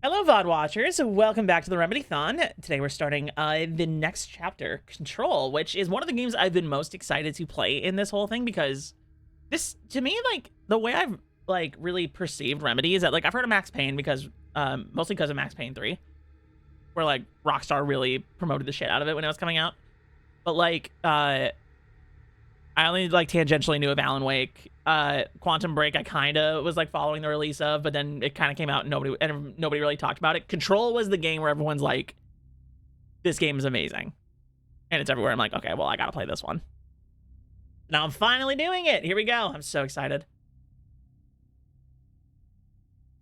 Hello, VOD watchers. Welcome back to the Remedy-thon. Today we're starting the next chapter, Control, which is one of the games I've been most excited to play in this whole thing because this, to me, like, the way I've, like, really perceived Remedy is that, like, I've heard of Max Payne because, mostly because of Max Payne 3, where, like, Rockstar really promoted the shit out of it when it was coming out. But, like, I only, like, tangentially knew of Alan Wake. Quantum Break I kind of was, like, following the release of, but then it kind of came out and nobody really talked about it. Control was the game where everyone's like, this game is amazing. And it's everywhere. I'm like, okay, well, I gotta play this one. Now I'm finally doing it. Here we go. I'm so excited.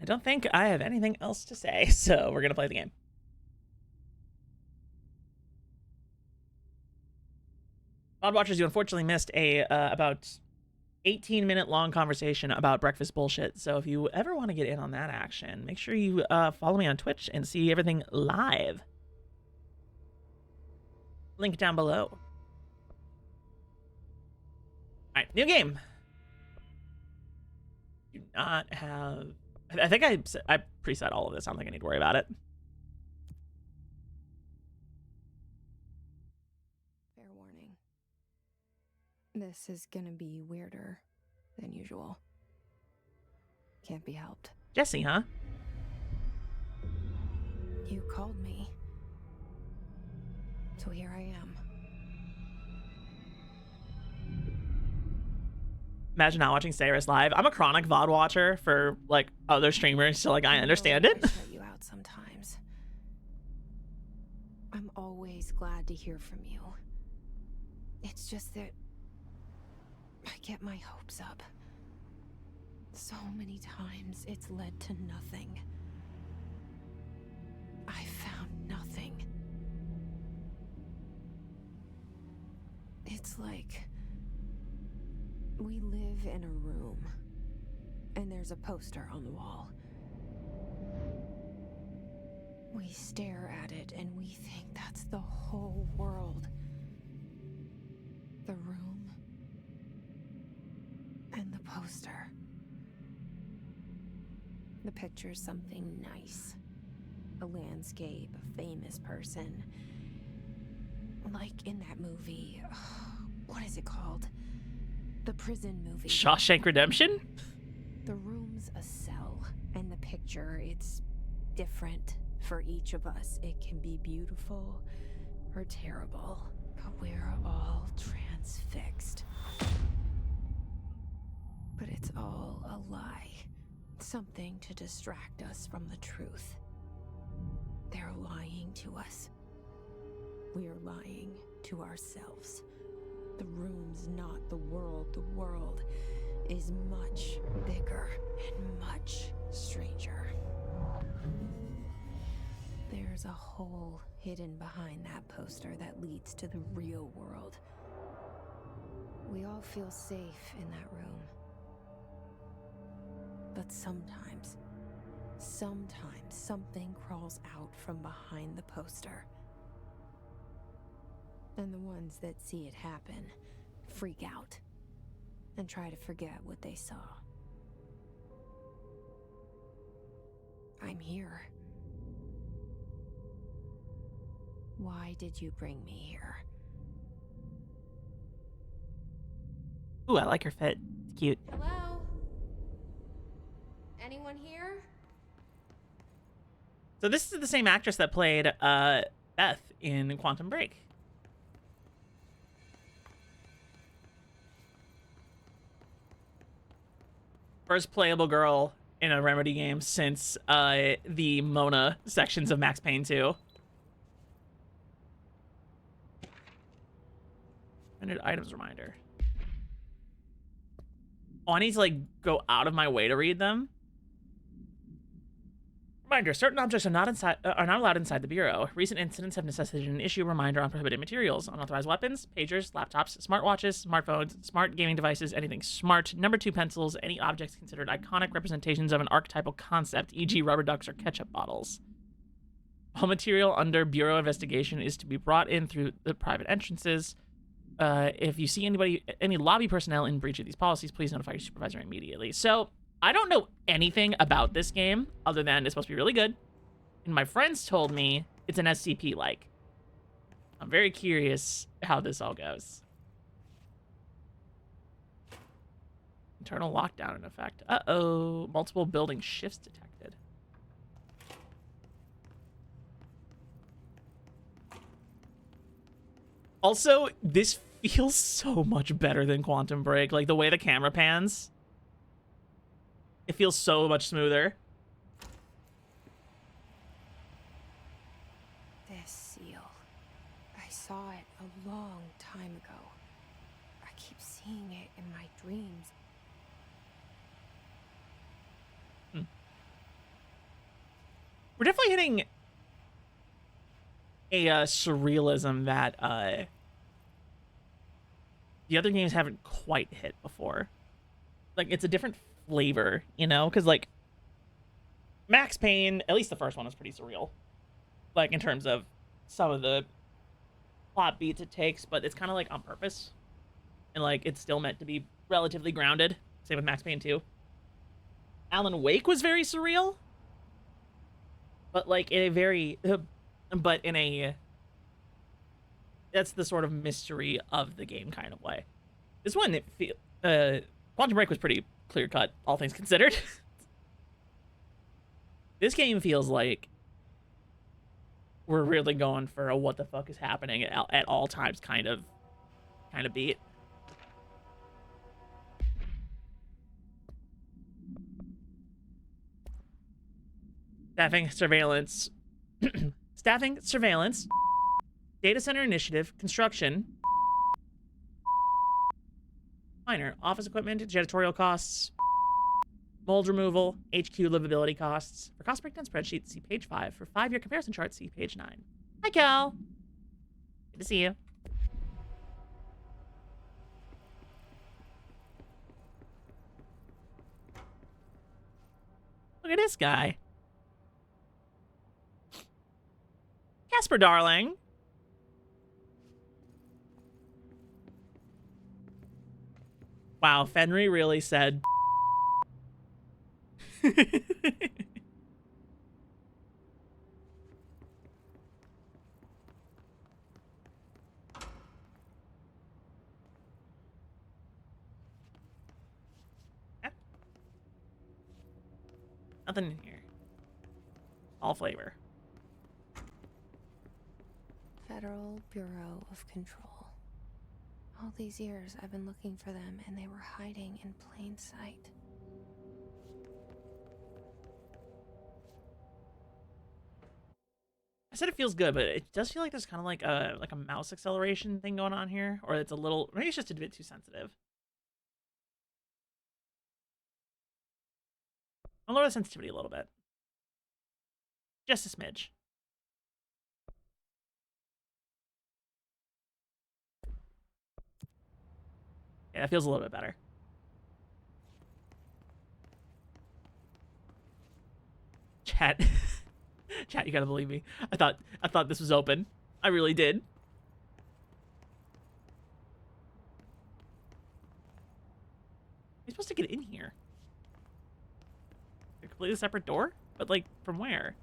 I don't think I have anything else to say, so we're gonna play the game. VOD watchers, you unfortunately missed a about 18-minute long conversation about breakfast bullshit. So if you ever want to get in on that action, make sure you follow me on Twitch and see everything live. Link down below. All right, new game. Do not have... I think I preset all of this. I don't think I need to worry about it. This is gonna be weirder than usual. Can't be helped. Jesse, huh? You called me. So here I am. Imagine not watching Saris live. I'm a chronic VOD watcher for, like, other streamers, so, like, I understand it. I shut you out sometimes. I'm always glad to hear from you. It's just that I get my hopes up. So many times it's led to nothing. I found nothing. It's like we live in a room and there's a poster on the wall. We stare at it and we think that's the whole world. The room and the poster. The picture's something nice. A landscape, a famous person. Like in that movie, what is it called? The prison movie. Shawshank Redemption? The room's a cell, and the picture, it's different for each of us. It can be beautiful or terrible, but we're all transfixed. But it's all a lie. Something to distract us from the truth. They're lying to us. We're lying to ourselves. The room's not the world. The world is much bigger and much stranger. There's a hole hidden behind that poster that leads to the real world. We all feel safe in that room. But sometimes something crawls out from behind the poster. And the ones that see it happen freak out and try to forget what they saw. I'm here. Why did you bring me here? Ooh, I like your fit. It's cute. Hello? Anyone here? So this is the same actress that played Beth in Quantum Break. First playable girl in a Remedy game since the Mona sections of Max Payne 2. Rendered items reminder. Oh, I need to, like, go out of my way to read them. Reminder, certain objects are not allowed inside the Bureau. Recent incidents have necessitated an issue reminder on prohibited materials, unauthorized weapons, pagers, laptops, smartwatches, smartphones, smart gaming devices, anything smart, number 2 pencils, any objects considered iconic representations of an archetypal concept, e.g. rubber ducks or ketchup bottles. All material under Bureau investigation is to be brought in through the private entrances. If you see any lobby personnel in breach of these policies, please notify your supervisor immediately. So I don't know anything about this game other than it's supposed to be really good. And my friends told me it's an SCP-like. I'm very curious how this all goes. Internal lockdown in effect. Uh-oh. Multiple building shifts detected. Also, this feels so much better than Quantum Break. Like, the way the camera pans. It feels so much smoother. This seal. I saw it a long time ago. I keep seeing it in my dreams. We're definitely hitting a surrealism that the other games haven't quite hit before. Like, it's a different flavor, you know? Because, like, Max Payne, at least the first one, is pretty surreal. Like, in terms of some of the plot beats it takes, but it's kind of, like, on purpose. And, like, it's still meant to be relatively grounded. Same with Max Payne 2. Alan Wake was very surreal. But, like, in a very... but in a... That's the sort of mystery of the game kind of way. This one, it feel... Quantum Break was pretty clear-cut, all things considered. This game feels like we're really going for a what the fuck is happening at all times kind of beat. Staffing, surveillance, staffing, surveillance, data center initiative, construction, minor, office equipment, janitorial costs, mold removal, HQ livability costs. For cost breakdown spreadsheet, see page 5. For 5-year comparison chart, see page 9. Hi, Cal. Good to see you. Look at this guy. Casper, darling. Wow, Fenry really said... Nothing in here. All flavor. Federal Bureau of Control. All these years I've been looking for them and they were hiding in plain sight. I said it feels good, but it does feel like there's kind of like a mouse acceleration thing going on here, or it's a little, maybe it's just a bit too sensitive. I'll lower the sensitivity a little bit. Just a smidge. Yeah, that feels a little bit better. Chat. Chat, you gotta believe me. I thought this was open. I really did. You're supposed to get in here. A completely separate door? But, like, from where?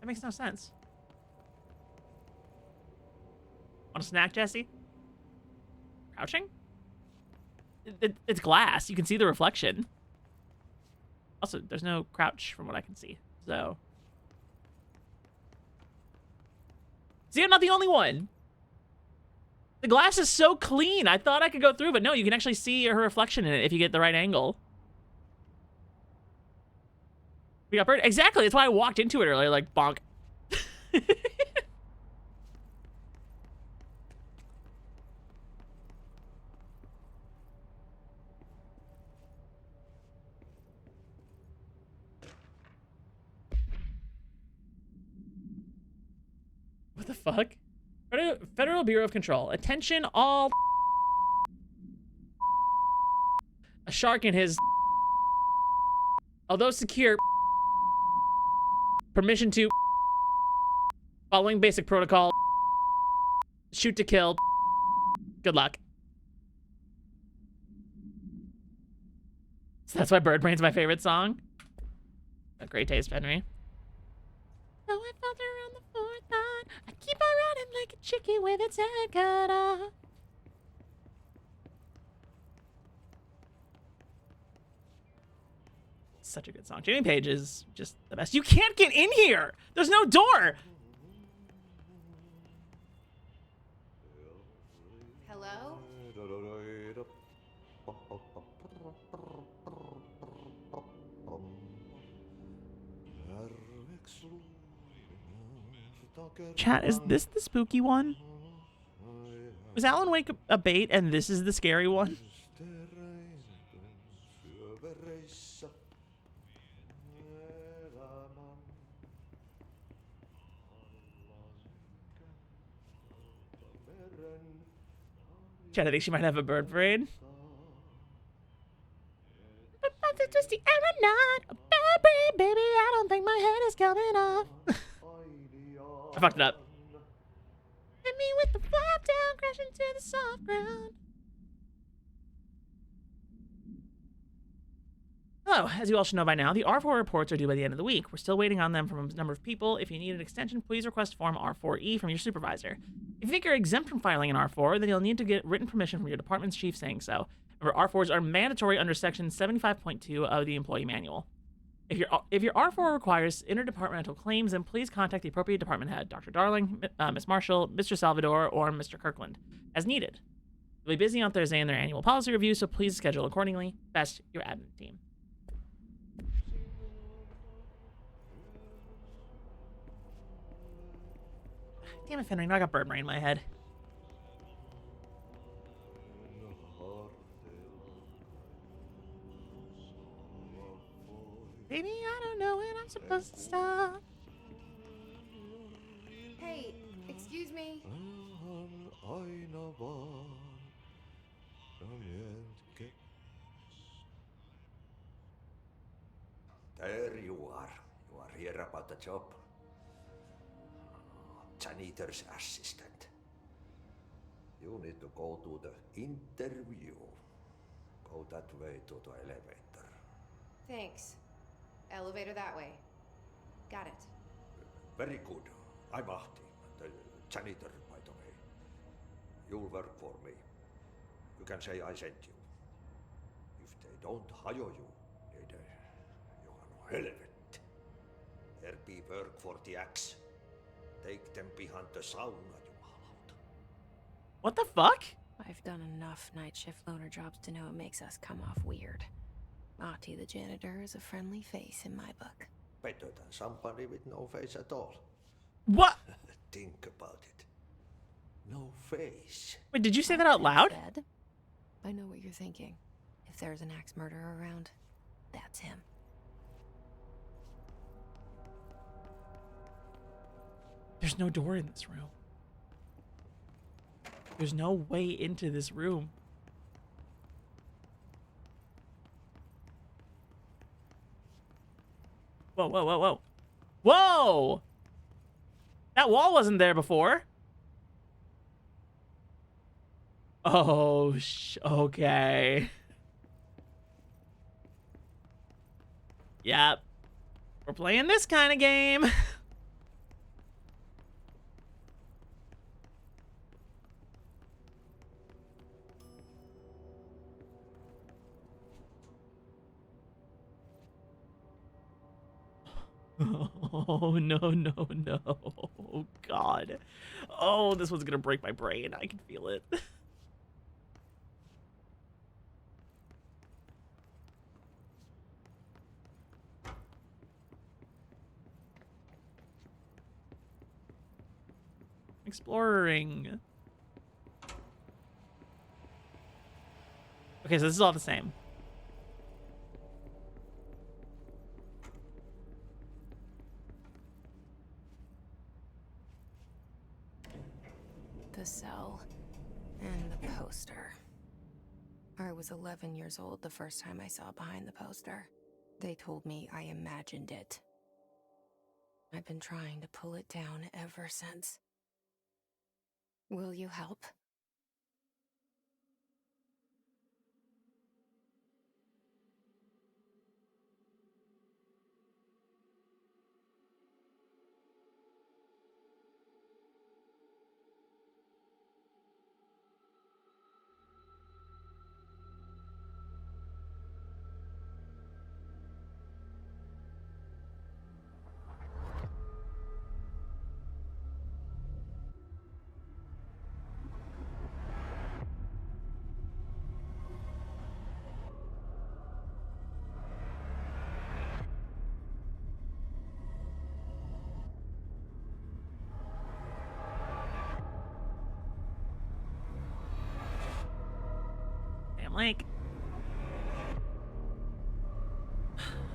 That makes no sense. Want a snack, Jesse? Crouching? It's glass. You can see the reflection. Also, there's no crouch from what I can see. So... See, I'm not the only one. The glass is so clean. I thought I could go through, but no, you can actually see her reflection in it if you get the right angle. We got bird. Exactly. That's why I walked into it earlier, like, bonk. What the fuck? Federal Bureau of Control. Attention all... A shark in his... Although secure... Permission to... Following basic protocol... Shoot to kill. Good luck. So that's why Bird Brain's my favorite song. A great taste, Henry. So I falter around the fourth line. I keep on running like a chickie with its head cut off. Such a good song. Jimmy Page is just the best. You can't get in here. There's no door. Hello? Chat, is this the spooky one? Was Alan Wake a bait and this is the scary one? Chat, I think she might have a bird brain. Twisty aeronaut, a bad brain, baby. I don't think my head is coming off. I fucked it up. Hit me with the flap down, crashing to the soft ground. Hello, as you all should know by now, the R4 reports are due by the end of the week. We're still waiting on them from a number of people. If you need an extension, please request Form R4E from your supervisor. If you think you're exempt from filing an R4, then you'll need to get written permission from your department's chief saying so. Remember, R4s are mandatory under Section 75.2 of the Employee Manual. If your R4 requires interdepartmental claims, then please contact the appropriate department head, Dr. Darling, Ms. Marshall, Mr. Salvador, or Mr. Kirkland, as needed. They'll be busy on Thursday in their annual policy review, so please schedule accordingly. Best, your admin team. Damn it, Fenrir, now I got bird brain in my head. Baby, I don't know when I'm supposed to stop. Hey, excuse me. There you are. You are here about the job. Janitor's assistant. You need to go to the interview. Go that way to the elevator. Thanks. Elevator that way. Got it. Very good. I'm Ahti, the janitor, by the way. You'll work for me. You can say I sent you. If they don't hire you, niin Johan helvet. There be work for the axe. Take them behind the sauna, jumalauta. What the fuck? I've done enough night shift loner jobs to know it makes us come off weird. Ahti the janitor is a friendly face in my book. Better than somebody with no face at all. What? Think about it. No face. Wait, did you say that out loud? Said, I know what you're thinking. If there's an axe murderer around, that's him. There's no door in this room. There's no way into this room. Whoa, whoa, whoa, whoa. Whoa! That wall wasn't there before. Oh, okay. Yep. We're playing this kind of game. Oh, no, no, no. Oh, God. Oh, this one's gonna break my brain. I can feel it. Exploring. Okay, so this is all the same. The cell and the poster. I was 11 years old the first time I saw behind the poster. They told me I imagined it. I've been trying to pull it down ever since. Will you help? Damn Lake.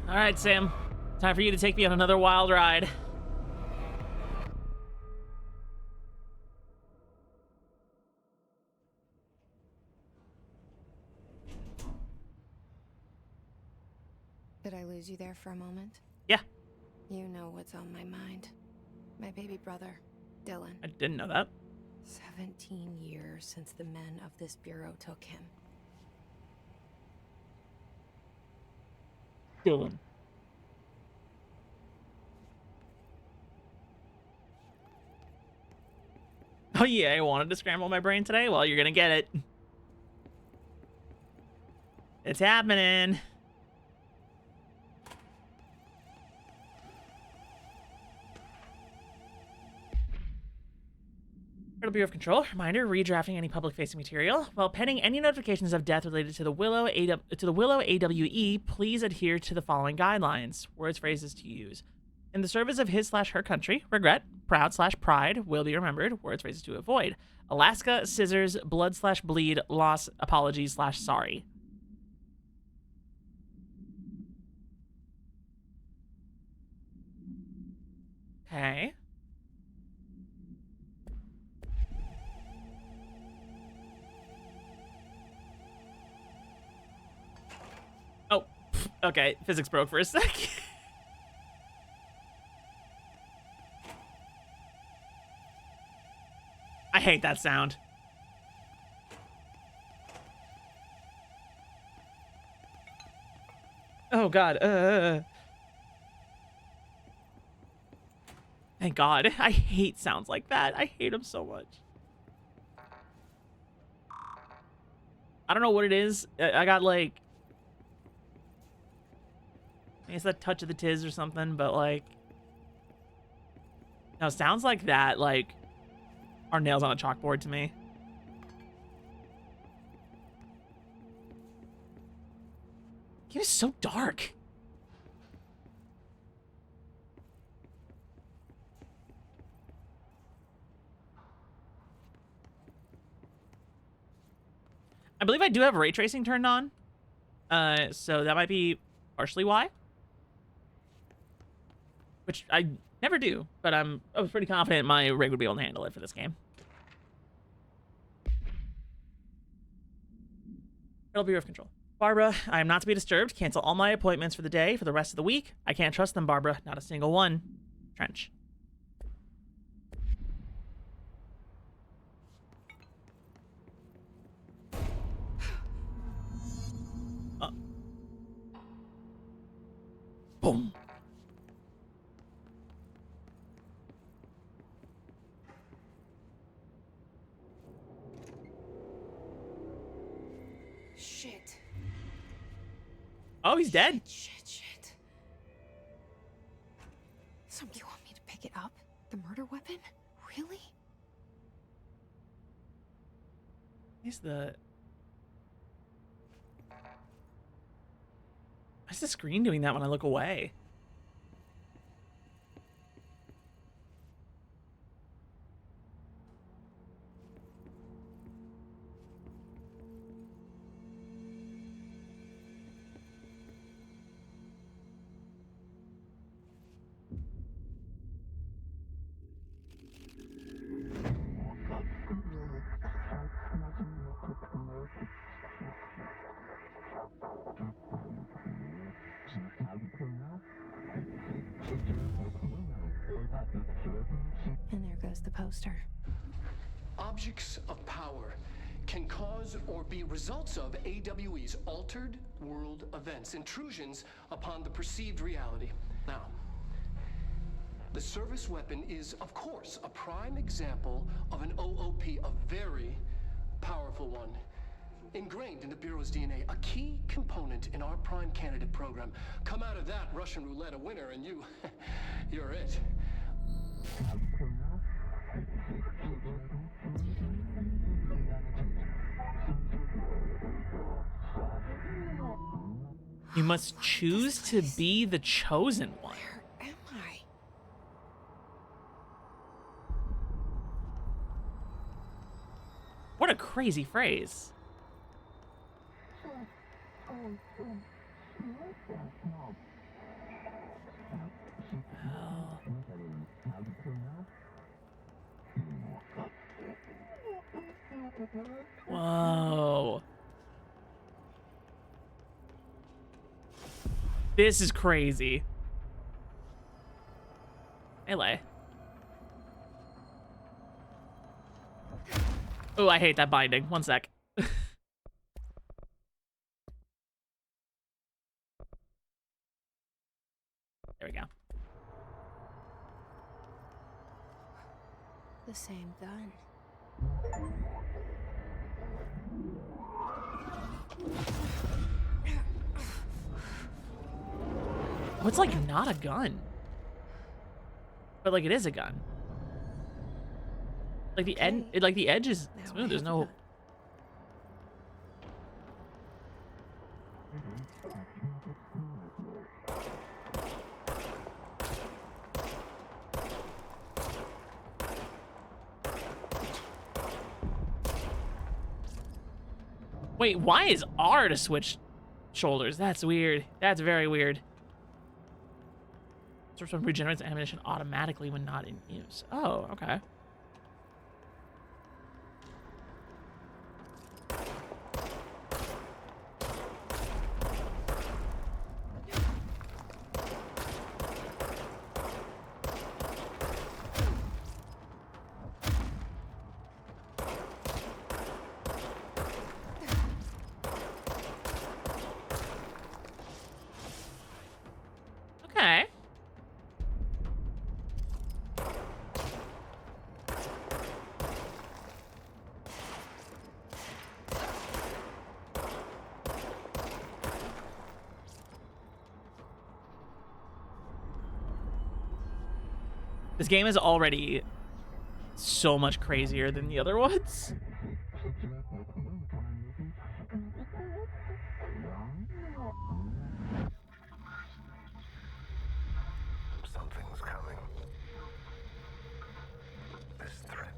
All right, Sam. Time for you to take me on another wild ride. Did I lose you there for a moment? Yeah, You know what's on my mind. My baby brother, Dylan. I didn't know that. 17 years since the men of this bureau took him. Dylan. Oh yeah, I wanted to scramble my brain today. Well, you're gonna get it. It's happening. Federal Bureau of Control. Reminder: redrafting any public-facing material. While pending any notifications of death related to the Willow AWE, please adhere to the following guidelines. Words, phrases to use. In the service of his/her country, regret, proud/pride will be remembered. Words, phrases to avoid. Alaska, scissors, blood/bleed, loss, apology/sorry. Okay. Oh, okay. Physics broke for a sec. I hate that sound. Oh God. Thank God. I hate sounds like that. I hate them so much. I don't know what it is. I got like, I think it's that touch of the tiz or something, but like, no, sounds like that like are nails on a chalkboard to me. He was so dark. I believe I do have ray tracing turned on. So that might be partially why. Which I never do, but I was pretty confident my rig would be able to handle it for this game. Federal Bureau of Control. Barbara, I am not to be disturbed. Cancel all my appointments for the day, for the rest of the week. I can't trust them, Barbara. Not a single one. Trench. Boom. Shit. Oh, he's dead. Shit. So you want me to pick it up? The murder weapon? Really? Why's the screen doing that when I look away? And there goes the poster. objects of power can cause or be results of AWE's altered world events, intrusions upon the perceived reality. Now, the service weapon is, of course, a prime example of an OOP, a very powerful one. Ingrained in the Bureau's DNA, a key component in our prime candidate program. Come out of that Russian roulette a winner and you're it. You must choose to be the chosen one. Where am I? What a crazy phrase. Whoa. This is crazy. Melee. Oh, I hate that binding. One sec. There we go. The same gun. Oh, it's like not a gun. But like it is a gun. Like the end, like the edge is smooth. There's no. Wait, why is R to switch shoulders? That's weird. That's very weird. Source weapon regenerates ammunition automatically when not in use. Oh, okay. Okay. This game is already so much crazier than the other ones. Something's coming. This threat.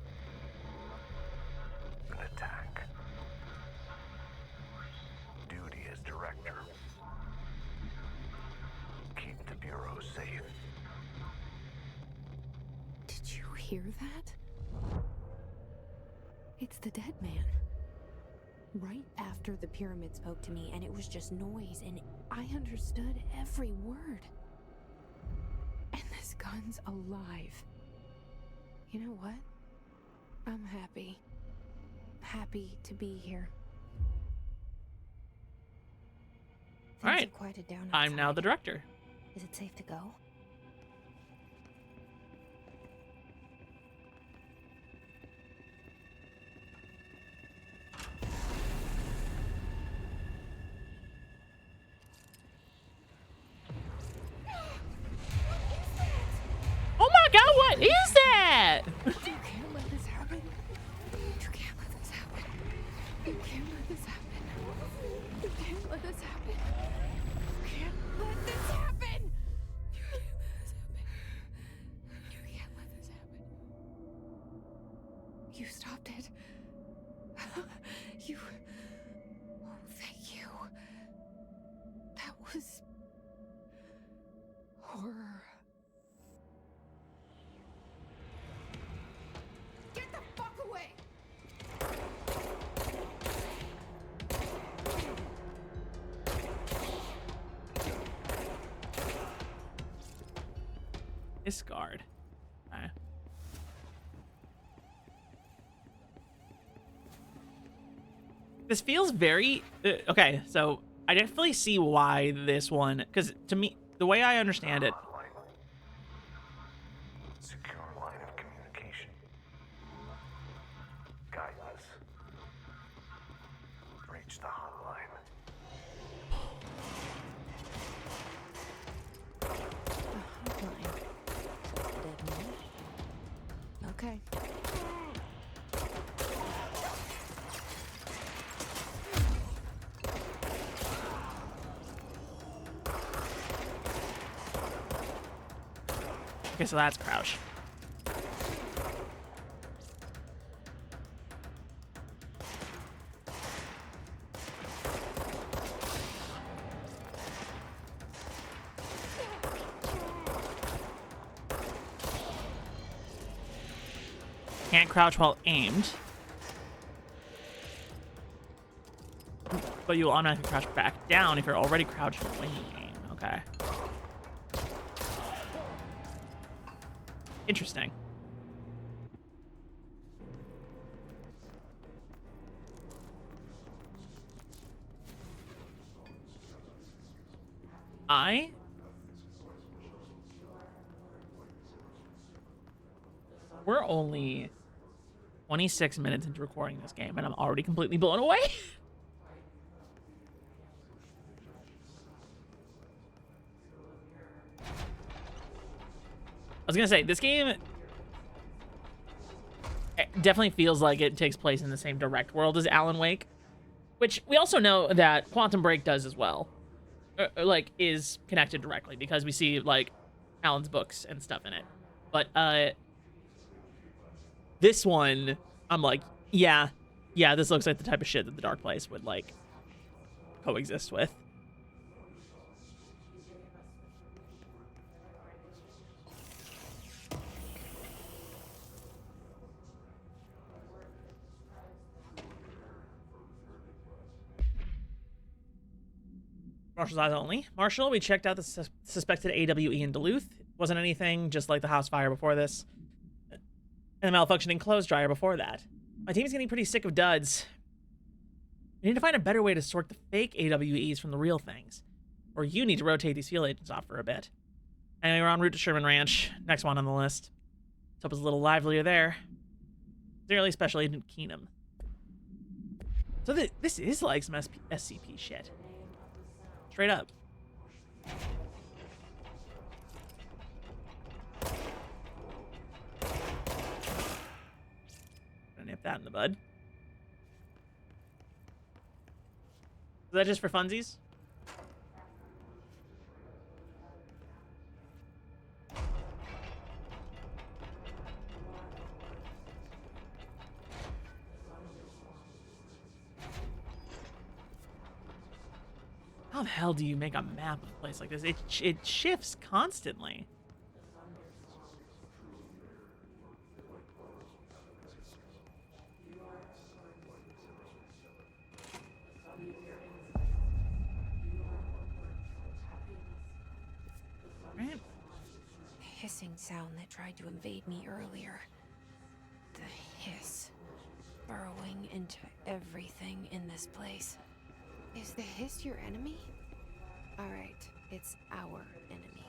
An attack. Duty as director. Keep the Bureau safe. Did you hear that? It's the dead man. Right after the pyramid spoke to me, and it was just noise, and I understood every word. And this gun's alive. You know what? I'm happy. Happy to be here. All right. Things have quieted down I'm now outside. the director. Is it safe to go? Oh my god, what is that? You can't let this happen. You can't let this happen. You can't let this happen. You can't let this happen. You can't let this happen. You can't let this happen. You stopped it. You. Oh, thank you. That was horror. Get the fuck away! Discard. Okay. This feels very okay. So I definitely see why this one, because to me, the way I understand it, Hotline. Secure line of communication. Guidance. Reach the hotline. Hotline. Dead man. Okay. okay, so that's crouch. Can't crouch while aimed. But you'll automatically crouch back down if you're already crouching when you aim. Okay. Interesting. We're only 26 minutes into recording this game, and I'm already completely blown away. I was gonna say, this game definitely feels like it takes place in the same direct world as Alan Wake, which we also know that Quantum Break does as well. Like, is connected directly, because we see, like, Alan's books and stuff in it. But, this one, I'm like, yeah, this looks like the type of shit that the Dark Place would, like, coexist with. Marshall's eyes only. Marshall, we checked out the suspected AWE in Duluth. Wasn't anything, just like the house fire before this. And the malfunctioning clothes dryer before that. My team's getting pretty sick of duds. We need to find a better way to sort the fake AWEs from the real things. Or you need to rotate these field agents off for a bit. Anyway, we're en route to Sherman Ranch. Next one on the list. Let's hope it's a little livelier there. Sincerely, Special Agent Keenum. So this is like some SCP shit. Straight up. Gonna nip that in the bud. Is that just for funsies? How the hell do you make a map of a place like this? It shifts constantly. Right? The hissing sound that tried to invade me earlier. The hiss. Burrowing into everything in this place. Is the hiss your enemy? Alright, it's our enemy.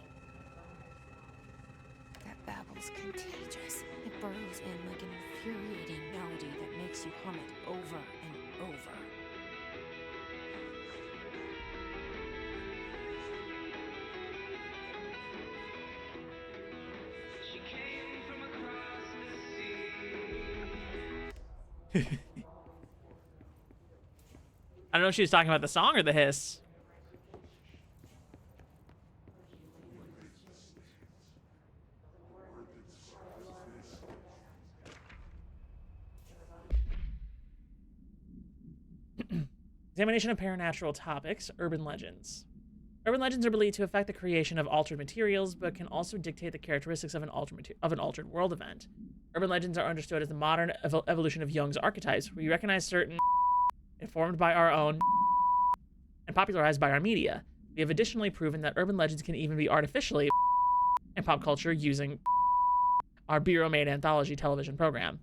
That babble's contagious. It burrows in like an infuriating melody that makes you hum it over and over. I don't know if she was talking about the song or the hiss. Examination of paranatural topics, urban legends. Urban legends are believed to affect the creation of altered materials, but can also dictate the characteristics of an altered world event. Urban legends are understood as the modern evolution of Jung's archetypes. We recognize certain informed by our own and popularized by our media. We have additionally proven that urban legends can even be artificially in pop culture using our Bureau-made anthology television program.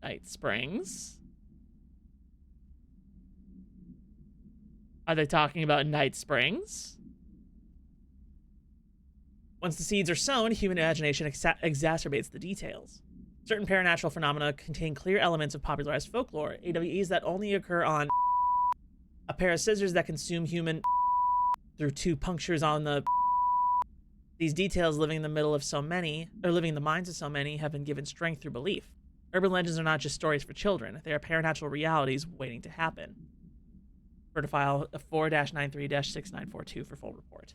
Night Springs. Are they talking about Night Springs? Once the seeds are sown, human imagination exacerbates the details. Certain paranatural phenomena contain clear elements of popularized folklore, AWEs that only occur on a pair of scissors that consume human through 2 punctures on the. These details living in the middle of so many, or living in the minds of so many, have been given strength through belief. Urban legends are not just stories for children. They are paranatural realities waiting to happen. Refer to file 4-93-6942 for full report.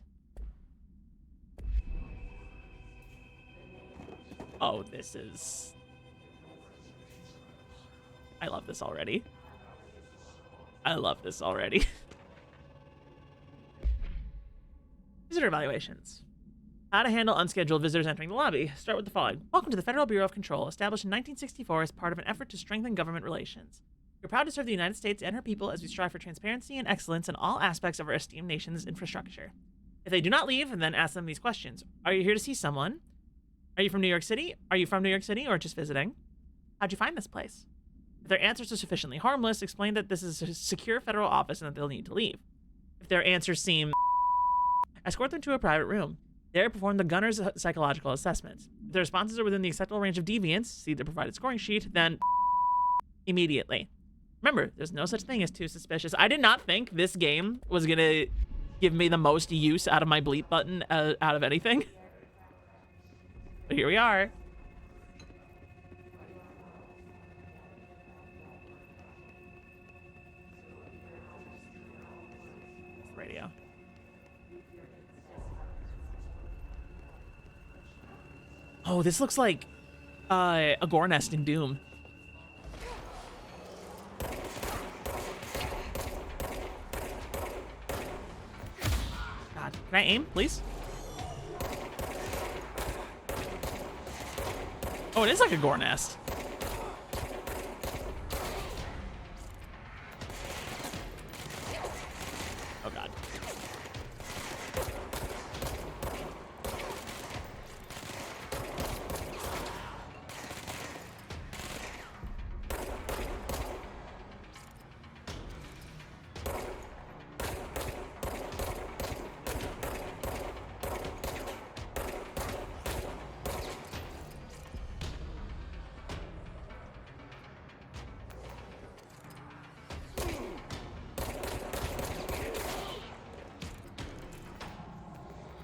Oh, this is... I love this already. I love this already. Visitor evaluations. How to handle unscheduled visitors entering the lobby. Start with the following. Welcome to the Federal Bureau of Control, established in 1964 as part of an effort to strengthen government relations. We're proud to serve the United States and her people as we strive for transparency and excellence in all aspects of our esteemed nation's infrastructure. If they do not leave, then ask them these questions. Are you here to see someone? Are you from New York City? Are you from New York City or just visiting? How'd you find this place? If their answers are sufficiently harmless, explain that this is a secure federal office and that they'll need to leave. If their answers seem... escort them to a private room. There, perform the gunner's psychological assessment. If the responses are within the acceptable range of deviance, see the provided scoring sheet, then immediately. Remember, there's no such thing as too suspicious. I did not think this game was gonna give me the most use out of my bleep button out of anything. But here we are. Radio. Oh, this looks like a gore nest in Doom. God, can I aim, please? Oh, it is like a gore nest. Oh, God.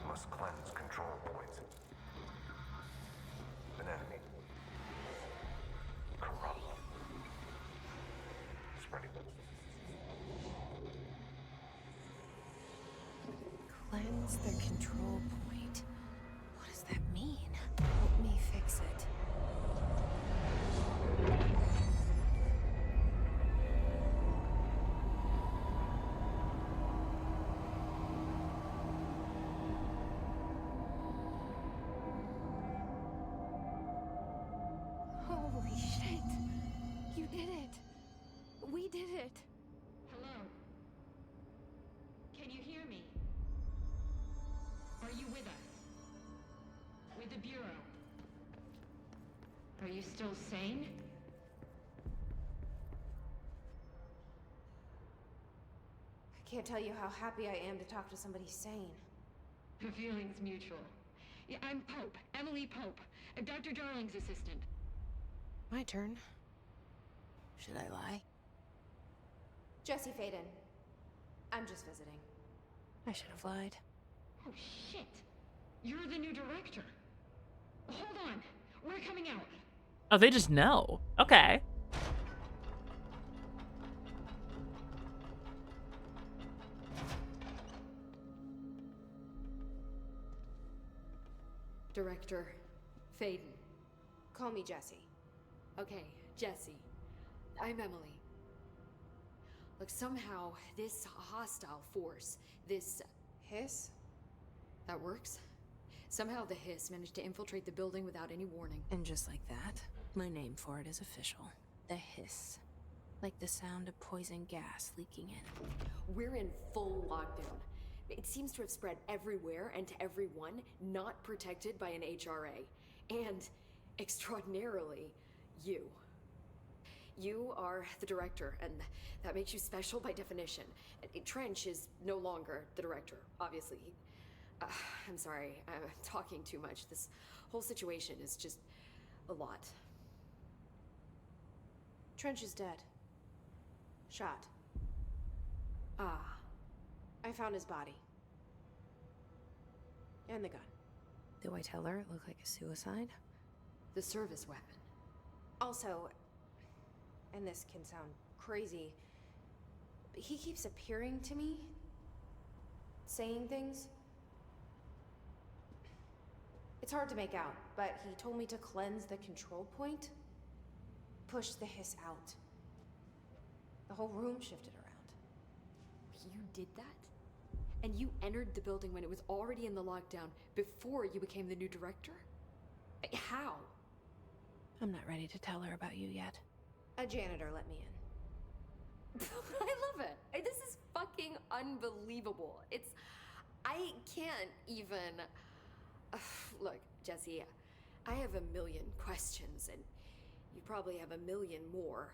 Must cleanse control points. Anatomy. Corrupt. Spreading. Cleanse the control point. What does that mean? Help me fix it. Holy shit! You did it! We did it! Hello? Can you hear me? Are you with us? With the Bureau? Are you still sane? I can't tell you how happy I am to talk to somebody sane. The feeling's mutual. Yeah, I'm Pope, Emily Pope, Dr. Darling's assistant. My turn. Should I lie? Jesse Faden. I'm just visiting. I should have lied. Oh, shit. You're the new director. Hold on. We're coming out. Oh, they just know. Okay. Director Faden. Call me Jesse. Okay, Jesse. I'm Emily. Look, somehow this hostile force, this Hiss? that works? Somehow the hiss managed to infiltrate the building without any warning. And just like that, my name for it is official. The hiss. Like the sound of poison gas leaking in. We're in full lockdown. It seems to have spread everywhere and to everyone not protected by an HRA. And, extraordinarily, you. You are the director, and that makes you special by definition. Trench is no longer the director, obviously. I'm sorry, I'm talking too much. This whole situation is just a lot. Trench is dead. Shot. Ah. I found his body. And the gun. Do I tell her it looked like a suicide? The service weapon. Also, and this can sound crazy, but he keeps appearing to me, saying things. It's hard to make out, but he told me to cleanse the control point, push the hiss out. The whole room shifted around. You did that? And you entered the building when it was already in the lockdown before you became the new director? How? I'm not ready to tell her about you yet. A janitor let me in. I love it. This is fucking unbelievable. I can't even... Look, Jesse, I have a million questions, and you probably have a million more.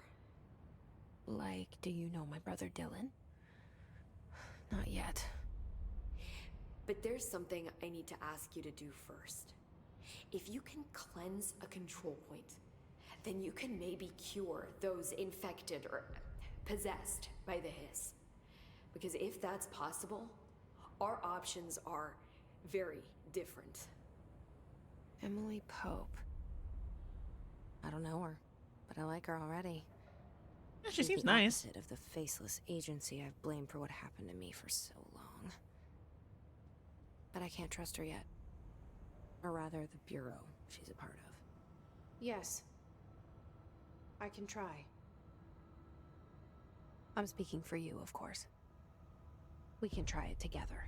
Like, do you know my brother Dylan? Not yet. But there's something I need to ask you to do first. If you can cleanse a control point, then you can maybe cure those infected or possessed by the hiss. Because if that's possible, our options are very different. Emily Pope. I don't know her, but I like her already. Yeah, she She's seems the nice. opposite of the faceless agency I've blamed for what happened to me for so long. But I can't trust her yet. Or rather, the bureau she's a part of. Yes. I can try. I'm speaking for you, of course. We can try it together.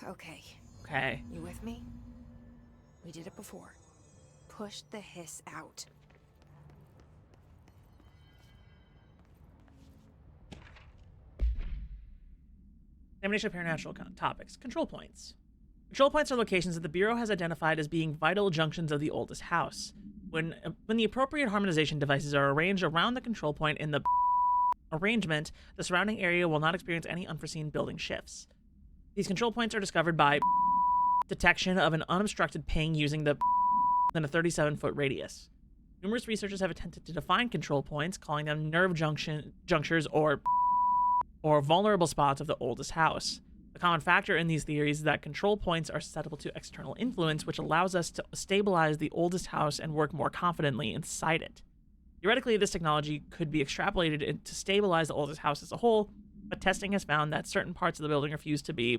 Okay. Okay. You with me? We did it before. Push the hiss out. Examination of paranormal topics. Control points. Control points are locations that the Bureau has identified as being vital junctions of the oldest house. When the appropriate harmonization devices are arranged around the control point in the arrangement, the surrounding area will not experience any unforeseen building shifts. These control points are discovered by detection of an unobstructed ping using the in a 37-foot radius. Numerous researchers have attempted to define control points, calling them nerve junctures or vulnerable spots of the oldest house. The common factor in these theories is that control points are susceptible to external influence, which allows us to stabilize the oldest house and work more confidently inside it. Theoretically, this technology could be extrapolated to stabilize the oldest house as a whole, but testing has found that certain parts of the building refuse to be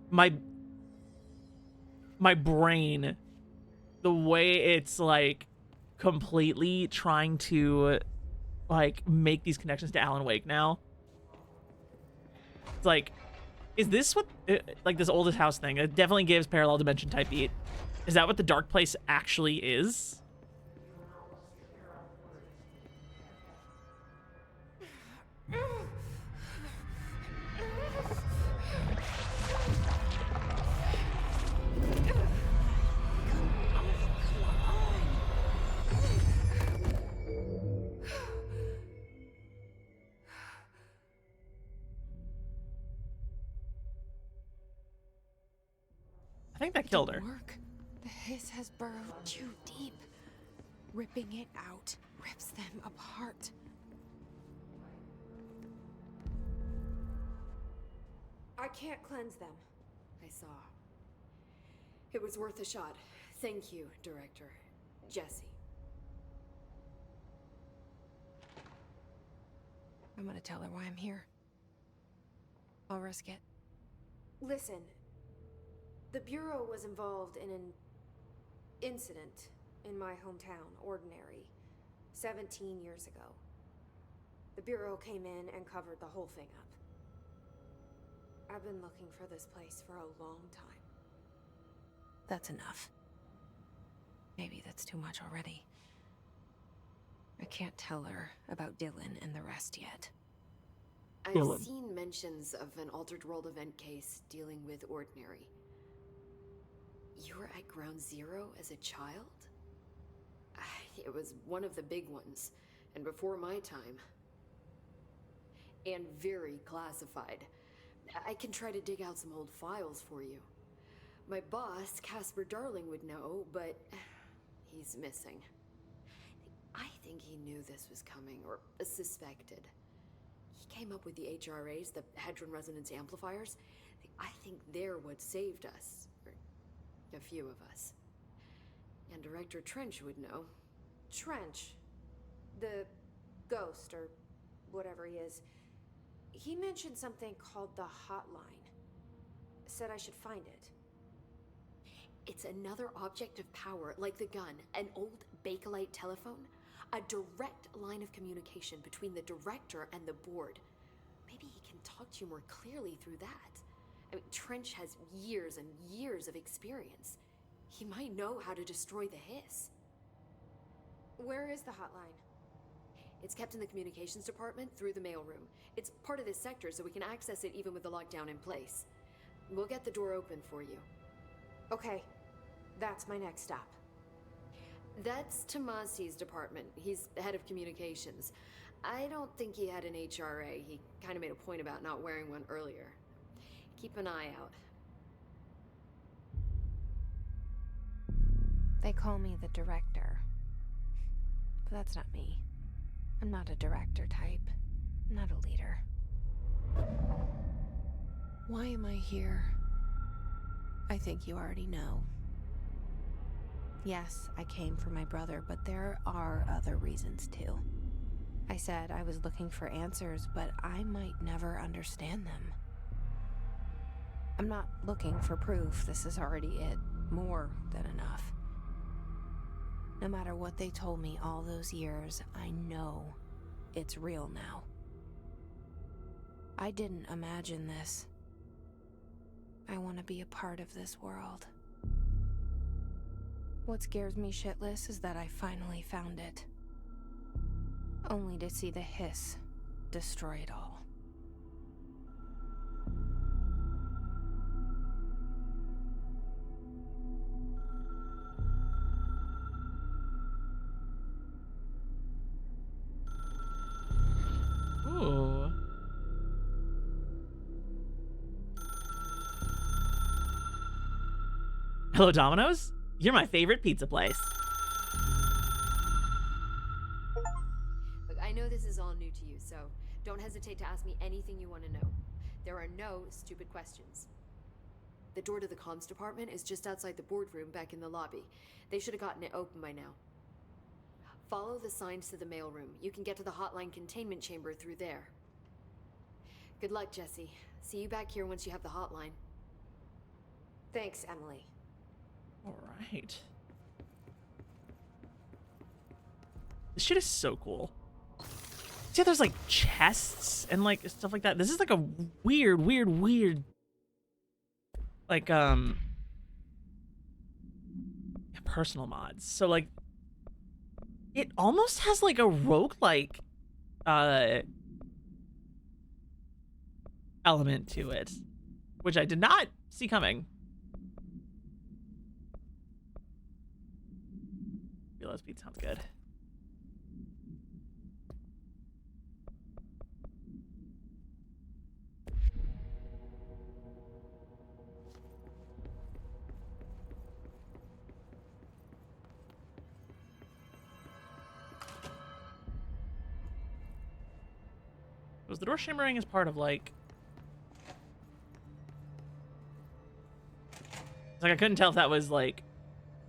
my brain, the way it's like completely trying to like make these connections to Alan Wake now. It's like, is this what like this oldest house thing? It definitely gives parallel dimension type beat. Is that what the dark place actually is? I think that killed her. Work. The hiss has burrowed too deep. Ripping it out rips them apart. I can't cleanse them. I saw. It was worth a shot. Thank you, Director. Jesse. I'm gonna tell her why I'm here. I'll risk it. Listen, the Bureau was involved in an incident in my hometown, Ordinary, 17 years ago. The Bureau came in and covered the whole thing up. I've been looking for this place for a long time. That's enough. Maybe that's too much already. I can't tell her about Dylan and the rest yet. I've seen mentions of an Altered World event case dealing with Ordinary. You were at Ground Zero as a child? It was one of the big ones, and before my time. And very classified. I can try to dig out some old files for you. My boss, Casper Darling, would know, but he's missing. I think he knew this was coming, or suspected. He came up with the HRAs, the Hadron Resonance Amplifiers. I think they're what saved us. Or a few of us. And Director Trench would know. Trench. The ghost, or whatever he is. He mentioned something called the Hotline. Said I should find it. It's another object of power, like the gun, an old Bakelite telephone. A direct line of communication between the director and the board. Maybe he can talk to you more clearly through that. I mean, Trench has years and years of experience. He might know how to destroy the hiss. Where is the hotline? It's kept in the communications department through the mailroom. It's part of this sector, so we can access it even with the lockdown in place. We'll get the door open for you. Okay, that's my next stop. That's Tomasi's department. He's head of communications. I don't think he had an HRA. He kind of made a point about not wearing one earlier. Keep an eye out. They call me the director. But that's not me. I'm not a director type. I'm not a leader. Why am I here? I think you already know. Yes, I came for my brother, but there are other reasons too. I said I was looking for answers, but I might never understand them. I'm not looking for proof. This is already it. More than enough. No matter what they told me all those years, I know it's real now. I didn't imagine this. I want to be a part of this world. What scares me shitless is that I finally found it. Only to see the hiss destroy it all. Ooh. Hello, Domino's? You're my favorite pizza place. Look, I know this is all new to you, so don't hesitate to ask me anything you want to know. There are no stupid questions. The door to the comms department is just outside the boardroom back in the lobby. They should have gotten it open by now. Follow the signs to the mailroom. You can get to the hotline containment chamber through there. Good luck, Jesse. See you back here once you have the hotline. Thanks, Emily. All right. This shit is so cool. See how there's like chests and like stuff like that? This is like a weird like personal mods. So like it almost has like a roguelike element to it, which I did not see coming. Reload speed sounds good. Was the door shimmering as part of like... It's like I couldn't tell if that was like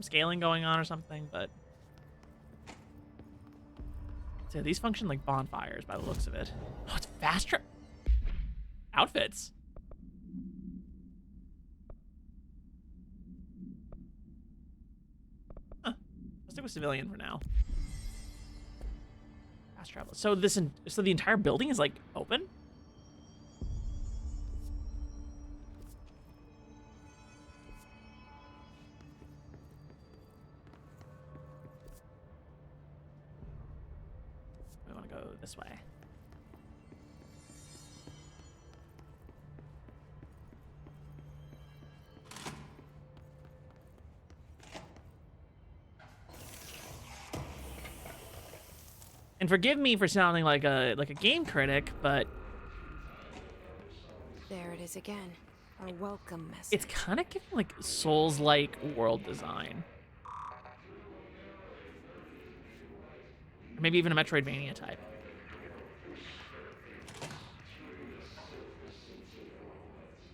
scaling going on or something, but... So these function like bonfires by the looks of it. Oh, it's fast track outfits. Huh. I'll stick with civilian for now. Fast travel. So so the entire building is like open? We want to go this way. And forgive me for sounding like a game critic, but There it is again. Our welcome message. it's kind of giving like Souls-like world design. Or maybe even a Metroidvania type.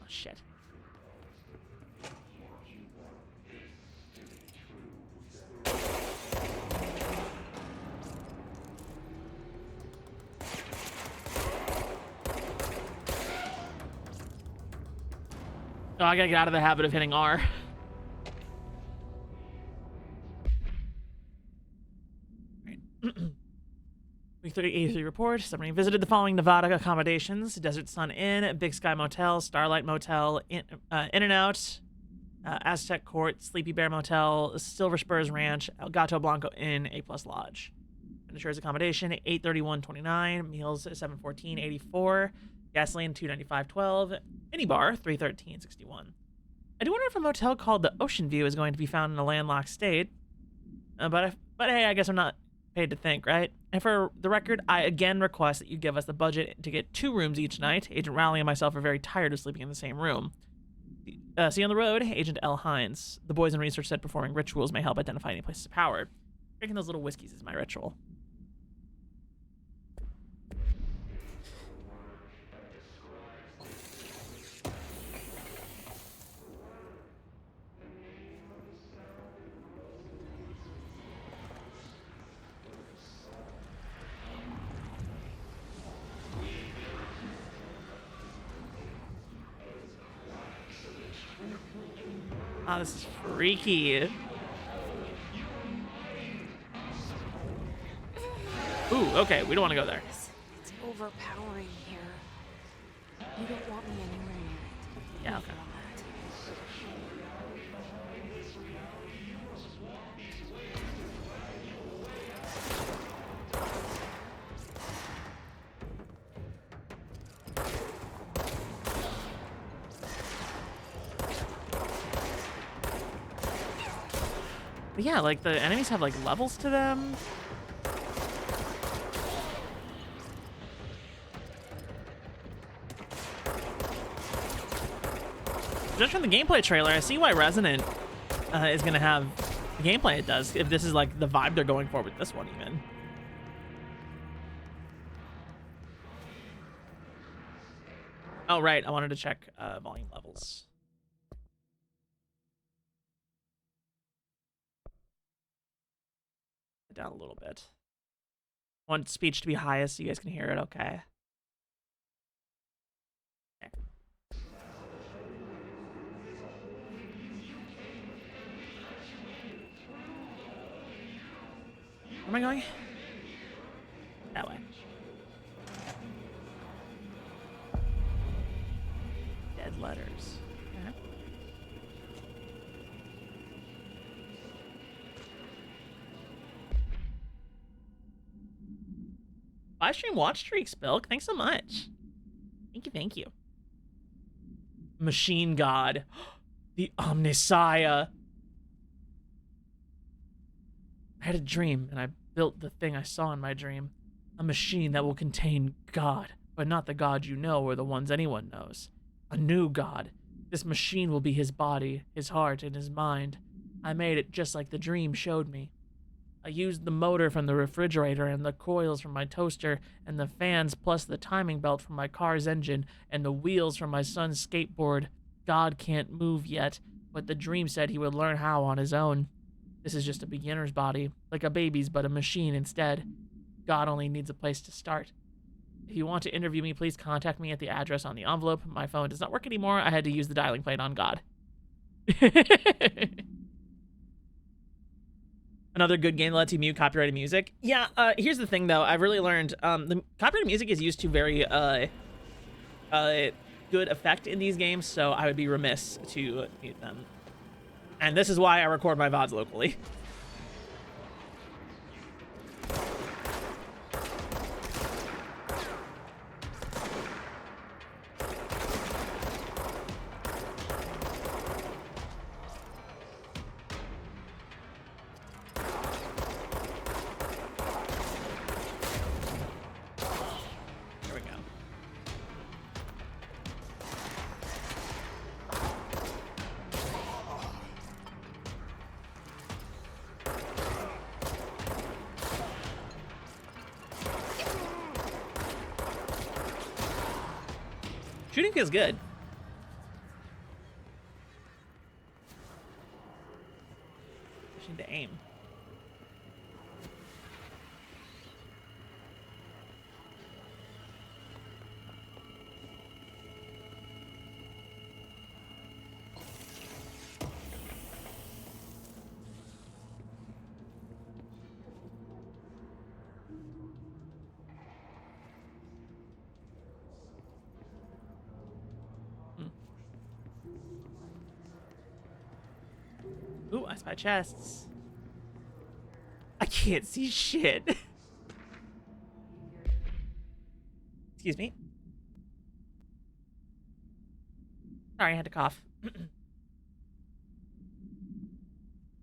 Oh, shit. Oh, I gotta get out of the habit of hitting R. Week 83 report. Somebody visited the following Nevada accommodations: Desert Sun Inn, Big Sky Motel, Starlight Motel, In and Out, Aztec Court, Sleepy Bear Motel, Silver Spurs Ranch, El Gato Blanco Inn, A+ Lodge. Insurance accommodation 831.29, meals 714.84, gasoline 295.12, minibar 313.61. I do wonder if a motel called the Ocean View is going to be found in a landlocked state. But hey, I guess I'm not paid to think, right? And for the record, I again request that you give us the budget to get 2 rooms each night. Agent Rowley and myself are very tired of sleeping in the same room. See you on the road, Agent L. Hines. The boys in research said performing rituals may help identify any places of power. Drinking those little whiskeys is my ritual. Oh, this is freaky. Ooh, okay, we don't want to go there. It's overpowering here. You don't want me anywhere near it. Yeah, okay. But yeah, like the enemies have like levels to them. Just from the gameplay trailer, I see why Resonant is gonna have the gameplay it does, if this is like the vibe they're going for with this one even. Oh right, I wanted to check volume levels. Down a little bit. Want speech to be highest so you guys can hear it, okay. There. Where am I going? That way. Dead letters. Okay. Live stream watch streaks, Bilk. Thanks so much. Thank you, thank you. Machine God. The Omnissiah. I had a dream, and I built the thing I saw in my dream. A machine that will contain God, but not the God you know or the ones anyone knows. A new God. This machine will be his body, his heart, and his mind. I made it just like the dream showed me. I used the motor from the refrigerator and the coils from my toaster and the fans plus the timing belt from my car's engine and the wheels from my son's skateboard. God can't move yet, but the dream said he would learn how on his own. This is just a beginner's body, like a baby's but a machine instead. God only needs a place to start. If you want to interview me, please contact me at the address on the envelope. My phone does not work anymore. I had to use the dialing plate on God. Another good game that lets you mute copyrighted music. Yeah, here's the thing, though. I've really learned the copyrighted music is used to very good effect in these games, so I would be remiss to mute them. And this is why I record my VODs locally. Shooting feels good. Just need to aim. Ooh, I spy chests. I can't see shit. Excuse me. Sorry, I had to cough.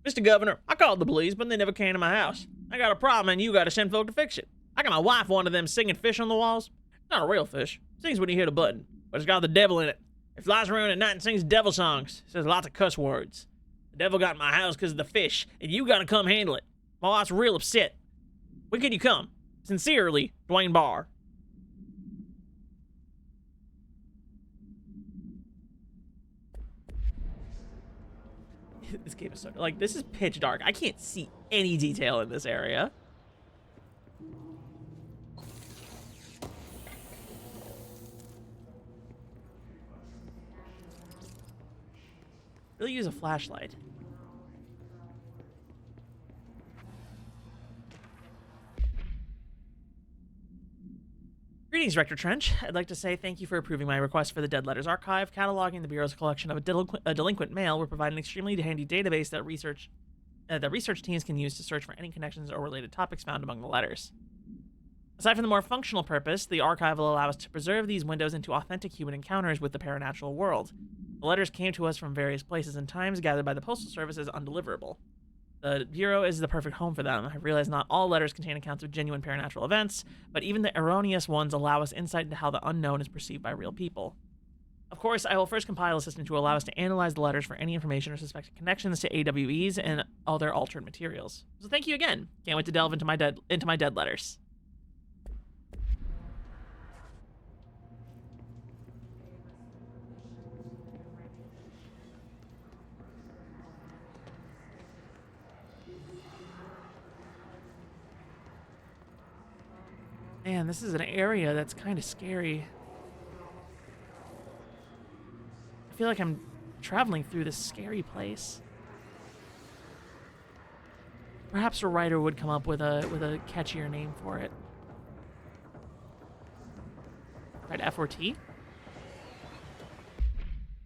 Mr. Governor, I called the police, but they never came to my house. I got a problem, and you gotta send folk to fix it. I got my wife one of them singing fish on the walls. It's not a real fish. It sings when you hit a button, but it's got the devil in it. It flies around at night and sings devil songs. Says lots of cuss words. The devil got in my house because of the fish, and you gotta come handle it. My wife's real upset. When can you come? Sincerely, Dwayne Barr. This game is so... Like, this is pitch dark. I can't see any detail in this area. Really use a flashlight. Greetings, Rector Trench. I'd like to say thank you for approving my request for the Dead Letters Archive. Cataloging the Bureau's collection of a delinquent mail will provide an extremely handy database that research teams can use to search for any connections or related topics found among the letters. Aside from the more functional purpose, the archive will allow us to preserve these windows into authentic human encounters with the paranatural world. The letters came to us from various places and times, gathered by the Postal Service as undeliverable. The Bureau is the perfect home for them. I realize not all letters contain accounts of genuine paranatural events, but even the erroneous ones allow us insight into how the unknown is perceived by real people. Of course, I will first compile a system to allow us to analyze the letters for any information or suspected connections to AWEs and other altered materials. So thank you again. Can't wait to delve into my dead letters. Man, this is an area that's kind of scary. I feel like I'm traveling through this scary place. Perhaps a writer would come up with a catchier name for it. Right, F or T?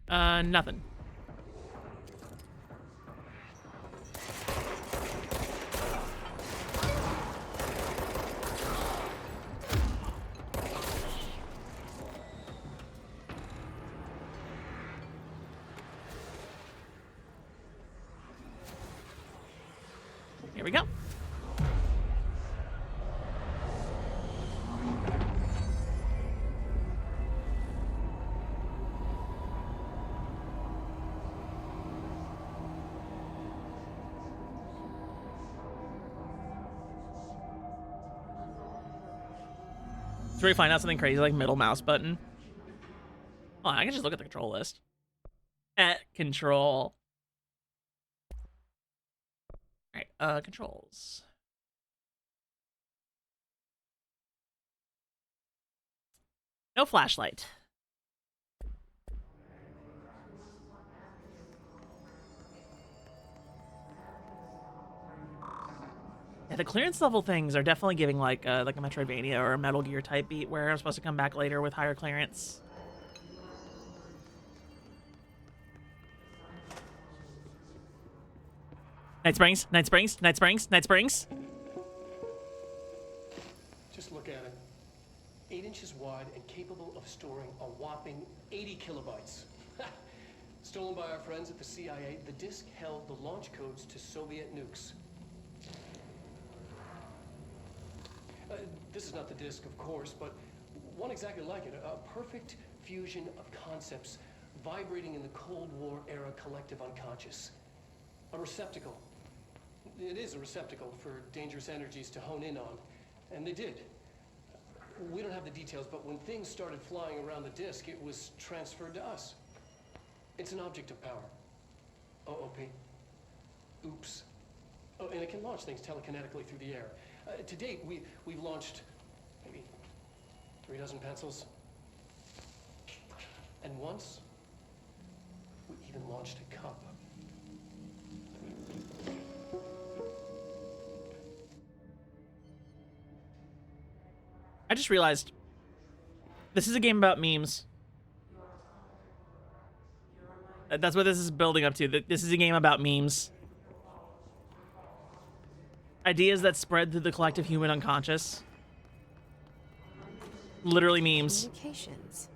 Nothing. Here we go. It's where you find out something crazy like middle mouse button. Oh, I can just look at the control list. At control. Alright, controls. No flashlight. Yeah, the clearance level things are definitely giving like a Metroidvania or a Metal Gear type beat where I'm supposed to come back later with higher clearance. Night Springs, Night Springs, Night Springs, Night Springs. Just look at it. 8 inches wide and capable of storing a whopping 80 kilobytes. Stolen by our friends at the CIA, the disk held the launch codes to Soviet nukes. This is not the disk, of course, but one exactly like it. A perfect fusion of concepts vibrating in the Cold War era collective unconscious. A receptacle. It is a receptacle for dangerous energies to hone in on. And they did. We don't have the details, but when things started flying around the disk, it was transferred to us. It's an object of power. OOP. Oops. Oh, and it can launch things telekinetically through the air. To date, we've launched maybe 3 dozen pencils. And once, we even launched a cup. I just realized this is a game about memes. That's what this is building up to. This is a game about memes. Ideas that spread through the collective human unconscious. Literally memes. Communications.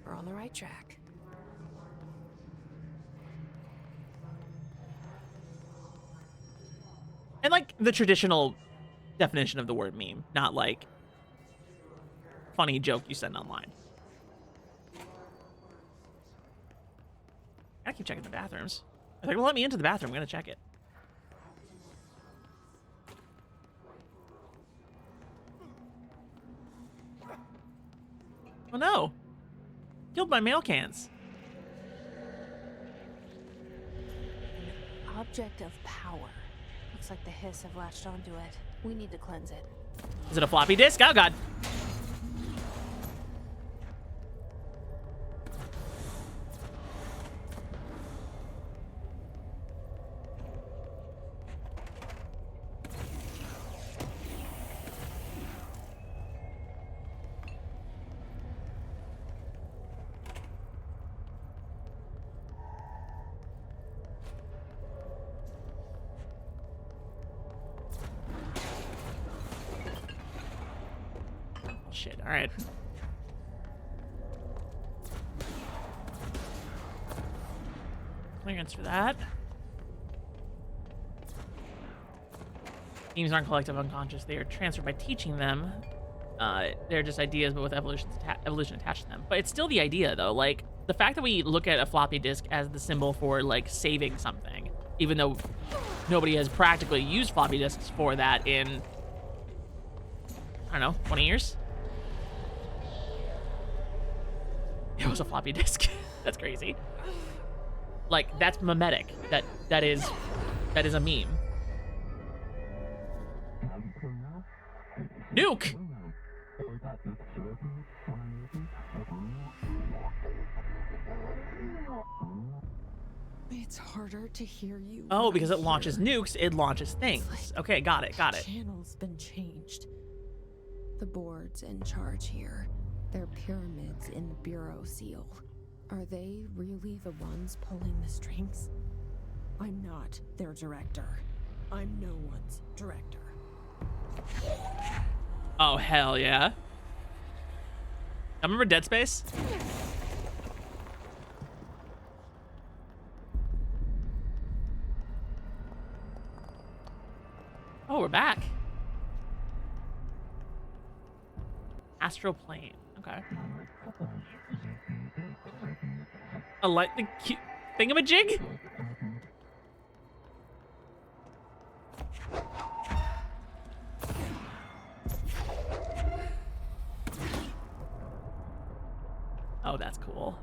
We're on the right track. And like the traditional definition of the word meme, not like funny joke you send online. I keep checking the bathrooms. If they're gonna let me into the bathroom, I'm gonna check it. Oh no! Killed my mail cans. Object of power. Looks like the hiss have latched onto it. We need to cleanse it. Is it a floppy disk? Oh god. Shit, alright. Clearance for that. Memes aren't collective unconscious. They are transferred by teaching them. They're just ideas, but with evolution attached to them. But it's still the idea, though. Like, the fact that we look at a floppy disk as the symbol for, like, saving something, even though nobody has practically used floppy disks for that in, I don't know, 20 years? It was a floppy disk. That's crazy. Like, that's mimetic. That is a meme. Nuke! It's harder to hear you. Oh, because it launches nukes, it launches things. Okay, got it. The channel's been changed. The board's in charge here. They're pyramids in the Bureau seal. Are they really the ones pulling the strings? I'm not their director. I'm no one's director. Oh, hell yeah. I remember Dead Space? Oh, we're back. Astral plane. Okay. A lightning thingamajig? Oh, that's cool.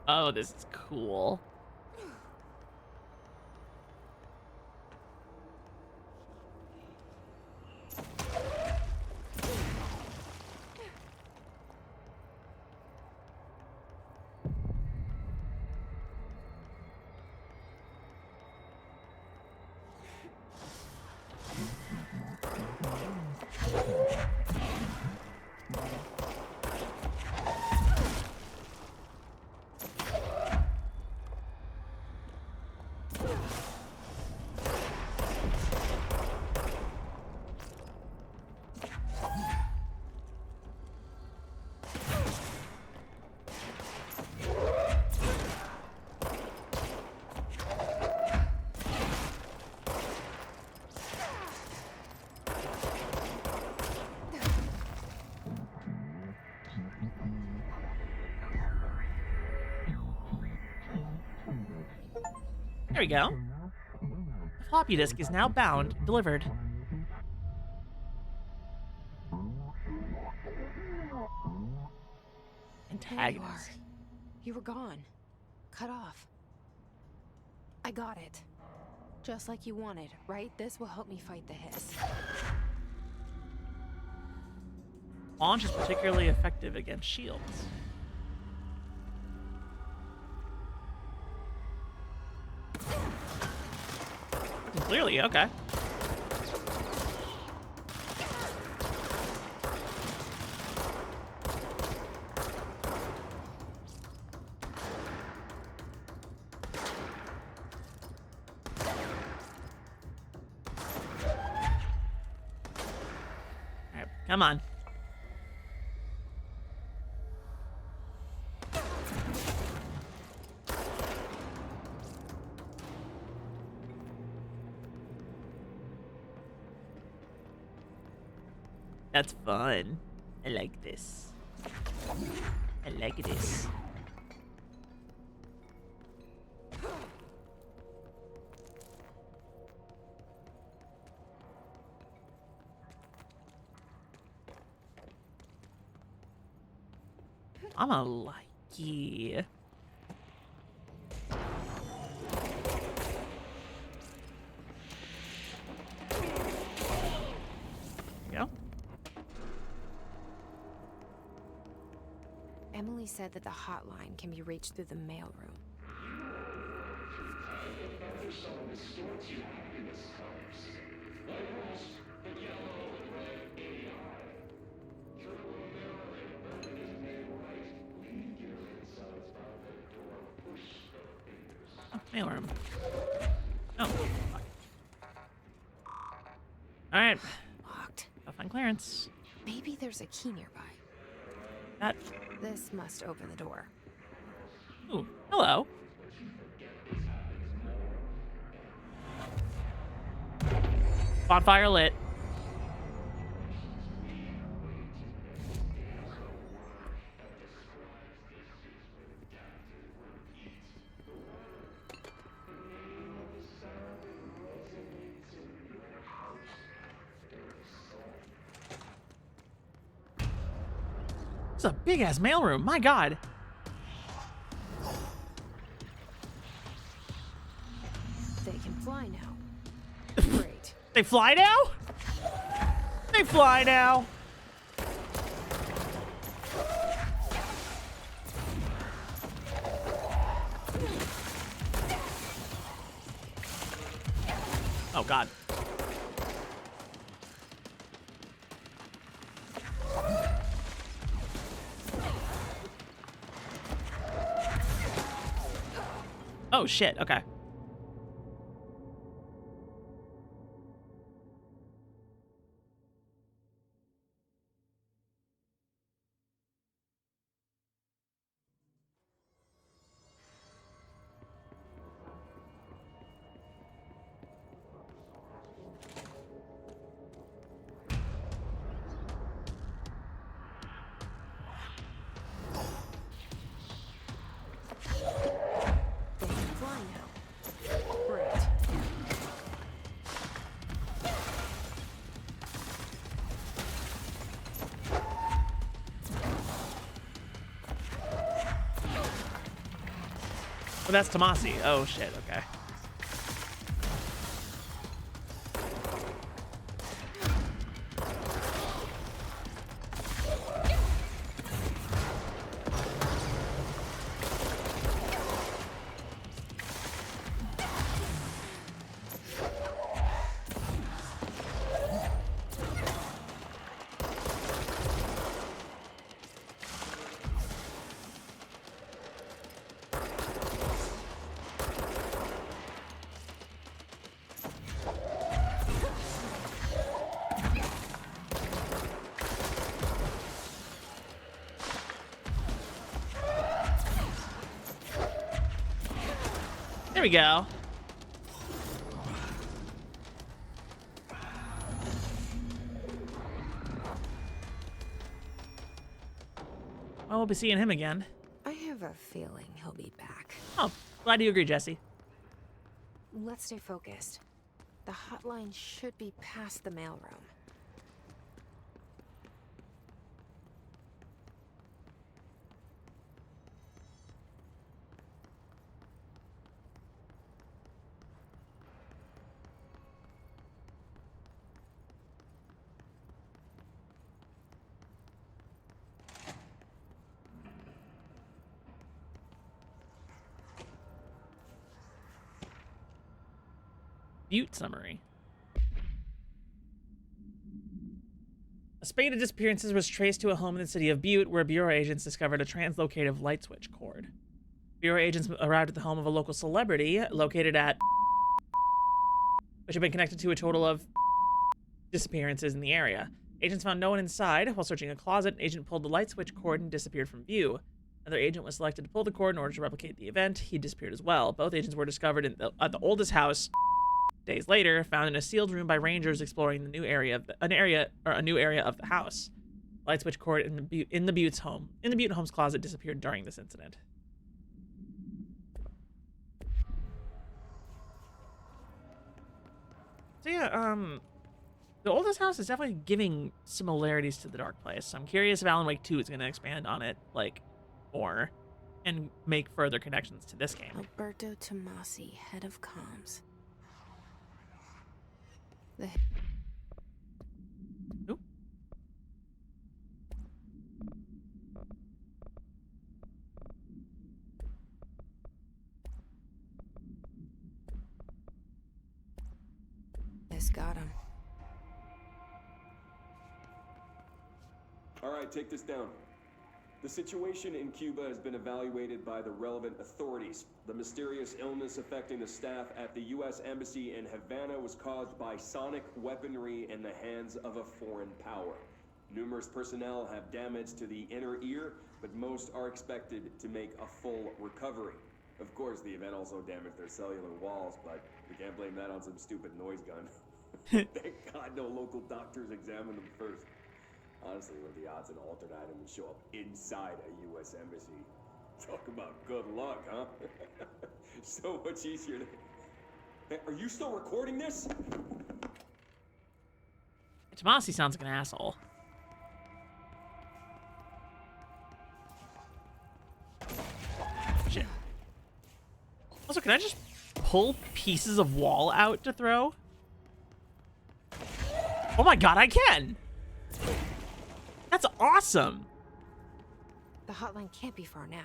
Oh, this is cool. There we go. The floppy disk is now bound, delivered. protagonist. You were gone. Cut off. I got it. Just like you wanted, right? This will help me fight the hiss. Launch is particularly effective against shields. Clearly, okay. Alright, come on. That's fun. I like this. I like this. I'm a likey. Go. Emily said that the hotline can be reached through the mailroom. Oh, mailroom. Oh, fuck. Alright. Locked. Go find Clarence. Maybe there's a key nearby. That. This must open the door. Ooh, hello. Bonfire lit. It's a big ass mailroom. My God. They can fly now. Great. They fly now? They fly now. Oh, God. Oh, shit. Okay. They can fly now. Great. Oh, that's Tomasi. Oh, shit. Okay. There we go. Well, we'll be seeing him again. I have a feeling he'll be back. Oh, glad you agree, Jesse. Let's stay focused. The hotline should be past the mailroom. Butte summary. A spate of disappearances was traced to a home in the city of Butte, where Bureau agents discovered a translocative light switch cord. Bureau agents arrived at the home of a local celebrity located at which had been connected to a total of disappearances in the area. Agents found no one inside. While searching a closet, an agent pulled the light switch cord and disappeared from view. Another agent was selected to pull the cord in order to replicate the event. He disappeared as well. Both agents were discovered at the oldest house days later, found in a sealed room by rangers exploring the new area of a new area of the house. Light switch cord in the Butte home's closet disappeared during this incident. So yeah, the oldest house is definitely giving similarities to the Dark Place. So I'm curious if Alan Wake 2 is going to expand on it, like, more, and make further connections to this game. Alberto Tomasi, head of comms. Ooh. This got him. All right, take this down. The situation in Cuba has been evaluated by the relevant authorities. The mysterious illness affecting the staff at the U.S. Embassy in Havana was caused by sonic weaponry in the hands of a foreign power. Numerous personnel have damage to the inner ear, but most are expected to make a full recovery. Of course, the event also damaged their cellular walls, but we can't blame that on some stupid noise gun. Thank God no local doctors examined them first. Honestly, what are the odds an altered item would show up inside a U.S. embassy? Talk about good luck, huh? So much easier to... Hey, are you still recording this? Tomasi sounds like an asshole. Shit. Also, can I just pull pieces of wall out to throw? Oh my god, I can! That's awesome! The hotline can't be far now.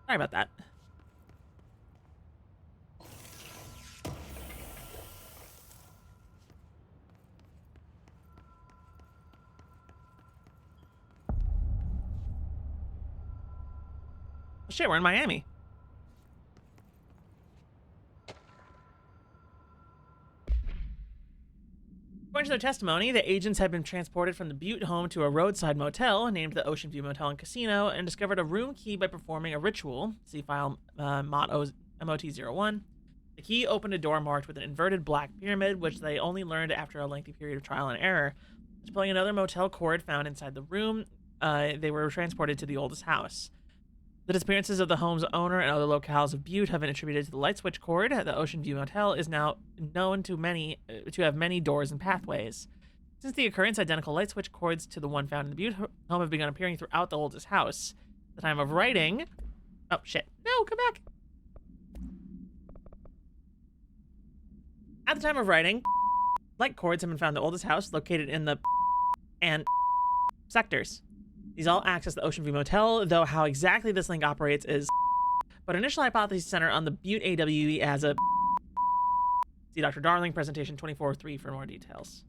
Sorry about that. Oh, shit, we're in Miami. According to their testimony, the agents had been transported from the Butte home to a roadside motel named the Ocean View Motel and Casino and discovered a room key by performing a ritual. See file MOT-01. The key opened a door marked with an inverted black pyramid, which they only learned after a lengthy period of trial and error. Pulling another motel cord found inside the room, they were transported to the oldest house. The disappearances of the home's owner and other locales of Butte have been attributed to the light switch cord. The Ocean View Motel is now known to have many doors and pathways. Since the occurrence, identical light switch cords to the one found in the Butte home have begun appearing throughout the oldest house. At the time of writing... Oh, shit. No, come back! At the time of writing, light cords have been found in the oldest house located in the and sectors. These all access the Ocean View Motel, though how exactly this link operates is but initial hypotheses center on the Butte AWE as a see Dr. Darling, presentation 24-3 for more details.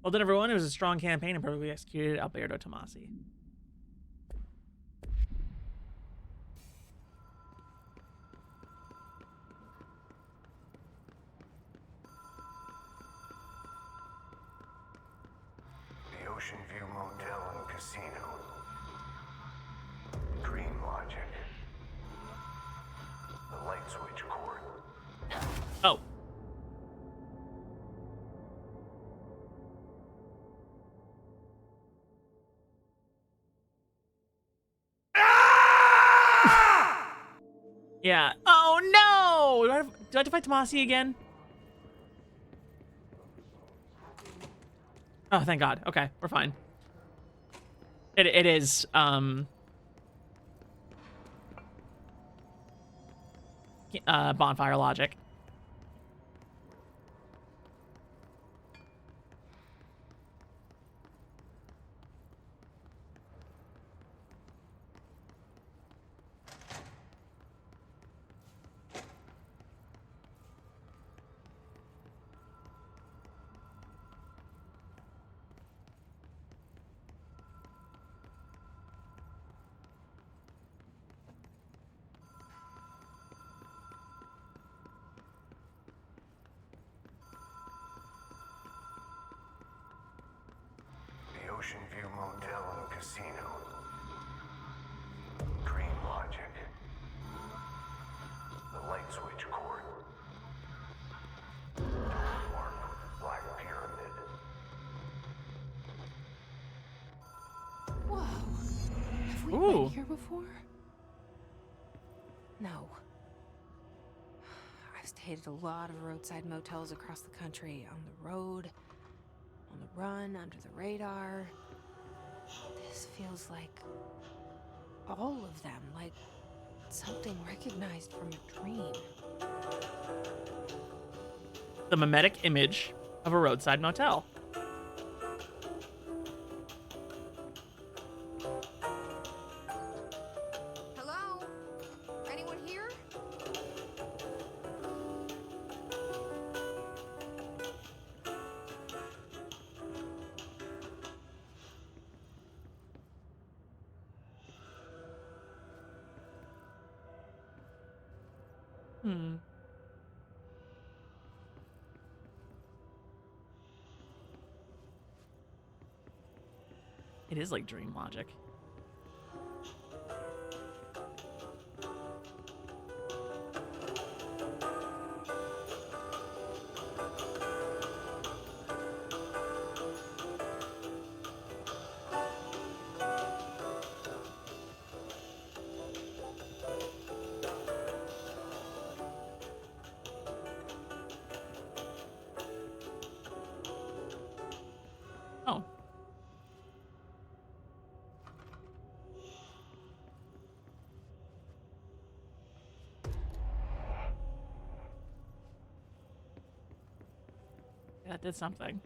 Well done, everyone. It was a strong campaign and perfectly executed. Alberto Tomasi. The Ocean View Motel and Casino. Dream logic. The light switch cord. Oh. Yeah. Oh no! Do I have to fight Tomasi again? Oh, thank God. Okay, we're fine. It is, bonfire logic. The Ocean View Motel and Casino. Dream logic. The light switch cord. Door marked with black pyramid. Whoa. Have we Ooh. been here before? No. I've stayed at a lot of roadside motels across the country, on the road, on the run, under the radar. This feels like all of them, like something recognized from a dream. The mimetic image of a roadside motel. Hello? Anyone here? Hmm. It is like dream logic. Oh. That did something.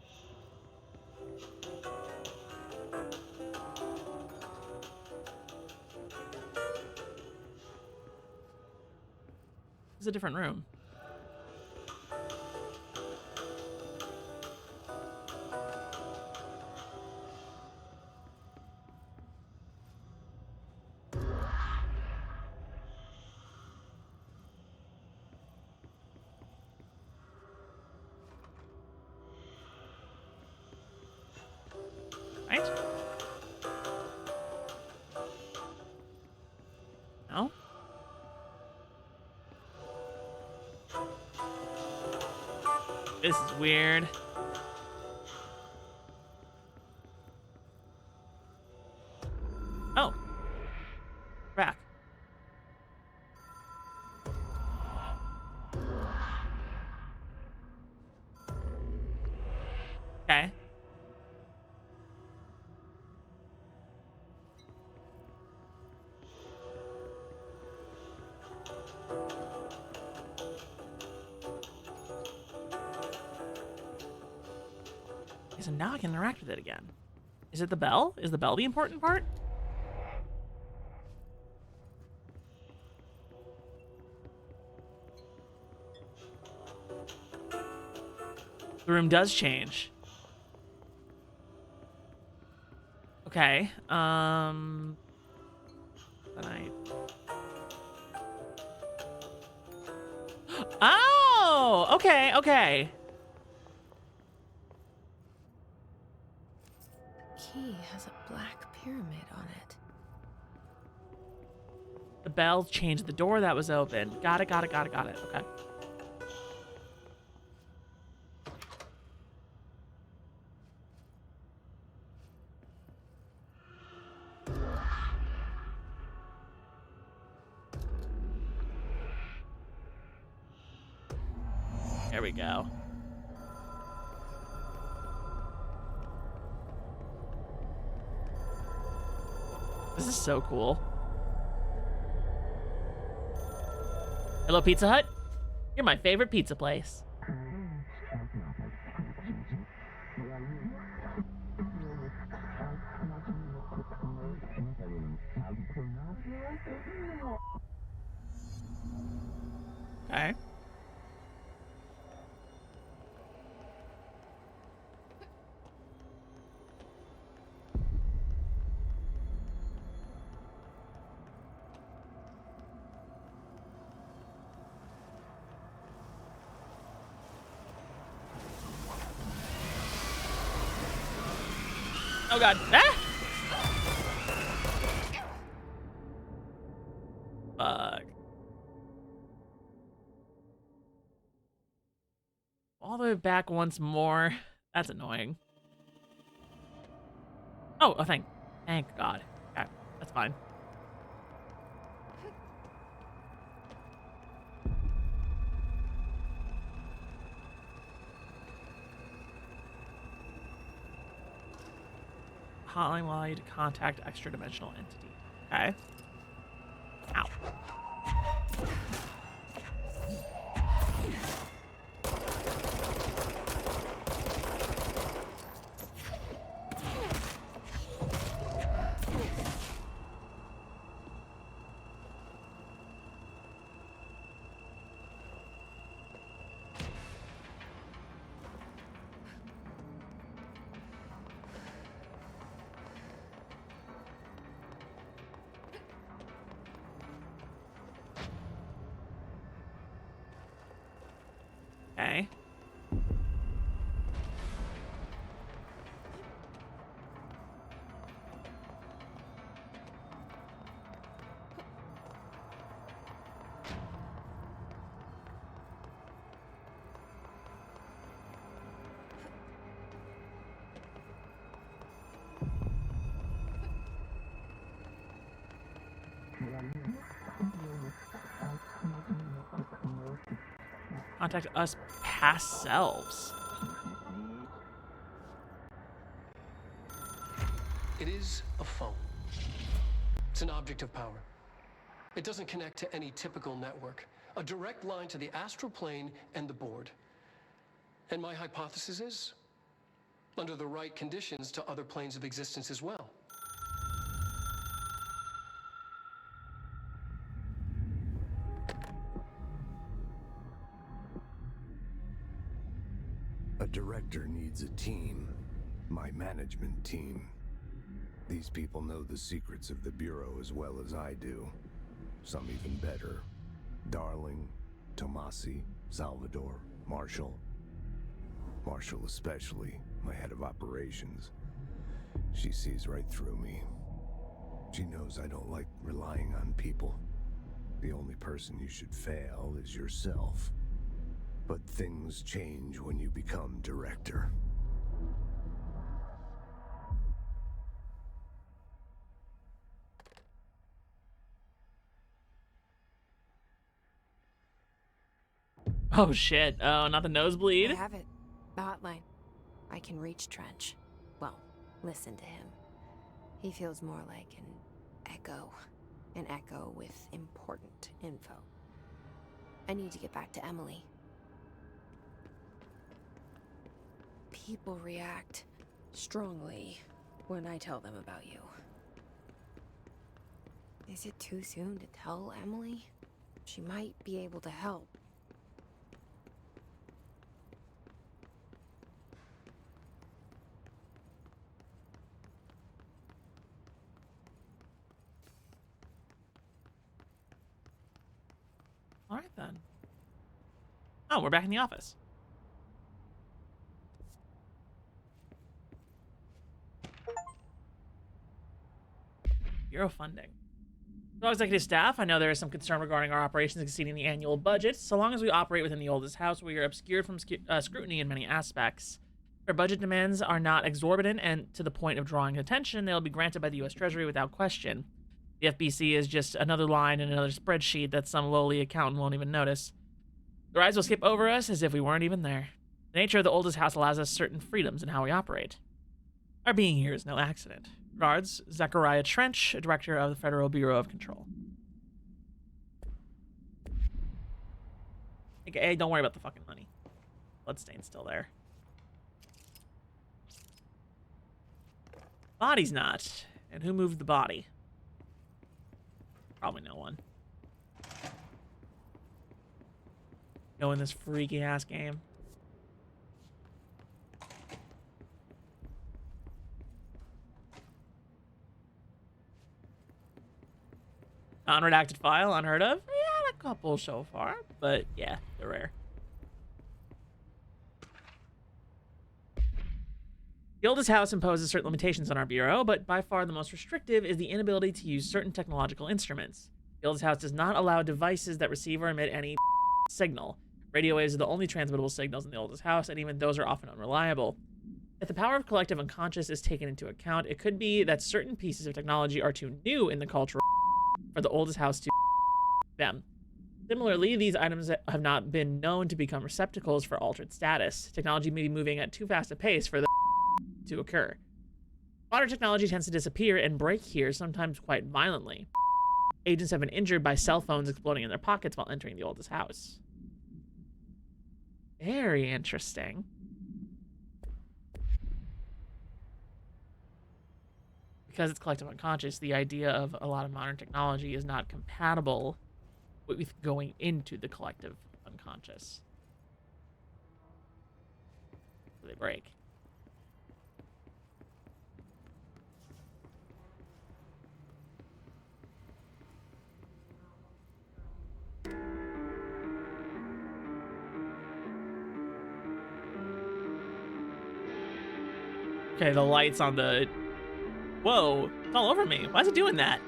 It's a different room. Right? No? This is weird. Oh. Back. Okay. Okay, so now I can interact with it again. Is it the bell? Is the bell the important part? The room does change. Okay. But Oh, okay, okay. Key has a black pyramid on it. The bell changed the door that was open. Got it. Okay. There we go. This is so cool. Hello, Pizza Hut. You're my favorite pizza place. Okay. Oh god. Ah! Fuck. All the way back once more. That's annoying. Oh, thank God. Okay, that's fine. Hotline will allow you to contact extra-dimensional entity. Okay. Ow. Okay. Contact us past selves. It is a phone. It's an object of power. It doesn't connect to any typical network. A direct line to the astral plane and the board. And my hypothesis is, under the right conditions, to other planes of existence as well. A director needs a team. My management team. These people know the secrets of the Bureau as well as I do. Some even better. Darling, Tomasi, Salvador, Marshall. Marshall especially, my head of operations. She sees right through me. She knows I don't like relying on people. The only person you should fail is yourself. But things change when you become director. Oh shit. Oh, not the nosebleed. I have it. The hotline. I can reach Trench. Well, listen to him. He feels more like an echo. An echo with important info. I need to get back to Emily. People react strongly when I tell them about you. Is it too soon to tell Emily? She might be able to help. All right then. Oh, we're back in the office. Bureau funding. Fellow executive staff, I know there is some concern regarding our operations exceeding the annual budget. So long as we operate within the oldest house, we are obscured from scrutiny in many aspects. If our budget demands are not exorbitant and to the point of drawing attention, they'll be granted by the U.S. Treasury without question. The FBC is just another line in another spreadsheet that some lowly accountant won't even notice. The rise will skip over us as if we weren't even there. The nature of the oldest house allows us certain freedoms in how we operate. Our being here is no accident. Regards, Zachariah Trench, Director of the Federal Bureau of Control. Hey, don't worry about the fucking money. Bloodstain's still there. Body's not. And who moved the body? Probably no one. Go in this freaky ass game. Unredacted file, unheard of. We had a couple so far, but yeah, they're rare. The oldest house imposes certain limitations on our bureau, but by far the most restrictive is the inability to use certain technological instruments. The oldest house does not allow devices that receive or emit any signal. Radio waves are the only transmittable signals in the oldest house, and even those are often unreliable. If the power of collective unconscious is taken into account, it could be that certain pieces of technology are too new in the cultural for the oldest house to them. Similarly, these items have not been known to become receptacles for altered status. Technology may be moving at too fast a pace for the to occur. Modern technology tends to disappear and break here, sometimes quite violently. Agents have been injured by cell phones exploding in their pockets while entering the oldest house. Very interesting. Because it's collective unconscious, the idea of a lot of modern technology is not compatible with going into the collective unconscious. So they break. Okay, the lights on the... Whoa, it's all over me. Why is it doing that?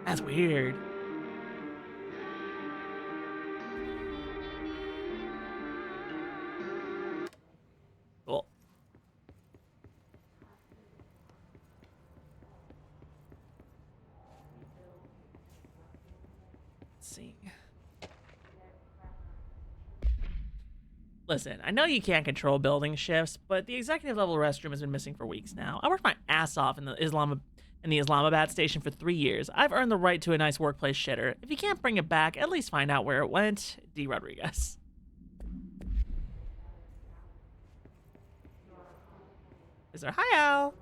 That's weird. Cool. Let's see. Listen, I know you can't control building shifts, but the executive level restroom has been missing for weeks now. I worked my ass off in the Islamabad station for 3 years. I've earned the right to a nice workplace shitter. If you can't bring it back, at least find out where it went. D. Rodriguez. Is there? Hi, Al.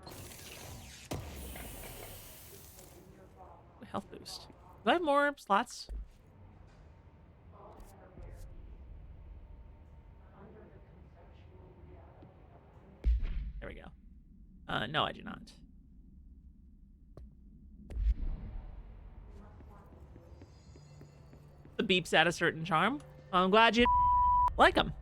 Health boost. Do I have more slots? There we go. No, I do not. The beeps add a certain charm. I'm glad you like them.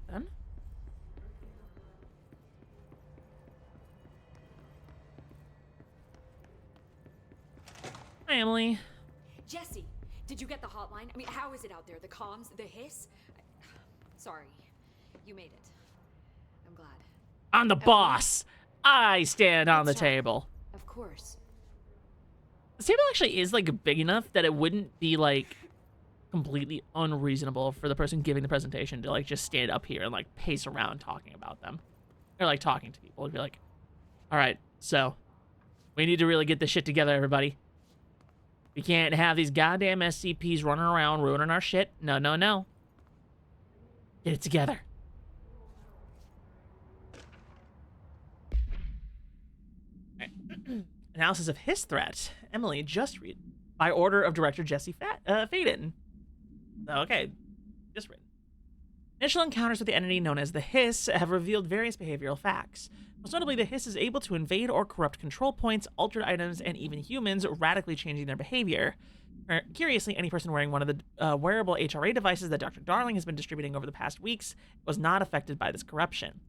Done? Hi, Emily. Jesse, did you get the hotline? I mean, how is it out there? The comms, the hiss? Sorry, you made it. I'm glad. I'm the boss. I stand on the That's right. table. Of course. The table actually is like big enough that it wouldn't be like completely unreasonable for the person giving the presentation to like just stand up here and like pace around talking about them. Or like talking to people and be like, all right, so we need to really get this shit together, everybody. We can't have these goddamn SCPs running around ruining our shit. No, no, no. Get it together. Analysis of his threat. Emily, just read. By order of director Jesse Faden. Okay, just read. Initial encounters with the entity known as the Hiss have revealed various behavioral facts. Most notably, the Hiss is able to invade or corrupt control points, altered items, and even humans, radically changing their behavior. Curiously, any person wearing one of the wearable HRA devices that Dr. Darling has been distributing over the past weeks was not affected by this corruption.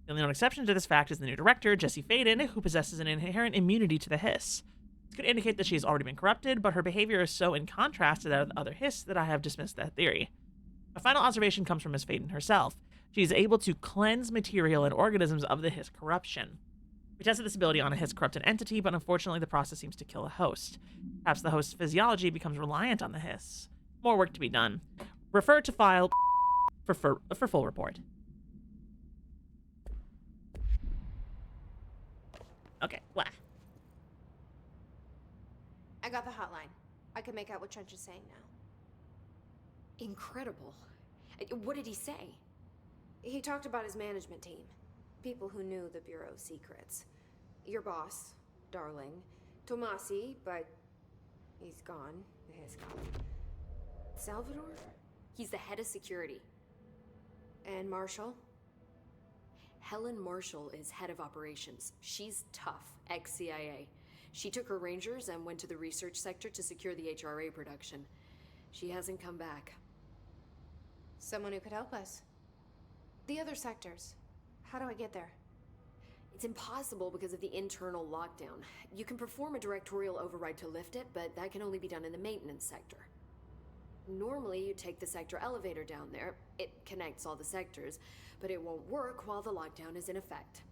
The only known exception to this fact is the new director, Jesse Faden, who possesses an inherent immunity to the Hiss. It's could indicate that she has already been corrupted, but her behavior is so in contrast to that of the other Hiss that I have dismissed that theory. A final observation comes from Miss Faden herself. She is able to cleanse material and organisms of the Hiss corruption. We tested this ability on a Hiss corrupted entity, but unfortunately the process seems to kill a host. Perhaps the host's physiology becomes reliant on the Hiss. More work to be done. Refer to file for full report. Okay, blah. I got the hotline. I can make out what Trench is saying now. Incredible. What did he say? He talked about his management team. People who knew the Bureau's secrets. Your boss, Darling. Tomasi, but he's gone. His gone. Salvador? He's the head of security. And Marshall? Helen Marshall is head of operations. She's tough, ex-CIA. She took her rangers and went to the research sector to secure the HRA production. She hasn't come back. Someone who could help us. The other sectors. How do I get there? It's impossible because of the internal lockdown. You can perform a directorial override to lift it, but that can only be done in the maintenance sector. Normally, you take the sector elevator down there. It connects all the sectors, but it won't work while the lockdown is in effect.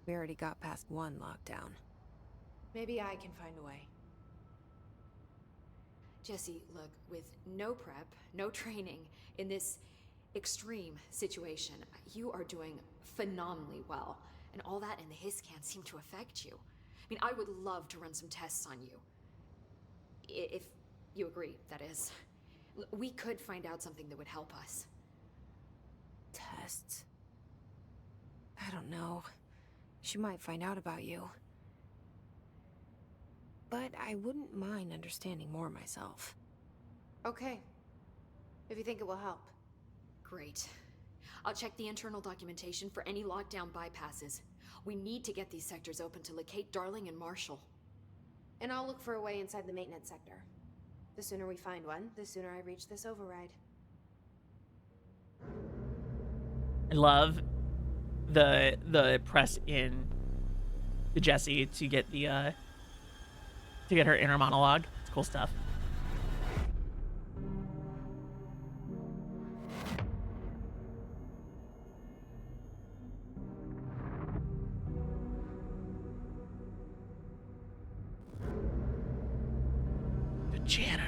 We already got past one lockdown. Maybe I can find a way. Jesse, look, with no prep, no training, in this extreme situation, you are doing phenomenally well. And all that in the Hiss can't seem to affect you. I mean, I would love to run some tests on you. If you agree, that is. We could find out something that would help us. Tests? I don't know. She might find out about you. But I wouldn't mind understanding more myself. Okay. If you think it will help. Great. I'll check the internal documentation for any lockdown bypasses. We need to get these sectors open to locate Darling and Marshall. And I'll look for a way inside the maintenance sector. The sooner we find one, the sooner I reach this override. I love the press in to Jessie to get the to get her inner monologue. It's cool stuff. The janitor.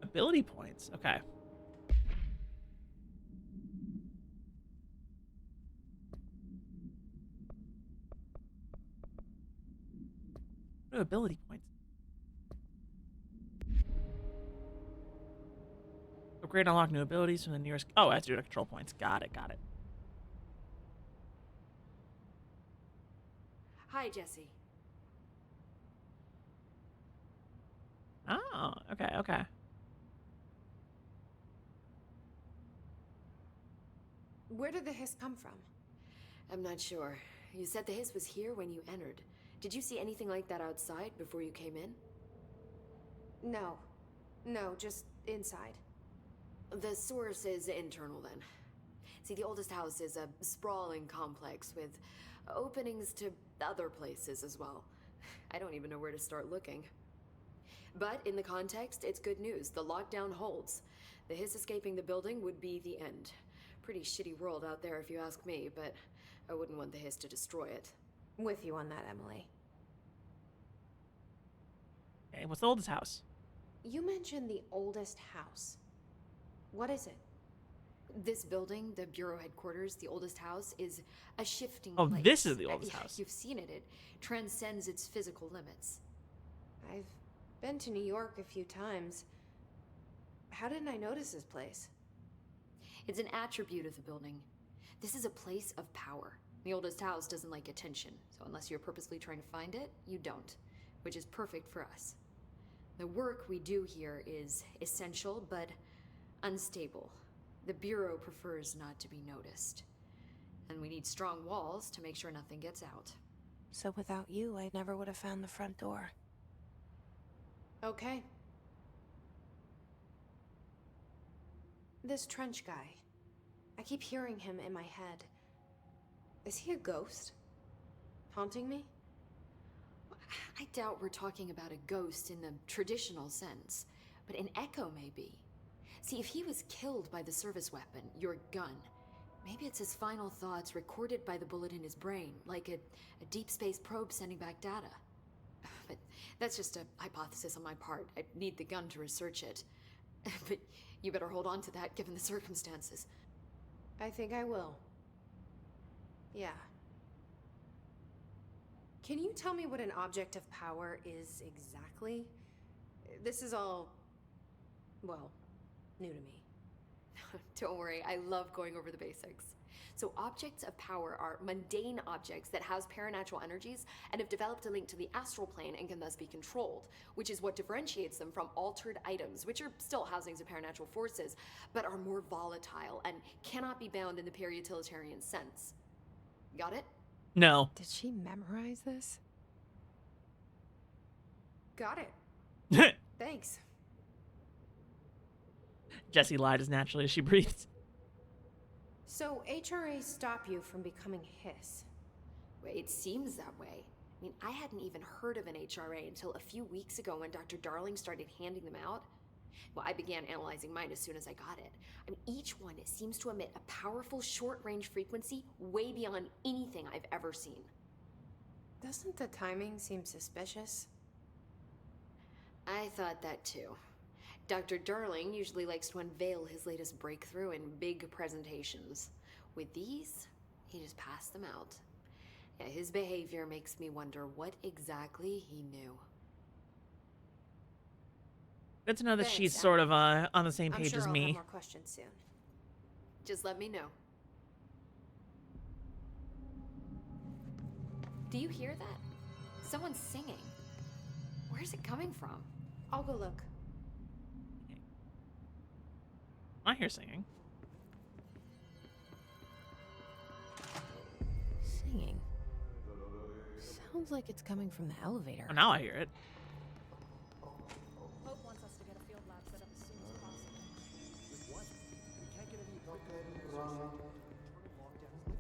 Ability points. Okay. What are ability points? Upgrade and unlock new abilities from the nearest. Oh, I have to do it at control points. Got it. Got it. Hi, Jesse. Oh, okay. Okay. Where did the hiss come from? I'm not sure. You said the hiss was here when you entered. Did you see anything like that outside before you came in? No. No, just inside. The source is internal then. See, the oldest house is a sprawling complex with openings to other places as well. I don't even know where to start looking. But in the context, it's good news. The lockdown holds. The hiss escaping the building would be the end. Pretty shitty world out there if you ask me, but I wouldn't want the hiss to destroy it. With you on that, Emily. Okay, what's the oldest house? You mentioned the oldest house. What is it? This building, the Bureau headquarters, the oldest house, is a shifting Oh, place. this is the oldest house. You've seen it. It transcends its physical limits. I've been to New York a few times. How didn't I notice this place? It's an attribute of the building. This is a place of power. The oldest house doesn't like attention, so unless you're purposely trying to find it, you don't, which is perfect for us. The work we do here is essential, but unstable. The Bureau prefers not to be noticed. And we need strong walls to make sure nothing gets out. So without you, I never would have found the front door. Okay. This Trench guy. I keep hearing him in my head. Is he a ghost? Haunting me? I doubt we're talking about a ghost in the traditional sense, but an echo may be. See, if he was killed by the service weapon, your gun, maybe it's his final thoughts recorded by the bullet in his brain, like a deep space probe sending back data. But that's just a hypothesis on my part. I'd need the gun to research it. But you better hold on to that given the circumstances. I think I will. Yeah. Can you tell me what an object of power is exactly? This is all, well, new to me. Don't worry, I love going over the basics. So objects of power are mundane objects that house paranatural energies and have developed a link to the astral plane and can thus be controlled, which is what differentiates them from altered items, which are still housings of paranatural forces, but are more volatile and cannot be bound in the peri-utilitarian sense. Got it? No. Did she memorize this? Got it. Thanks. Jessie lied as naturally as she breathed. So HRA stop you from becoming Hiss? Well, it seems that way. I mean, I hadn't even heard of an HRA until a few weeks ago when Dr. Darling started handing them out. Well, I began analyzing mine as soon as I got it. I mean, each one seems to emit a powerful short-range frequency way beyond anything I've ever seen. Doesn't the timing seem suspicious? I thought that too. Dr. Darling usually likes to unveil his latest breakthrough in big presentations. With these, he just passed them out. Yeah, his behavior makes me wonder what exactly he knew. Good to know that Thanks, she's Em. sort of on the same I'm page sure as I'll me. have more questions soon. Just let me know. Do you hear that? Someone's singing. Where's it coming from? I'll go look. I hear singing. Singing. Sounds like it's coming from the elevator. Oh, now I hear it. Hope wants us to get a field lab set up as soon as possible. With what? We can't get any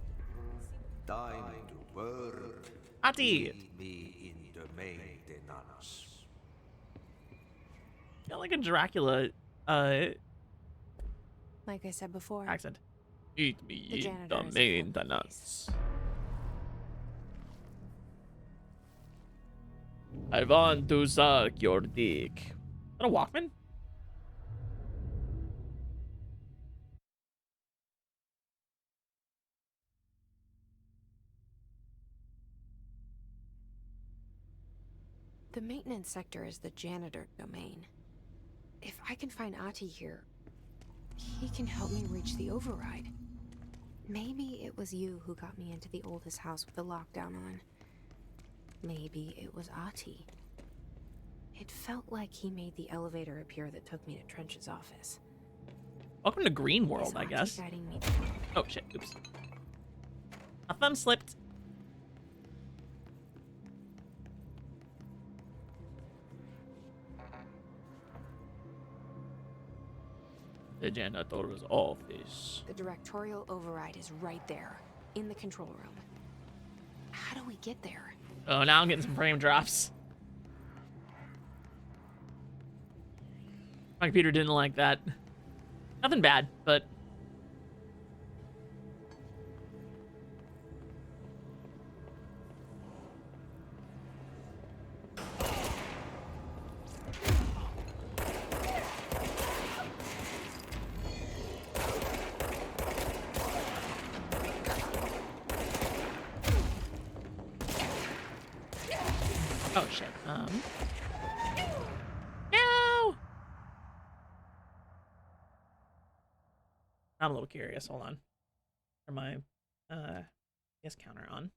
Time to work. Ati! Lead me in the maintenance. Got like a Dracula Like I said before, accent. Eat me The in janitor the is a friendly maintenance. I want to suck your dick. Is that a Walkman? the maintenance sector is the janitor domain. If I can find Ati here, he can help me reach the override. Maybe it was you who got me into the oldest house with the lockdown on. Maybe it was Ati. It felt like he made the elevator appear that took me to Trench's office. Welcome to Green Is World, I Ati guess. guiding me? Oh shit, oops. My thumb slipped. The janitor's office. The directorial override is right there, in the control room. How do we get there? Oh, now I'm getting some frame drops. My computer didn't like that. Nothing bad, but... No! I'm a little curious. Hold on. Turn my yes counter on.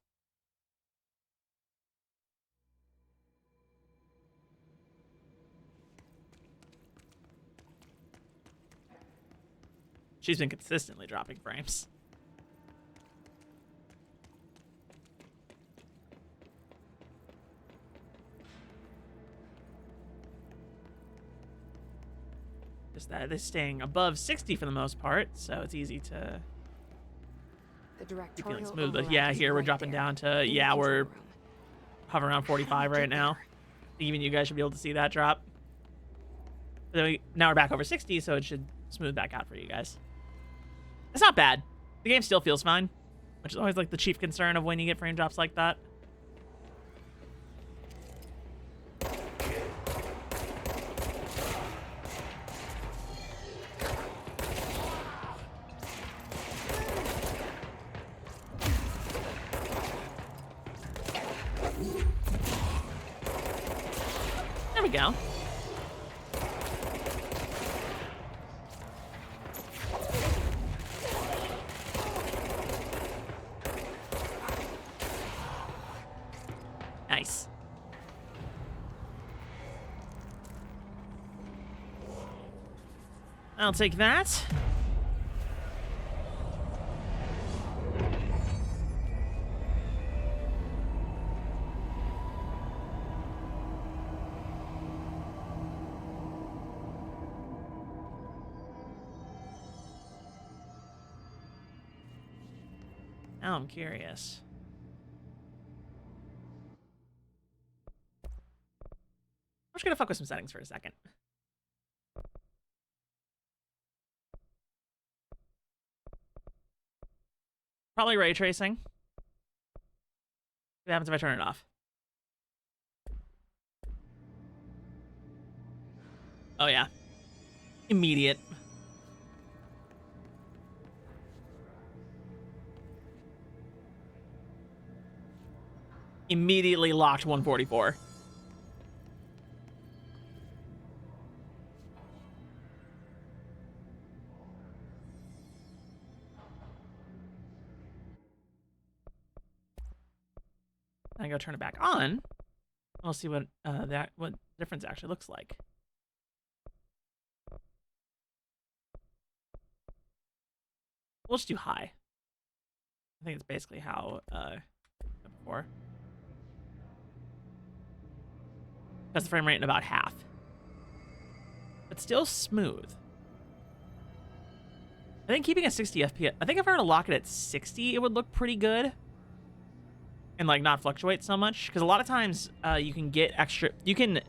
She's been consistently dropping frames. Just that it's staying above 60 for the most part, so it's easy to keep feeling smooth. But yeah, here we're dropping down to, yeah, we're hovering around 45 right now. Even you guys should be able to see that drop. So now we're back over 60, so it should smooth back out for you guys. It's not bad. The game still feels fine, which is always like the chief concern of when you get frame drops like that. There we go. Nice. I'll take that. Now I'm curious. I'm just gonna fuck with some settings for a second. Probably ray tracing. What happens if I turn it off? Oh yeah. Immediate. Immediately locked 144. I go turn it back on. We'll see what what difference actually looks like. We'll just do high. I think it's basically how before. That's the frame rate in about half. But still smooth. I think keeping a 60 FPS, I think if I were to lock it at 60, it would look pretty good. And like not fluctuate so much. Because a lot of times you can get extra, you can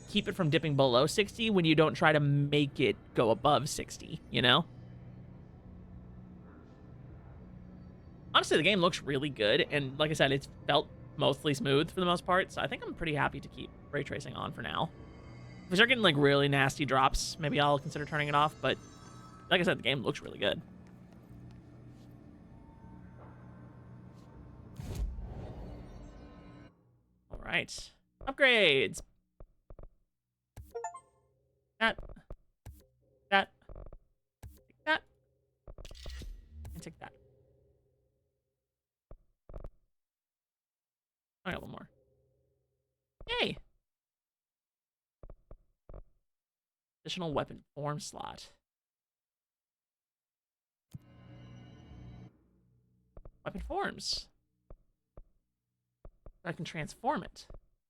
keep it from dipping below 60 when you don't try to make it go above 60, you know? Honestly, the game looks really good. And like I said, it's felt mostly smooth for the most part. So I think I'm pretty happy to keep ray tracing on for now. If we start getting like really nasty drops, maybe I'll consider turning it off. But like I said, the game looks really good. All right. Upgrades. That. That. Take that. And take that. I got one more. Yay! Additional weapon form slot. Weapon forms. I can transform it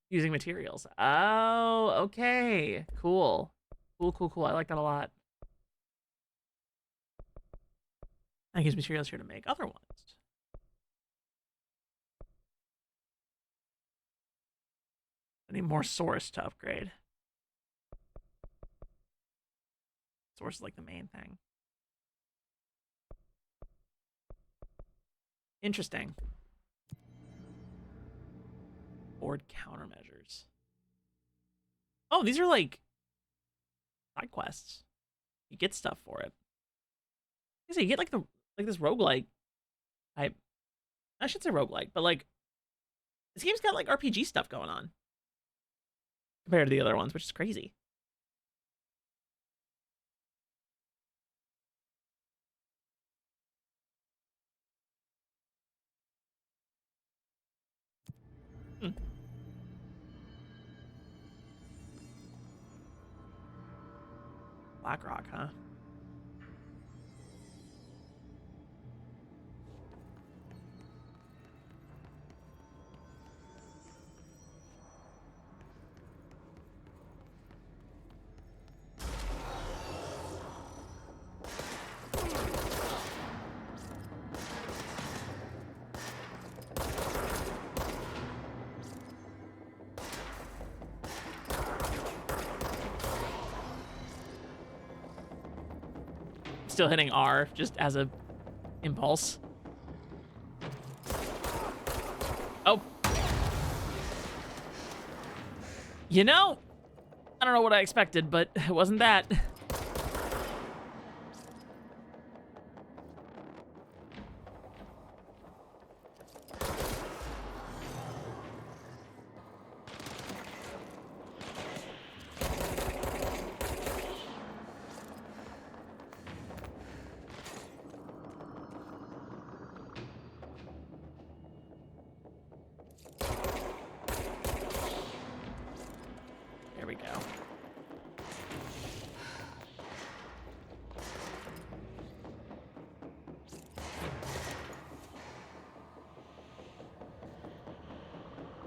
using materials. Oh, okay. Cool. Cool. I like that a lot. I use materials here to make other ones. I need more source to upgrade. Source is like the main thing. Interesting. Board countermeasures. Oh, these are like side quests. You get stuff for it. I say you get like this roguelike type. I should say roguelike, but like this game's got like RPG stuff going on. compared to the other ones, which is crazy. Hmm. BlackRock, huh? Still hitting R just as a impulse. Oh. You know, I don't know what I expected, but it wasn't that. There we go.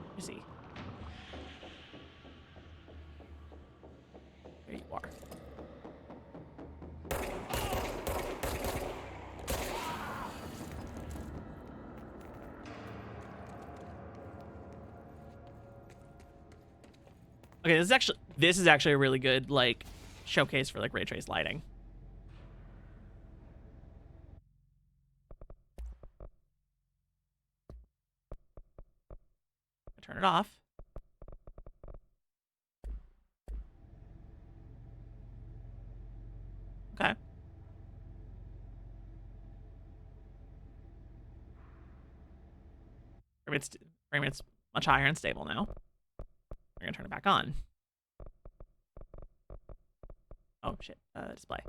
Let me see. There you are. Okay, this is actually a really good like showcase for like ray trace lighting. Turn it off. Okay. Frame rate's much higher and stable now. We're gonna turn it back on. Oh shit, display.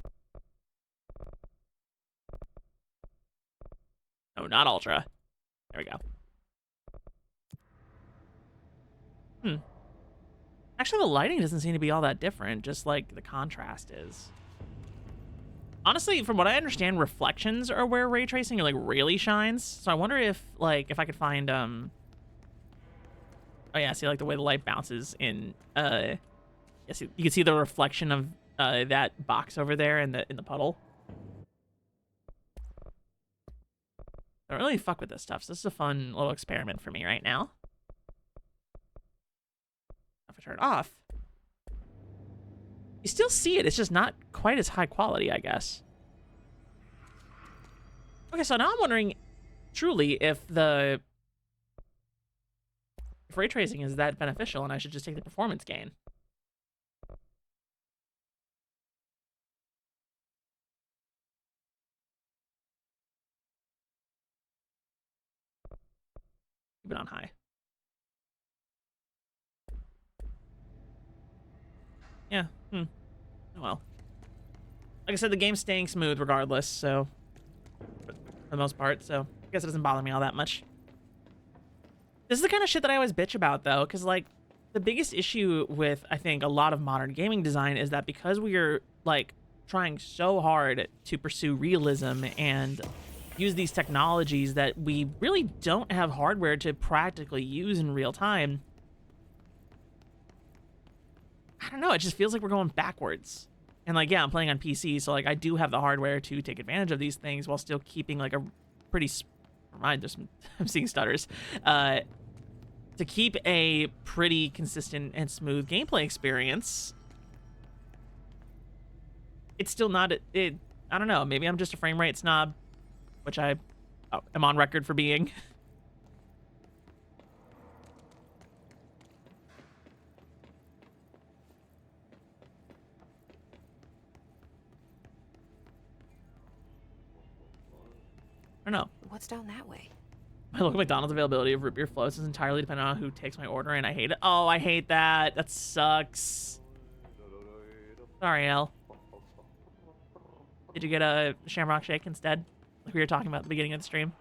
Oh, not ultra. There we go. Actually, the lighting doesn't seem to be all that different, just like the contrast is. Honestly, from what I understand, reflections are where ray tracing like really shines. So I wonder if if I could find oh yeah, see like the way the light bounces in yes, you can see the reflection of that box over there in the puddle. I don't really fuck with this stuff, so this is a fun little experiment for me right now. If I turn it off, you still see it. It's just not quite as high quality, I guess. Okay, so now I'm wondering, truly, if ray tracing is that beneficial, and I should just take the performance gain. Keep it on high. Yeah. Oh well. Like I said, the game's staying smooth regardless, so for the most part, so I guess it doesn't bother me all that much. This is the kind of shit that I always bitch about, though, because, like, the biggest issue with, I think, a lot of modern gaming design is that because we are, like, trying so hard to pursue realism and use these technologies that we really don't have hardware to practically use in real time, I don't know, it just feels like we're going backwards. And, like, yeah, I'm playing on PC, so, like, I do have the hardware to take advantage of these things while still keeping, like, a pretty... Mind, there's some... I'm seeing stutters. To keep a pretty consistent and smooth gameplay experience, it's still not... I don't know, maybe I'm just a frame rate snob, which I am on record for being. I don't know. What's down that way? My local McDonald's availability of root beer floats is entirely dependent on who takes my order, and I hate it. Oh, I hate that. That sucks. Sorry, El. Did you get a Shamrock Shake instead? Like we were talking about at the beginning of the stream.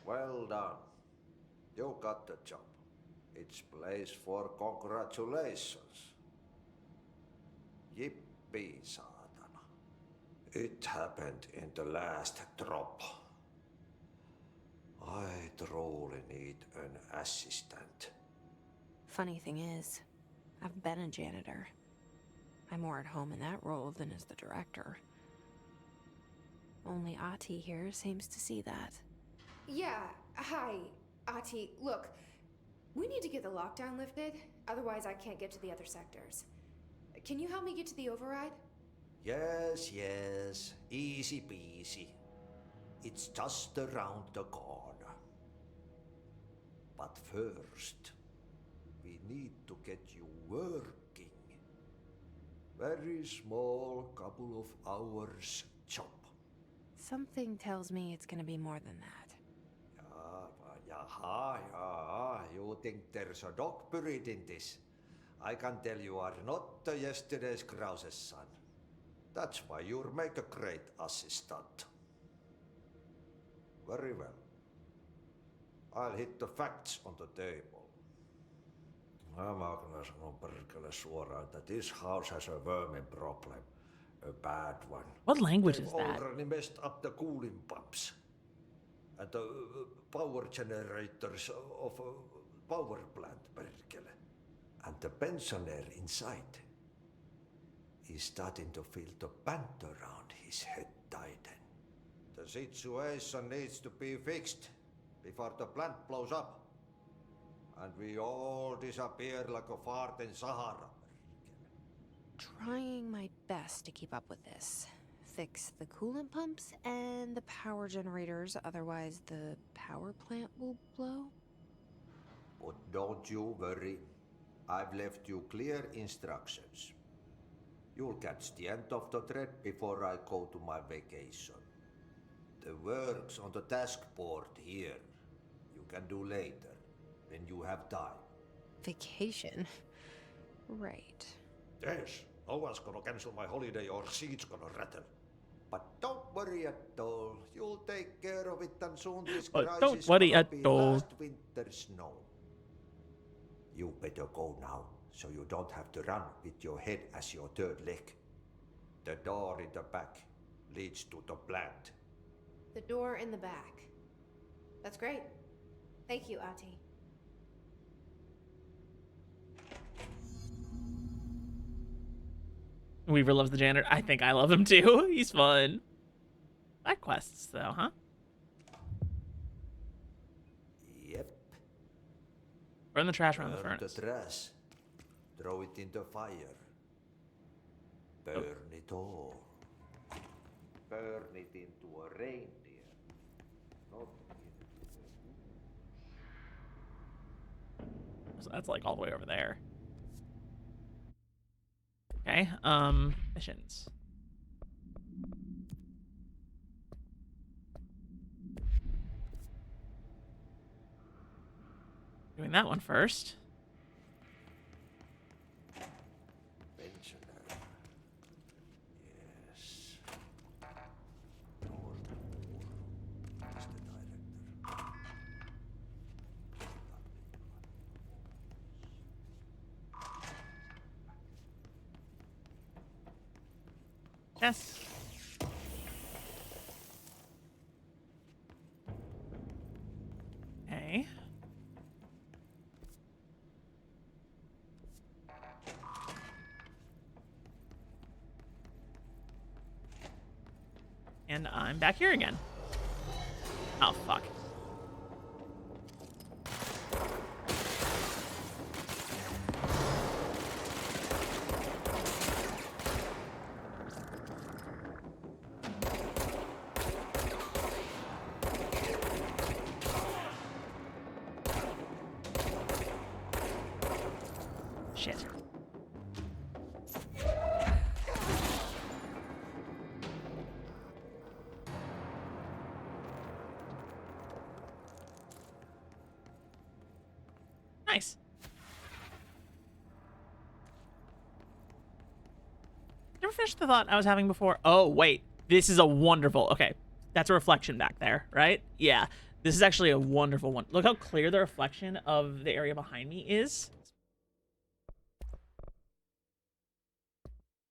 Well done. You got the job. It's place for congratulations. Yippee, saatana. It happened in the last drop. I truly need an assistant. Funny thing is, I've been a janitor. I'm more at home in that role than as the director. Only Ati here seems to see that. Yeah, hi, Ati. Look, we need to get the lockdown lifted, otherwise I can't get to the other sectors. Can you help me get to the override? Yes, yes. Easy peasy. It's just around the corner. But first, we need to get you working. Very small, couple of hours job. Something tells me it's gonna be more than that. Yeah. You think there's a dog buried in this? I can tell you are not the yesterday's Krause's son. That's why you'll make a great assistant. Very well. I'll hit the facts on the table. I'm gonna sanon perkele suoraan, that this house has a vermin problem. A bad one. What language They've is that? already messed up the cooling pumps. And the power generators of a power plant, perkele. And the pensioner inside is starting to feel the band around his head tighten. The situation needs to be fixed before the plant blows up. And we all disappear like a fart in Sahara. Trying my best to keep up with this. Fix the coolant pumps and the power generators, otherwise the power plant will blow. But don't you worry. I've left you clear instructions. You'll catch the end of the thread before I go to my vacation. The work's on the task board here. You can do later, when you have time. Vacation? Right. Yes, no one's gonna cancel my holiday or seat's gonna rattle. But don't worry at all. You'll take care of it, and soon this But crisis don't worry gonna at be all. last winter's snow. You better go now, so you don't have to run with your head as your third leg. The door in the back leads to the plant. The door in the back. That's great. Thank you, Ati. Weaver loves the janitor. I think I love him too. He's fun. Side quests though, huh? Yep. Burn the trash around the Burn furnace. the trash. Throw it in the fire. Burn it all. Burn it into a reindeer. Not So that's like all the way over there. Okay, missions. Doing that one first. pensioner. Yes. Door to door. Is the director. Yes. Okay. And I'm back here again. Oh, fuck. shit. Nice. Never finished the thought I was having before. Oh, wait. This is a wonderful... Okay. That's a reflection back there, right? Yeah. This is actually a wonderful one. Look how clear the reflection of the area behind me is.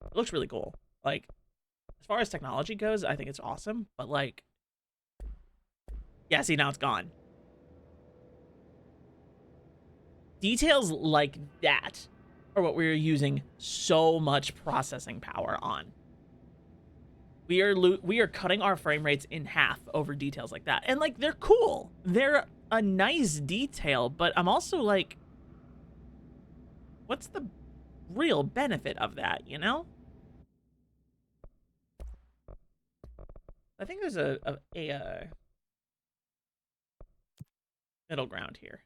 It looks really cool. Like, as far as technology goes, I think it's awesome. But, like... Yeah, see, now it's gone. Details like that are what we're using so much processing power on. We are cutting our frame rates in half over details like that. And, like, they're cool. They're a nice detail, but I'm also like, what's the real benefit of that, you know? I think there's a middle ground here.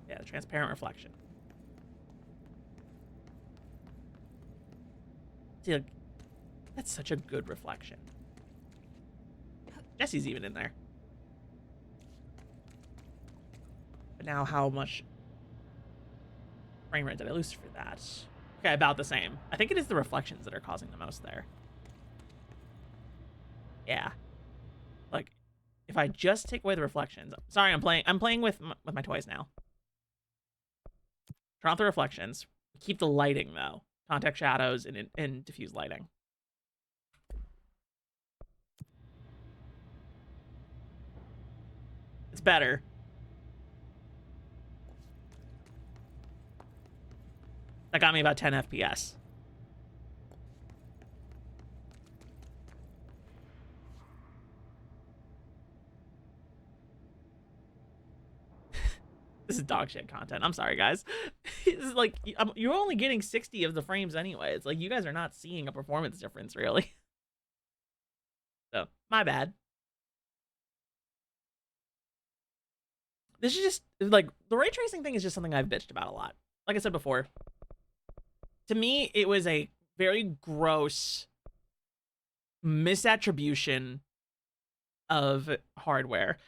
Yeah, the transparent reflection. See, like, that's such a good reflection. Jesse's even in there. But now how much frame rate did I lose for that? Okay, about the same. I think it is the reflections that are causing the most there. Yeah. Like, if I just take away the reflections... Sorry, I'm playing with my toys now. Turn off the reflections. Keep the lighting, though. Contact shadows and diffuse lighting. It's better. That got me about 10 FPS. This is dog shit content. I'm sorry, guys. It's like, you're only getting 60 of the frames anyway. It's like, you guys are not seeing a performance difference, really. So, my bad. This is just, like, the ray tracing thing is just something I've bitched about a lot. Like I said before, to me, it was a very gross misattribution of hardware.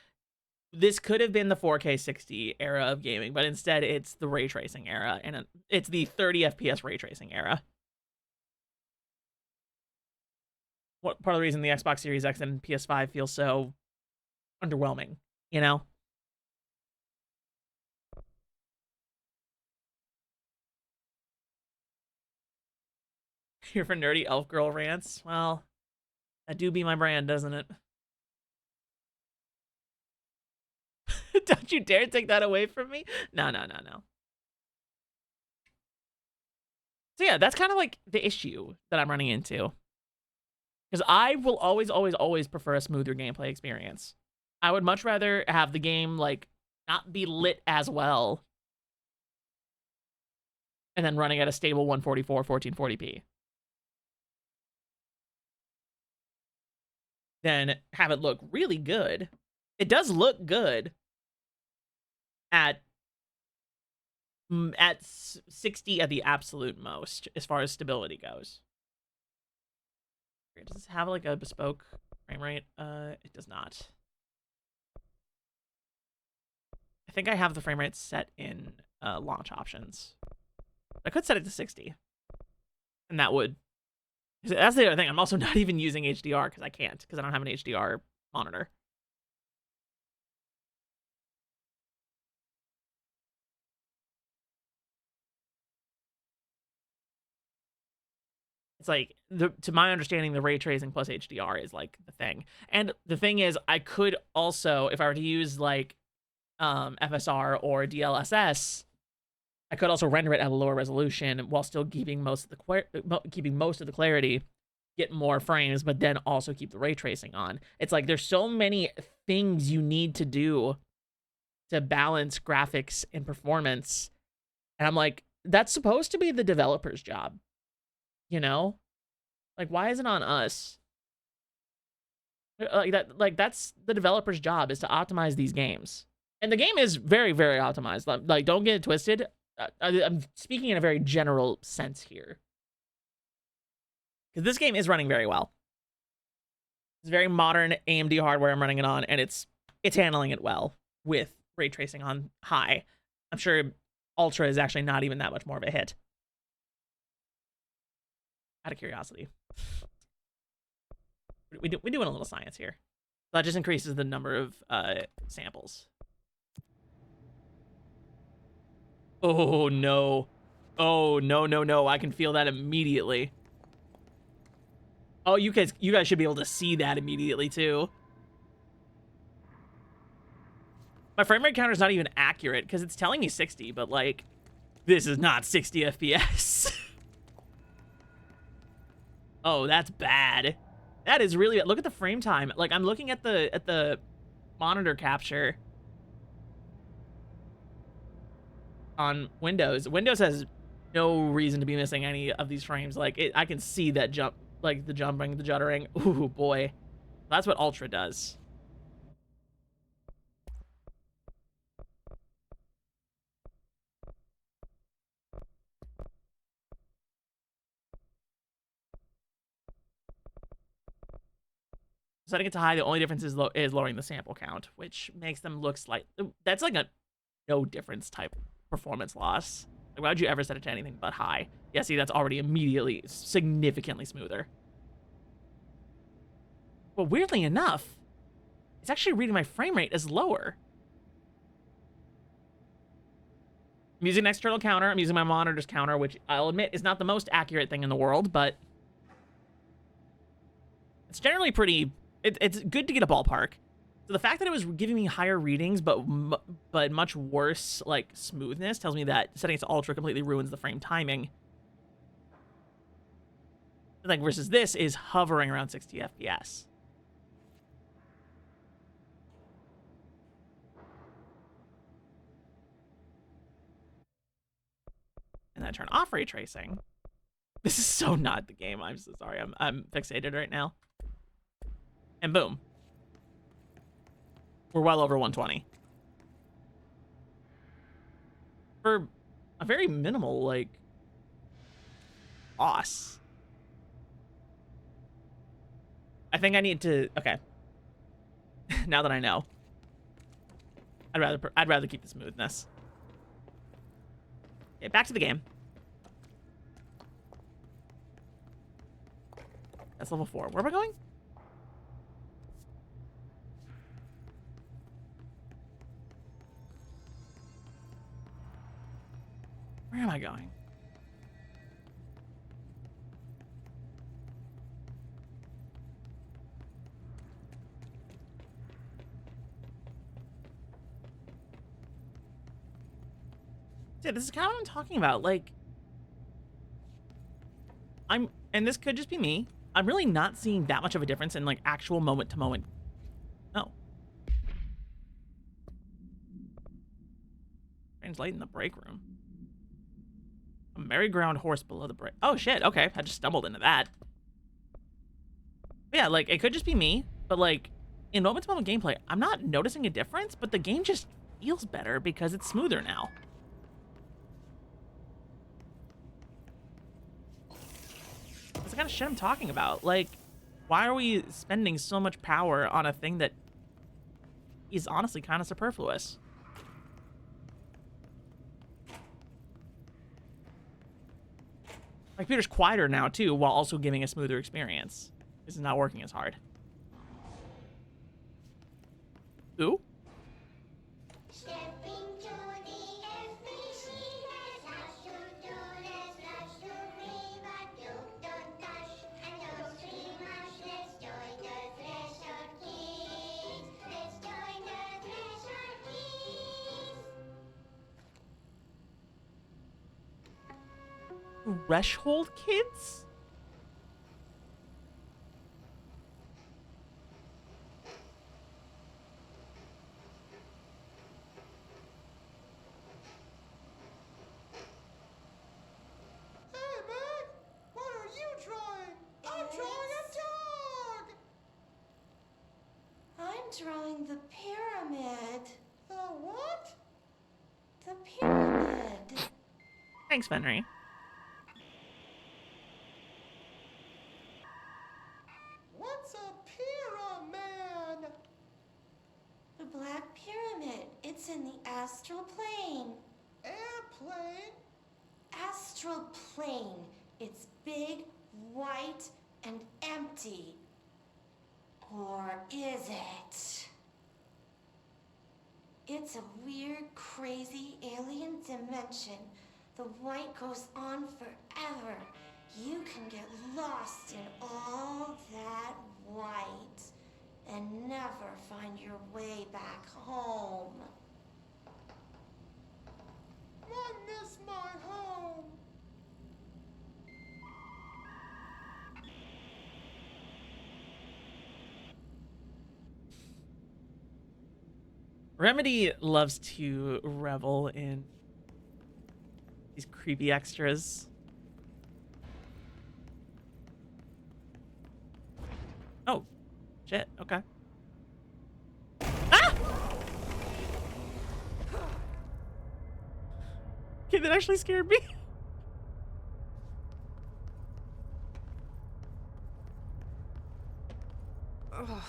This could have been the 4K 60 era of gaming, but instead it's the ray tracing era, and it's the 30 FPS ray tracing era. What part of the reason the Xbox Series X and PS5 feel so underwhelming, you know? Here for nerdy elf girl rants? Well, that do be my brand, doesn't it? Don't you dare take that away from me. No. So yeah, that's kind of like the issue that I'm running into. Because I will always prefer a smoother gameplay experience. I would much rather have the game, like, not be lit as well. And then running at a stable 144, 1440p. Then have it look really good. It does look good at 60 at the absolute most, as far as stability goes. Does this have like a bespoke frame rate? It does not. I think I have the frame rate set in launch options. I could set it to 60. And that would... That's the other thing. I'm also not even using HDR because I can't, because I don't have an HDR monitor. It's like, to my understanding, the ray tracing plus HDR is like the thing. And the thing is, I could also, if I were to use like FSR or DLSS, I could also render it at a lower resolution while still keeping most of the clarity, get more frames, but then also keep the ray tracing on. It's like there's so many things you need to do to balance graphics and performance. And I'm like, that's supposed to be the developer's job. You know, Like, why is it on us? Like that's the developer's job, is to optimize these games. And the game is very, very optimized. Like, don't get it twisted. I'm speaking in a very general sense here. Because this game is running very well. It's very modern AMD hardware I'm running it on, and it's handling it well with ray tracing on high. I'm sure Ultra is actually not even that much more of a hit. Out of curiosity. We're doing a little science here. That just increases the number of samples. Oh, no. Oh, no, no, no. I can feel that immediately. Oh, you guys should be able to see that immediately, too. My frame rate counter is not even accurate, because it's telling me 60, but, like, this is not 60 FPS. Oh, that's bad. That is really bad. Look at the frame time. Like, I'm looking at the monitor capture on Windows. Windows has no reason to be missing any of these frames. Like, I can see that jump, like the jumping, the juddering. Ooh, boy. That's what Ultra does. Setting it to high, the only difference is lowering the sample count, which makes them look that's like a no difference type performance loss. Like, why would you ever set it to anything but high? Yeah, see, that's already immediately significantly smoother. But weirdly enough, it's actually reading my frame rate as lower. I'm using an external counter. I'm using my monitor's counter, which I'll admit is not the most accurate thing in the world, but it's generally pretty... It's good to get a ballpark. So the fact that it was giving me higher readings, but much worse, like, smoothness, tells me that setting it to Ultra completely ruins the frame timing. Like, versus this is hovering around 60 FPS. And then turn off ray tracing. This is so not the game. I'm so sorry. I'm fixated right now. And boom. We're well over 120. For a very minimal, like, loss. I think I need to... Okay. Now that I know. I'd rather keep the smoothness. Okay, back to the game. That's level 4. Where am I going? Where am I going? Yeah, this is kind of what I'm talking about. Like, and this could just be me, I'm really not seeing that much of a difference in, like, actual moment-to-moment. No. Train's late in the break room. A merry-go-round horse below the break. Oh, shit. Okay. I just stumbled into that. But yeah, like, it could just be me, but, like, in moment-to-moment gameplay, I'm not noticing a difference, but the game just feels better because it's smoother now. That's the kind of shit I'm talking about. Like, why are we spending so much power on a thing that is honestly kind of superfluous? My computer's quieter now, too, while also giving a smoother experience. This is not working as hard. Ooh? Threshold Kids? Hey, man! What are you drawing? I'm drawing the pyramid. The what? The pyramid. Thanks, Henry. What's a pyramid? The Black Pyramid. It's in the astral plane. Airplane? Astral plane. It's big, white, and empty. Or is it? It's a weird, crazy alien dimension. The white goes on forever. You can get lost in all that white and never find your way back home. I miss my home. Remedy loves to revel in these creepy extras. Oh, shit. Okay. Ah! Okay, that actually scared me. Ugh,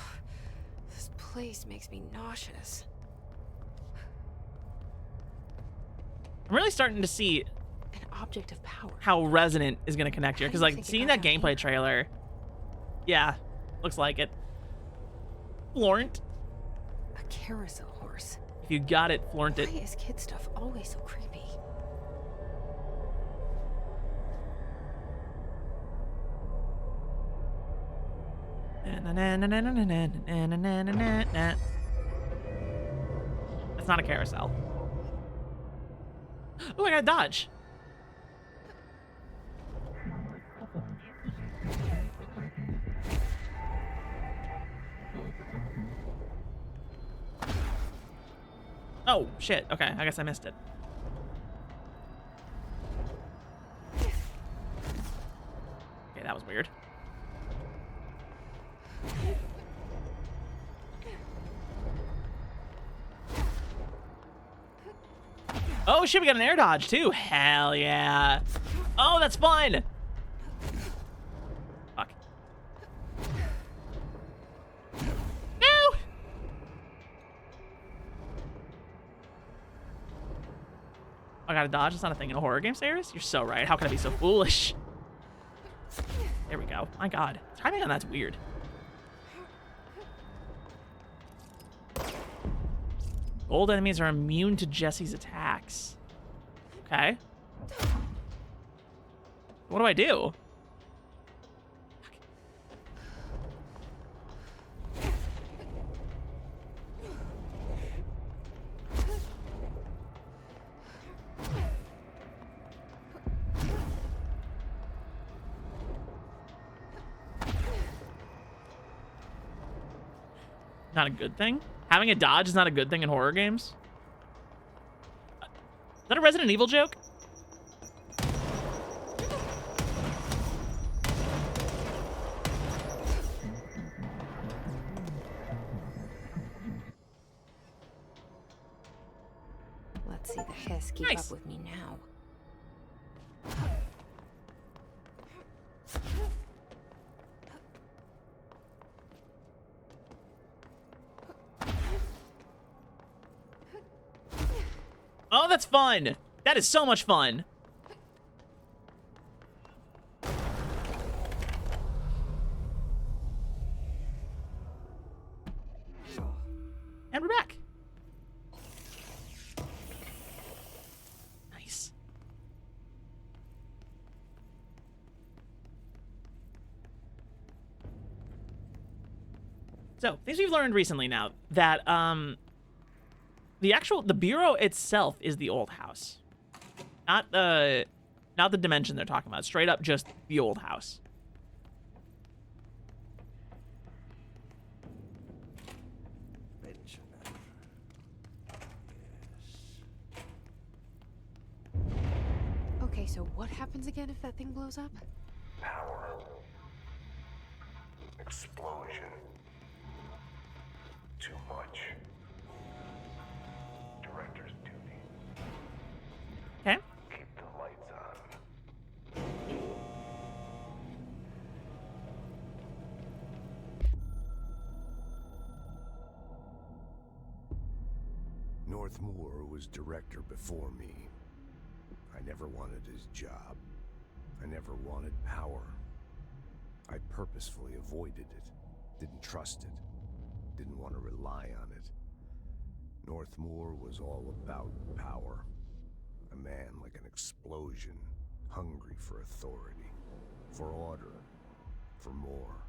this place makes me nauseous. I'm really starting to see An object of power. how Resident is going to connect here. How do Because, you like, think it seeing got that down gameplay here? trailer, yeah, looks like it. Florent. A carousel horse. If you got it, flaunt it. Why is kid stuff always so creepy? That's not a carousel. Oh, I got dodge. Oh, shit. Okay, I guess I missed it. Okay, that was weird. Oh shit, we got an air dodge too. Hell yeah. Oh, that's fun. Fuck. No. I got a dodge. It's not a thing in a horror game, Cyrus. You're so right. How can I be so foolish? There we go. My god. Timing on that's weird. Gold enemies are immune to Jesse's attacks. Okay. What do I do? Not a good thing? Having a dodge is not a good thing in horror games? Is that a Resident Evil joke? Let's see the Hess keep Nice. up with me now. Oh, that's fun. That is so much fun. And we're back. Nice. So, things we've learned recently now that the bureau itself is the old house. Not the dimension they're talking about. Straight up just the old house. Pensioner. Okay, so what happens again if that thing blows up? Power. Explosion. too much. Director's duty. Okay. Keep the lights on. Northmoor was director before me. I never wanted his job. I never wanted power. I purposefully avoided it, didn't trust it, didn't want to rely on it. Northmoor was all about power. A man like an explosion, hungry for authority, for order, for more,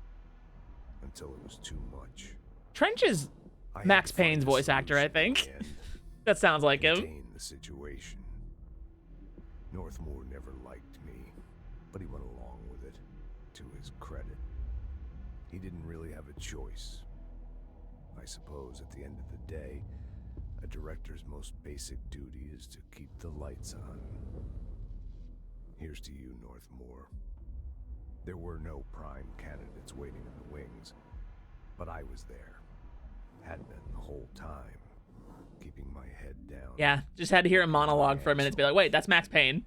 until it was too much. Trench is Max Payne's voice actor, I think. That sounds like him. Contain the situation. Northmoor never liked me, but he went along with it, to his credit. He didn't really have a choice. I suppose at the end of the day, a director's most basic duty is to keep the lights on. Here's to you, Northmoor. There were no prime candidates waiting in the wings, but I was there. Had been the whole time, keeping my head down. Yeah, just had to hear a monologue for a minute to be like, wait, that's Max Payne.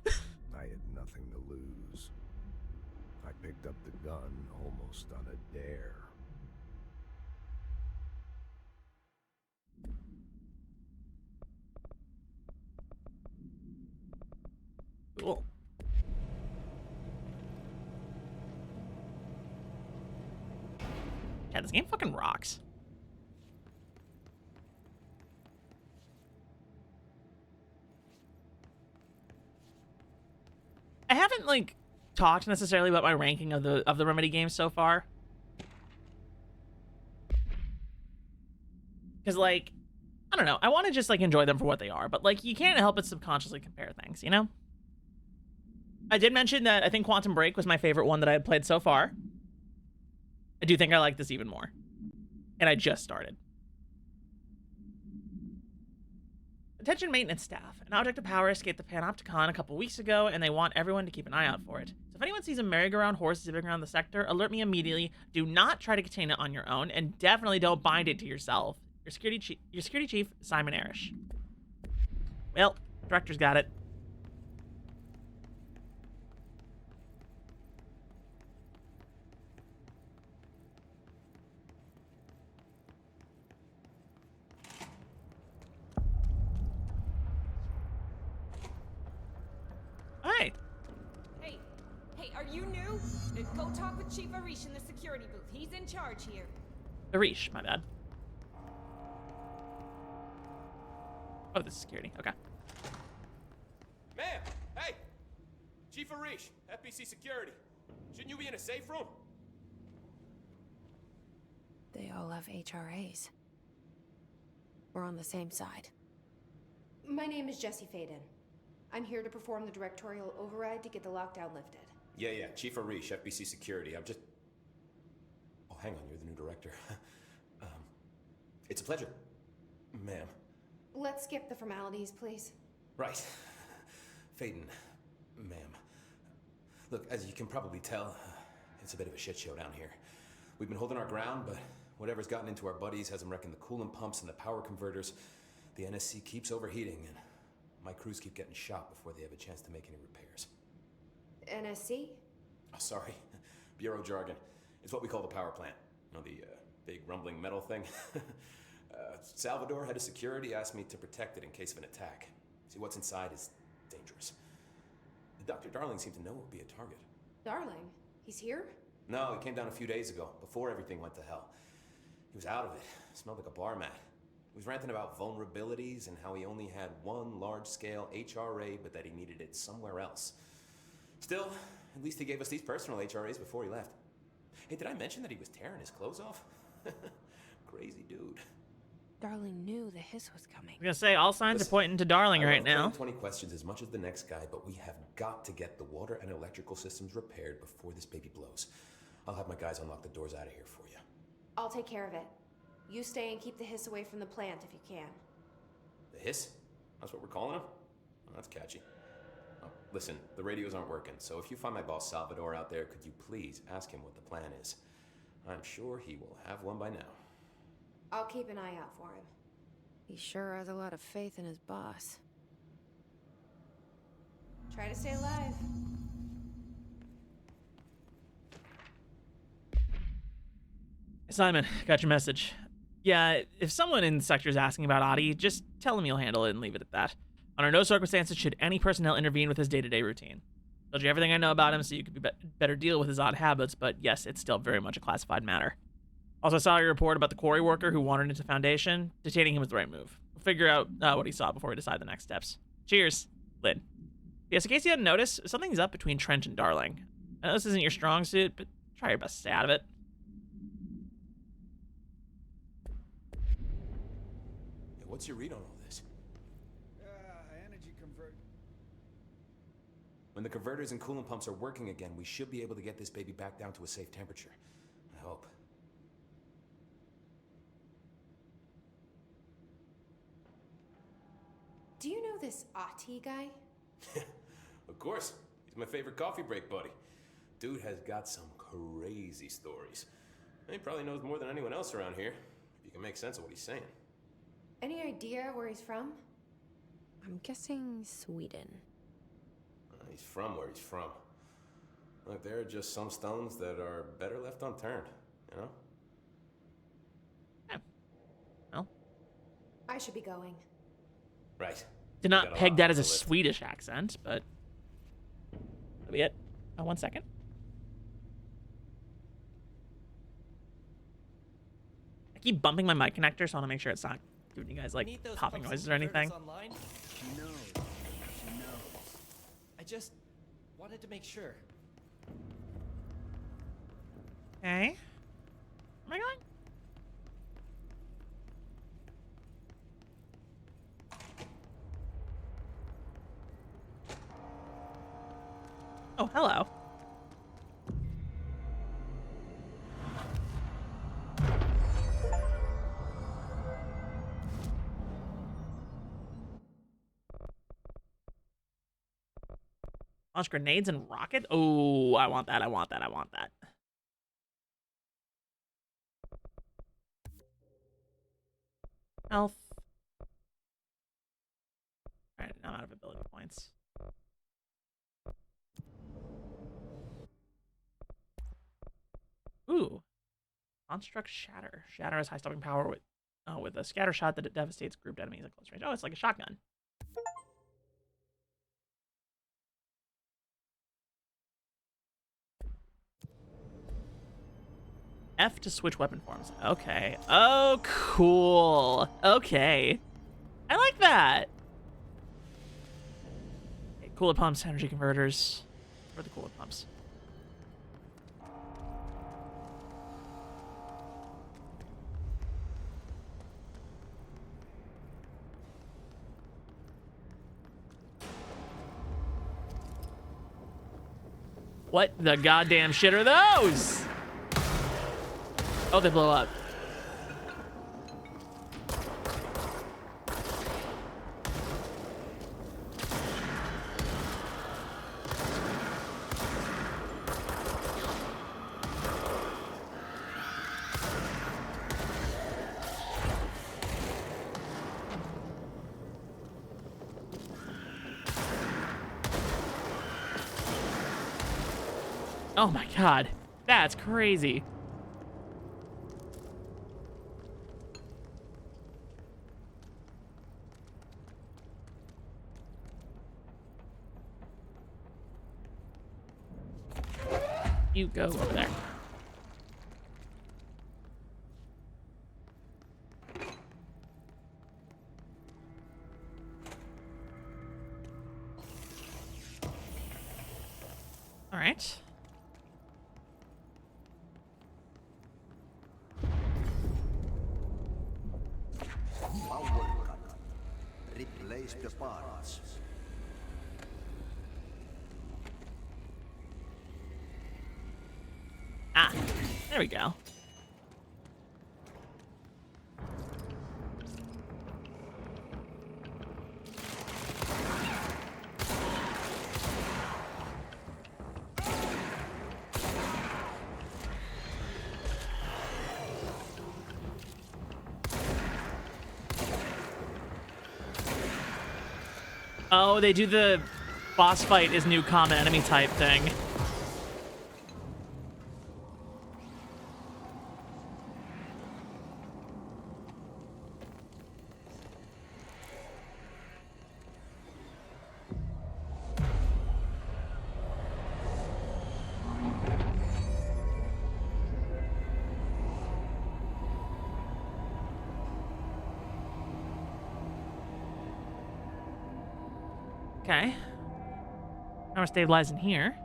I had nothing to lose. I picked up the gun almost on a dare. Cool. Yeah, this game fucking rocks. I haven't like talked necessarily about my ranking of the Remedy games so far. Cuz like I don't know, I want to just like enjoy them for what they are, but like you can't help but subconsciously compare things, you know? I did mention that I think Quantum Break was my favorite one that I had played so far. I do think I like this even more. And I just started. Attention maintenance staff. An object of power escaped the Panopticon a couple weeks ago, and they want everyone to keep an eye out for it. So if anyone sees a merry-go-round horse zipping around the sector, alert me immediately. Do not try to contain it on your own, and definitely don't bind it to yourself. Your security chief, Simon Arish. Well, director's got it. Hi. Hey, are you new? Go talk with Chief Arish in the security booth. He's in charge here. Arish, my bad. Oh, this is security. Okay. Ma'am! Hey! Chief Arish, FBC Security. Shouldn't you be in a safe room? They all have HRAs. We're on the same side. My name is Jesse Faden. I'm here to perform the directorial override to get the lockdown lifted. Yeah, Chief Arish, FBC Security. I'm just... Oh, hang on, you're the new director. It's a pleasure, ma'am. Let's skip the formalities, please. Right. Faden, ma'am. Look, as you can probably tell, it's a bit of a shit show down here. We've been holding our ground, but whatever's gotten into our buddies has them wrecking the coolant pumps and the power converters. The NSC keeps overheating, and my crews keep getting shot before they have a chance to make any repairs. NSC? Oh, sorry. Bureau jargon. It's what we call the power plant. You know, the big rumbling metal thing? Salvador, head of security, asked me to protect it in case of an attack. See, what's inside is dangerous. Dr. Darling seemed to know it would be a target. Darling? He's here? No, he came down a few days ago, before everything went to hell. He was out of it. Smelled like a bar mat. He was ranting about vulnerabilities and how he only had one large-scale HRA, but that he needed it somewhere else. Still, at least he gave us these personal HRAs before he left. Hey, did I mention that he was tearing his clothes off? Crazy dude. Darling knew the hiss was coming. I was gonna say, all signs are pointing to Darling right now. 20 questions as much as the next guy, but we have got to get the water and electrical systems repaired before this baby blows. I'll have my guys unlock the doors out of here for you. I'll take care of it. You stay and keep the hiss away from the plant if you can. The hiss? That's what we're calling him? Oh, that's catchy. Oh, listen, the radios aren't working, so if you find my boss Salvador out there, could you please ask him what the plan is? I'm sure he will have one by now. I'll keep an eye out for him. He sure has a lot of faith in his boss. Try to stay alive. Simon, got your message. Yeah, if someone in the sector is asking about Adi, just tell him you'll handle it and leave it at that. Under no circumstances should any personnel intervene with his day-to-day routine. Told you everything I know about him so you could better deal with his odd habits, but yes, it's still very much a classified matter. Also saw your report about the quarry worker who wandered into Foundation. Detaining him was the right move. We'll figure out what he saw before we decide the next steps. Cheers, Lynn. Yes, in case you hadn't noticed, something's up between Trench and Darling. I know this isn't your strong suit, but try your best to stay out of it. Yeah, what's your read on all this? Energy convert. When the converters and coolant pumps are working again, we should be able to get this baby back down to a safe temperature. I hope. Do you know this Ati guy? Of course. He's my favorite coffee break buddy. Dude has got some crazy stories. He probably knows more than anyone else around here, if you can make sense of what he's saying. Any idea where he's from? I'm guessing Sweden. He's from where he's from. Look, there are just some stones that are better left unturned, you know? Yeah. Well. I should be going. Right. Did not peg that as a Swedish accent, but that'll be it. 1 second. I keep bumping my mic connector, so I want to make sure it's not giving you guys like popping noises or anything. She knows. She knows. I just wanted to make sure. Okay. Where am I going? Oh, hello. Launch grenades and rocket? Oh, I want that, I want that, I want that. Health. Alright, I'm out of ability points. Ooh. Construct Shatter. Shatter has high stopping power with a scatter shot that it devastates grouped enemies at close range. Oh, it's like a shotgun. F to switch weapon forms. Okay. Oh, cool. Okay. I like that. Okay, coolant pumps, energy converters. Where are the coolant pumps? What the goddamn shit are those? Oh, they blow up. Oh my god, that's crazy. You go over there. All right. Replace the parts. Ah, there we go. Oh, they do the boss fight is new common enemy type thing. Okay. Now we're stabilizing here.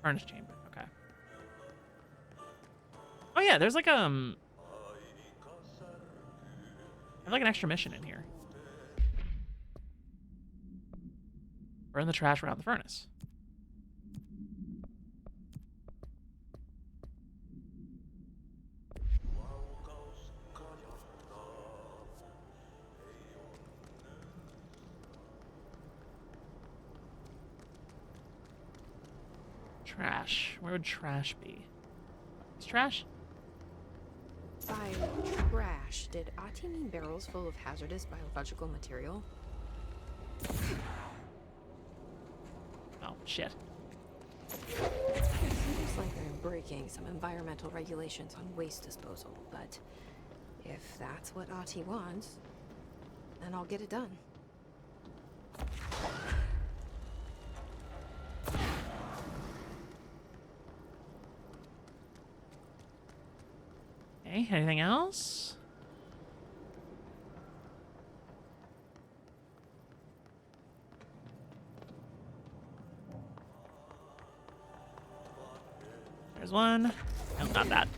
Furnace chamber. Okay. Oh yeah, there's like I have like an extra mission in here. Burn the trash around the furnace. Trash. Where would trash be? Is trash? By trash, did Ati mean barrels full of hazardous biological material? Oh, shit. Seems like they're breaking some environmental regulations on waste disposal, but if that's what Ati wants, then I'll get it done. Okay, anything else? There's one. No, not that.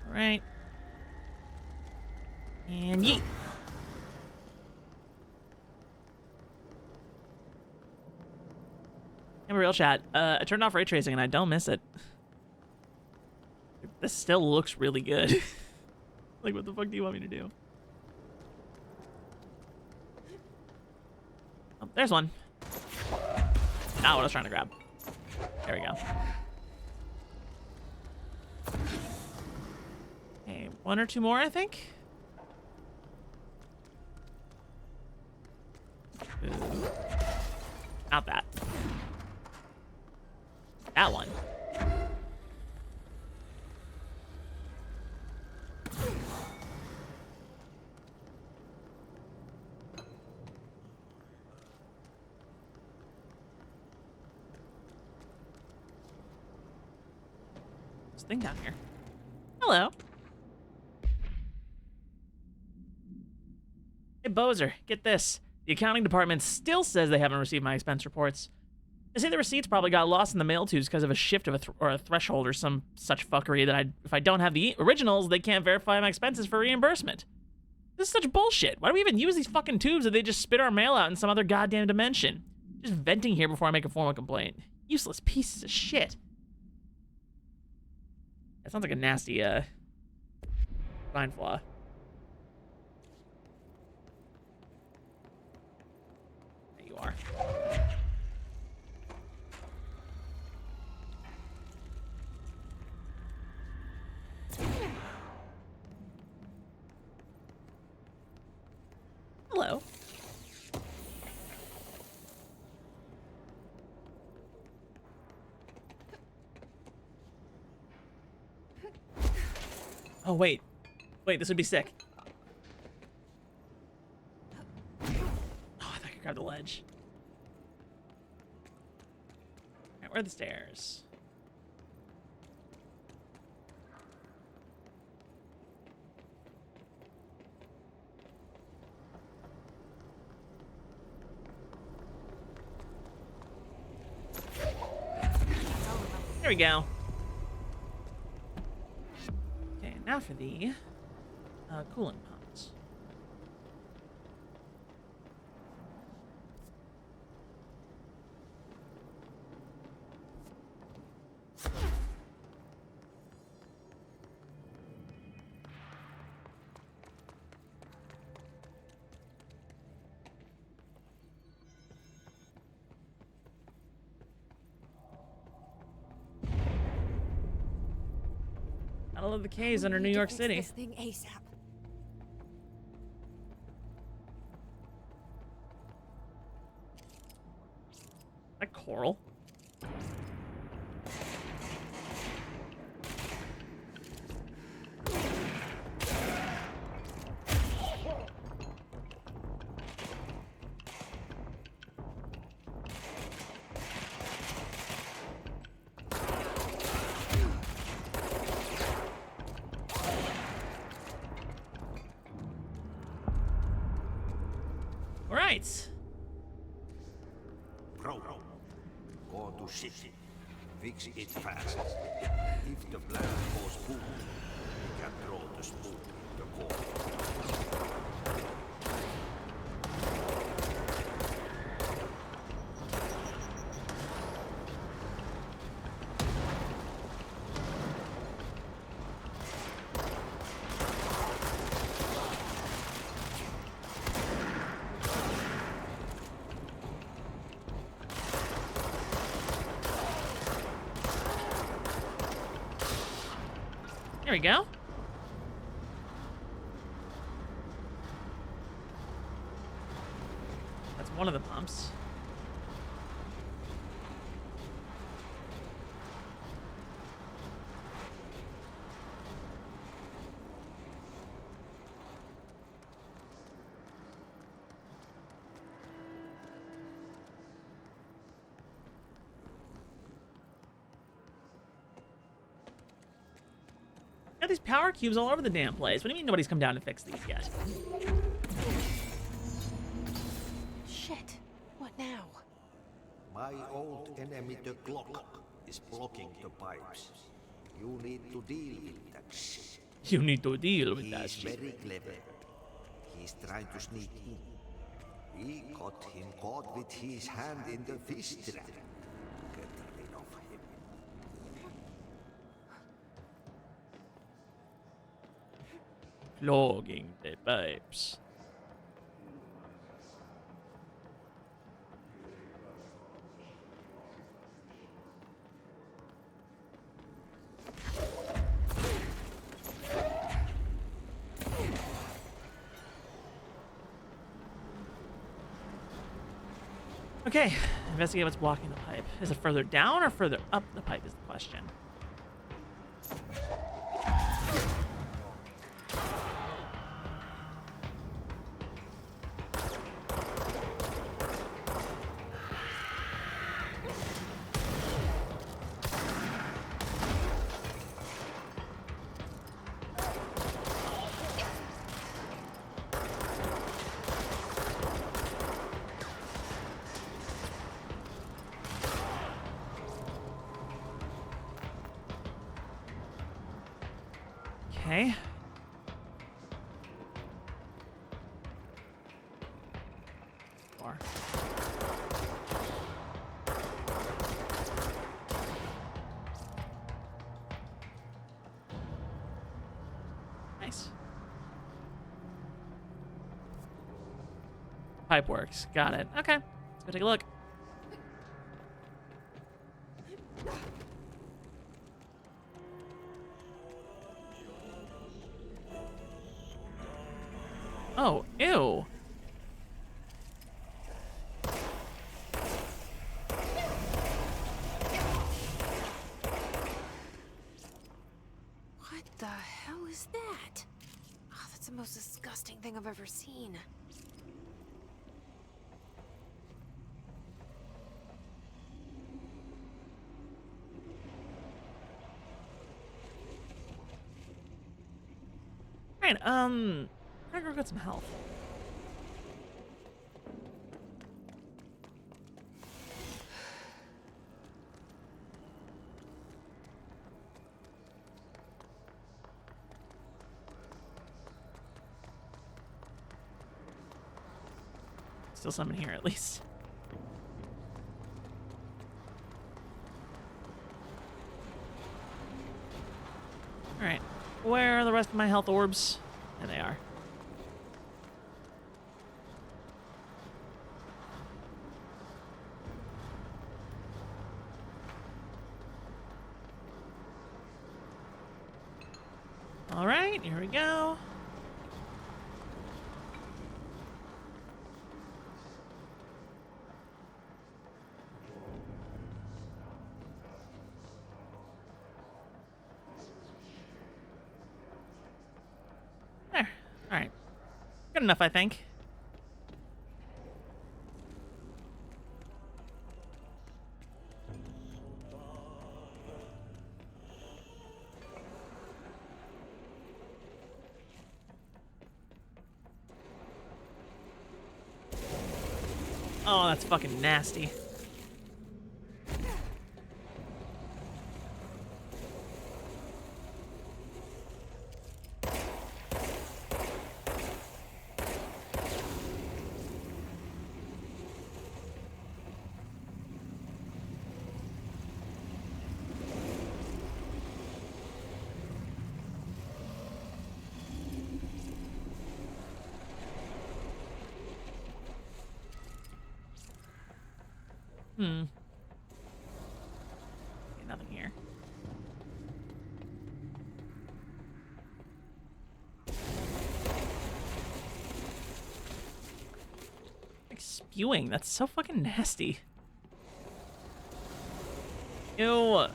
All right. And yeet. In real chat, I turned off ray tracing and I don't miss it. This still looks really good. Like, what the fuck do you want me to do? Oh, there's one. Not what I was trying to grab. There we go. Okay, one or two more, I think. Ooh. Not that. That one. This thing down here. Hello. Hey, Bozer, get this. The accounting department still says they haven't received my expense reports. They say the receipts probably got lost in the mail tubes because of a shift of a threshold or some such fuckery that if I don't have the originals, they can't verify my expenses for reimbursement. This is such bullshit. Why do we even use these fucking tubes if they just spit our mail out in some other goddamn dimension? Just venting here before I make a formal complaint. Useless pieces of shit. That sounds like a nasty, design flaw. There you are. Hello. Oh, wait. Wait, this would be sick. Oh, I thought I could grab the ledge. Alright, where are the stairs? There we go. Okay, now for the coolant pods. Battle of the Caves under New York City. This thing ASAP. That coral. All right. Program. Go to city. Fix it fast. If the plan goes boom, we can throw the spoon in the core. There we go. That's one of the pumps. Got these power cubes all over the damn place. What do you mean nobody's come down to fix these yet? Shit. What now? My old enemy, the clock, is blocking the pipes. You need to deal with that shit. You need to deal with that He's shit. very clever. He's trying to sneak in. We got him caught with his hand in the fish trap. Get rid of him. Clogging the pipes. Okay, investigate what's blocking the pipe. Is it further down or further up the pipe is the question. Okay. More. Nice. Pipe works. Got it. Okay. Let's go take a look. Oh, ew. What the hell is that? Oh, that's the most disgusting thing I've ever seen. Alright, I'm gonna go get some health. Still some in here at least. Alright, where are the rest of my health orbs? There they are. All right, here we go. There. All right. Good enough, I think. Oh, that's fucking nasty. Okay, nothing here. Like spewing. That's so fucking nasty. Ew.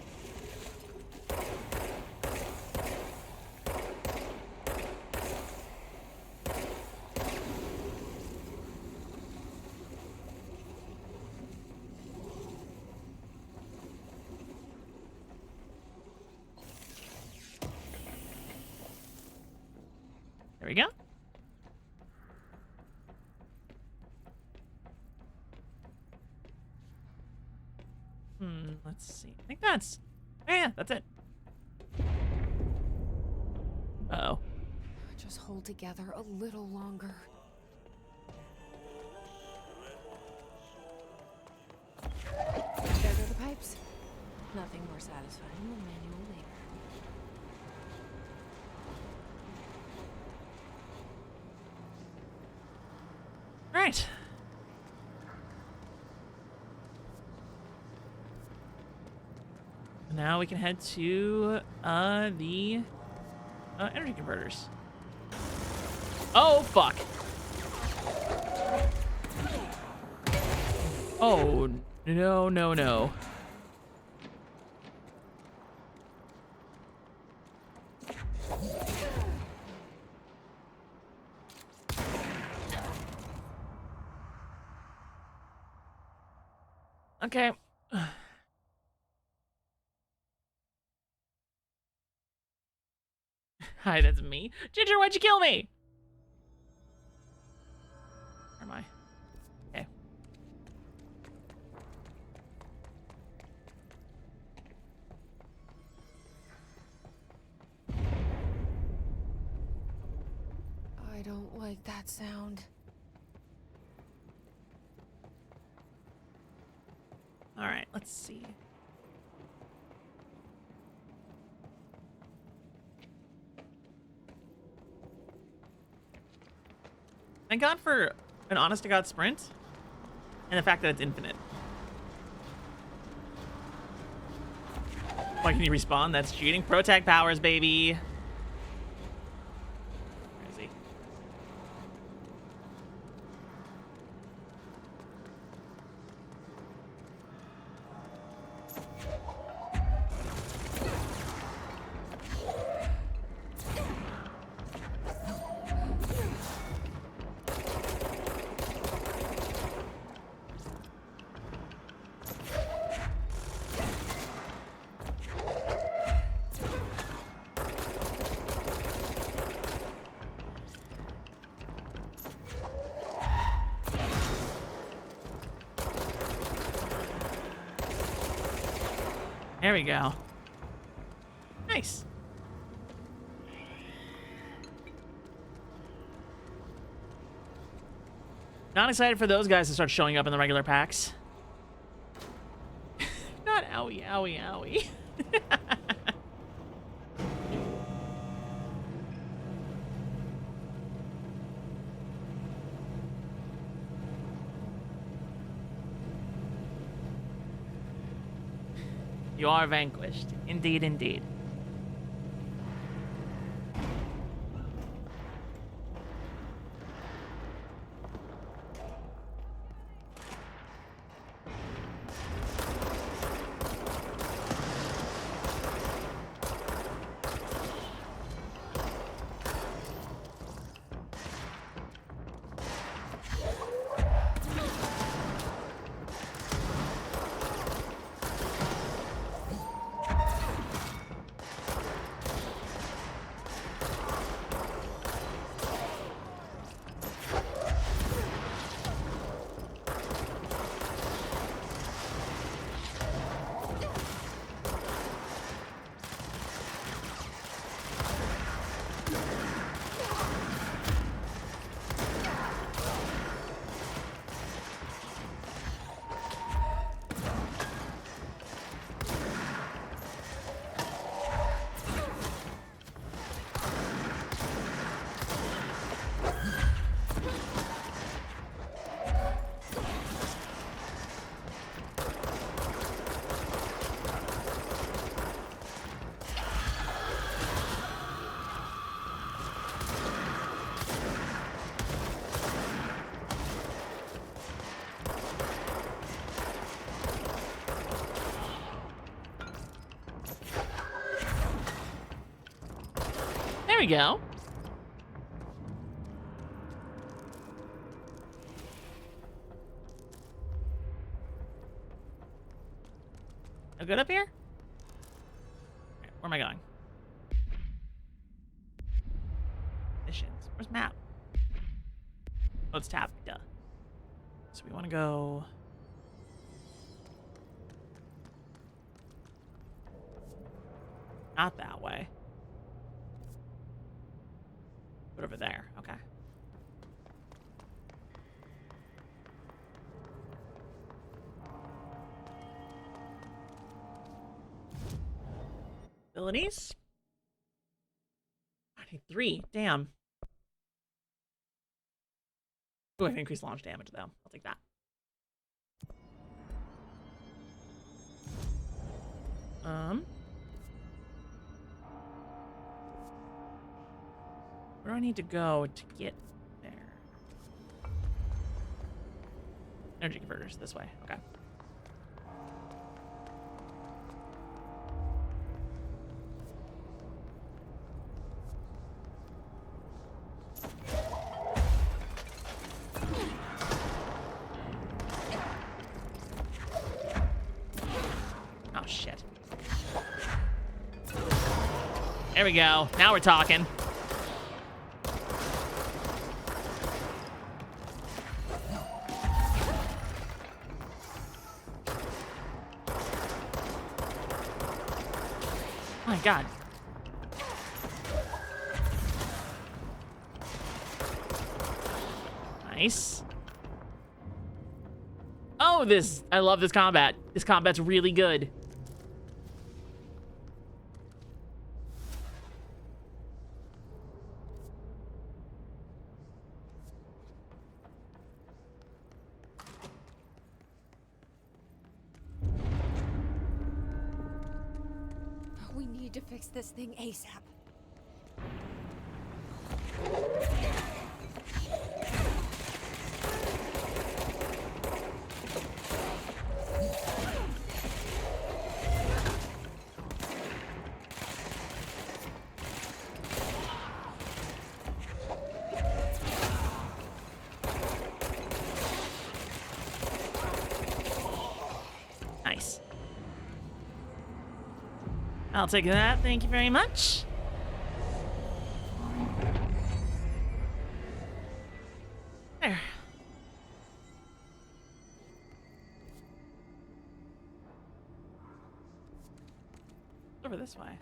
There we go. Let's see. I think that's... Oh, yeah, that's it. Uh-oh. Just hold together a little longer. There go the pipes. Nothing more satisfying than manual labor. Right. Now we can head to the energy converters. Oh fuck. Oh no no no. Okay. Hi, that's me. Ginger, why'd you kill me? Where am I? Okay. I don't like that sound. All right, let's see. Thank God for an honest-to-God sprint and the fact that it's infinite. Why can you respawn? That's cheating. Pro tag powers, baby. Where is he? There we go. Nice. Not excited for those guys to start showing up in the regular packs. Not owie, owie, owie. You are vanquished. Indeed, indeed. we go. No good up here? Right, where am I going? Missions. Where's map? Oh, it's tab. Duh. So we want to go... Not that way. But over there. Okay. Abilities? I need 3. Damn. Ooh, I can increase launch damage, though. I'll take that. Where do I need to go to get there? Energy converters, this way. Okay. Oh, shit. There we go. Now we're talking. My God. Nice. Oh, I love this combat. This combat's really good. We need to fix this thing ASAP. Nice. I'll take that. Thank you very much. There. Over this way.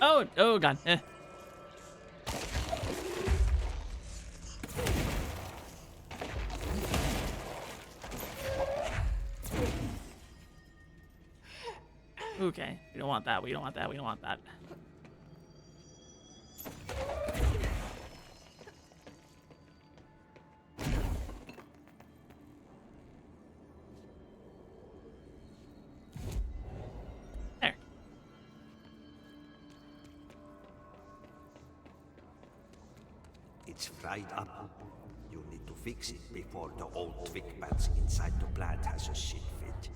Oh God. Okay, we don't want that, we don't want that, we don't want that. There. It's fried up. You need to fix it before the old twig bats inside the plant has a shit fit.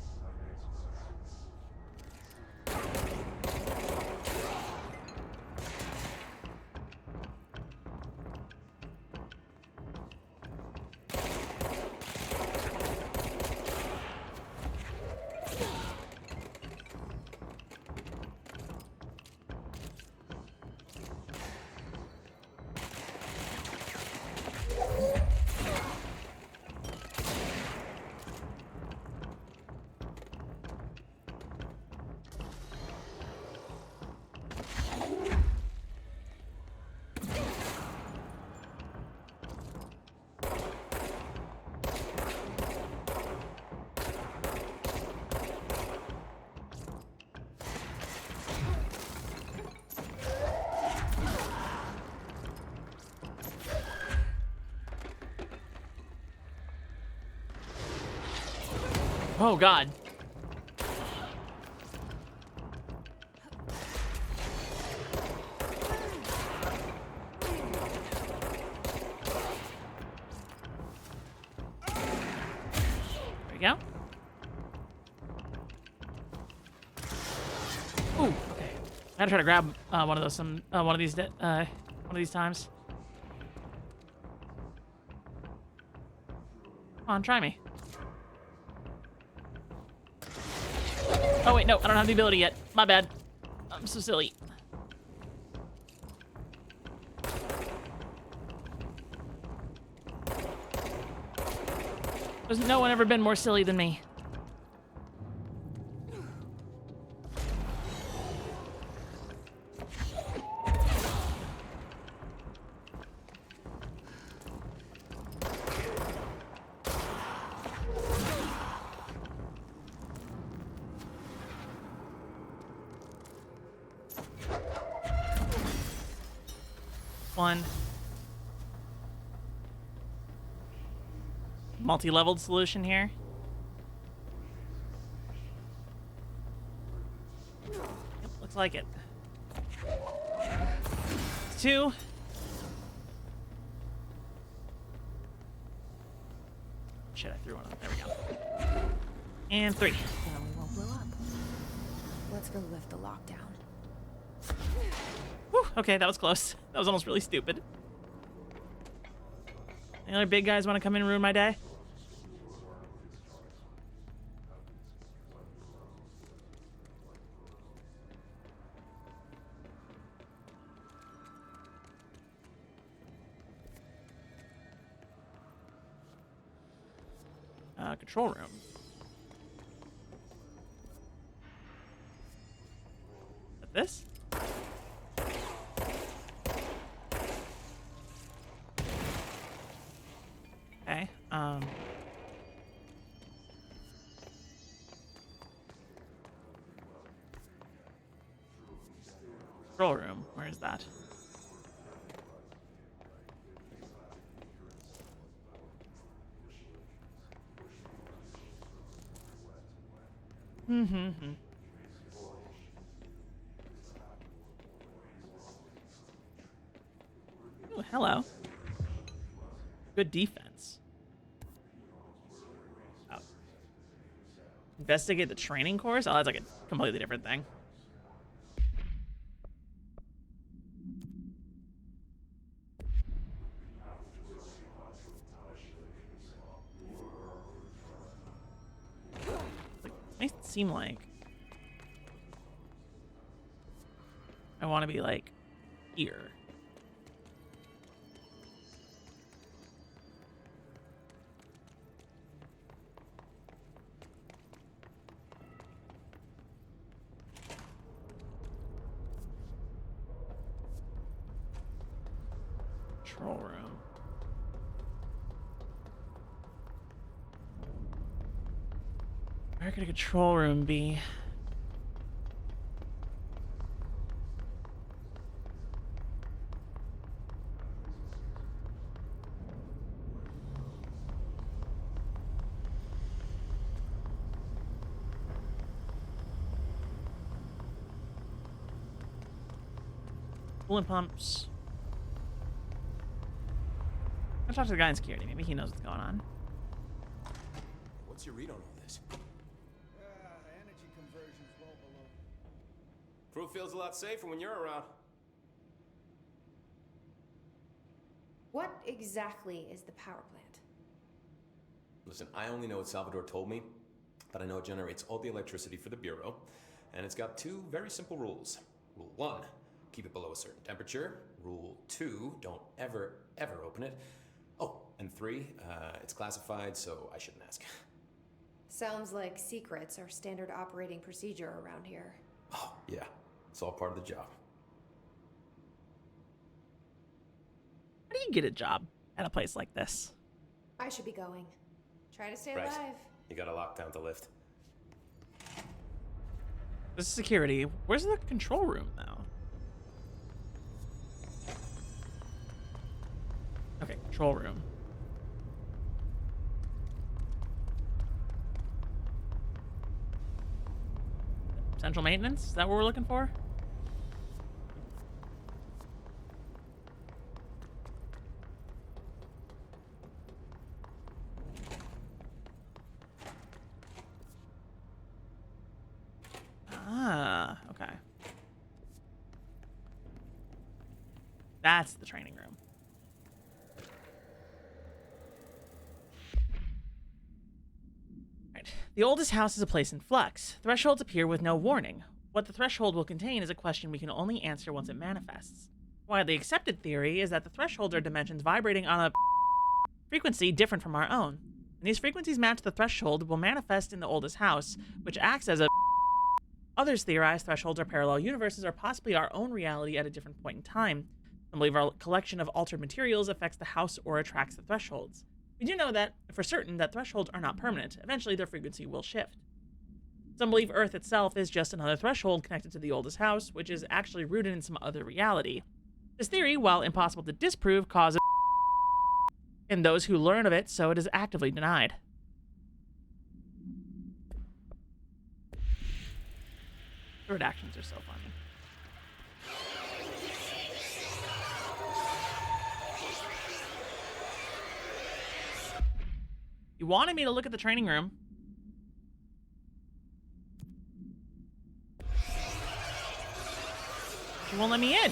Oh God. There we go. Ooh, okay. I gotta try to grab one of those one of these times. Come on, try me. Oh wait, no, I don't have the ability yet. My bad. I'm so silly. There's no one ever been more silly than me. One. Multi-leveled solution here. Yep, looks like it. 2. Shit, I threw one up. There we go. And 3. Now we won't blow up. Let's go lift the lockdown. Whew, okay, that was close. That was almost really stupid. Any other big guys want to come in and ruin my day? Control room. This? Okay, control room, where is that? Mm-hmm. Oh, hello. Good defense. Oh. Investigate the training course? Oh, that's like a completely different thing. It makes it seem like I want to be like here. Control room. Where could a control room be? Coolant pumps. I'll talk to the guy in security. Maybe he knows what's going on. What's your read on all this? Energy conversion's well below. Crew feels a lot safer when you're around. What exactly is the power plant? Listen, I only know what Salvador told me, but I know it generates all the electricity for the Bureau, and it's got 2 very simple rules. Rule 1, keep it below a certain temperature. Rule 2, don't ever, ever open it. Oh, and 3, it's classified, so I shouldn't ask. Sounds like secrets are standard operating procedure around here. Oh, yeah. It's all part of the job. How do you get a job at a place like this? I should be going. Try to stay Right. alive. You got a lockdown to lift. This is security. Where's the control room, though? Okay, control room. Central maintenance? Is that what we're looking for? Ah, okay. That's the training room. Right. The oldest house is a place in flux. Thresholds appear with no warning. What the threshold will contain is a question we can only answer once it manifests. Widely accepted theory is that the thresholds are dimensions vibrating on a frequency different from our own. And these frequencies match the threshold will manifest in the oldest house, which acts as a... Others theorize thresholds are parallel universes or possibly our own reality at a different point in time. Some believe our collection of altered materials affects the house or attracts the thresholds. We do know that, for certain, that thresholds are not permanent. Eventually, their frequency will shift. Some believe Earth itself is just another threshold connected to the oldest house, which is actually rooted in some other reality. This theory, while impossible to disprove, causes in those who learn of it, so it is actively denied. The redactions are so funny. You wanted me to look at the training room. You won't let me in.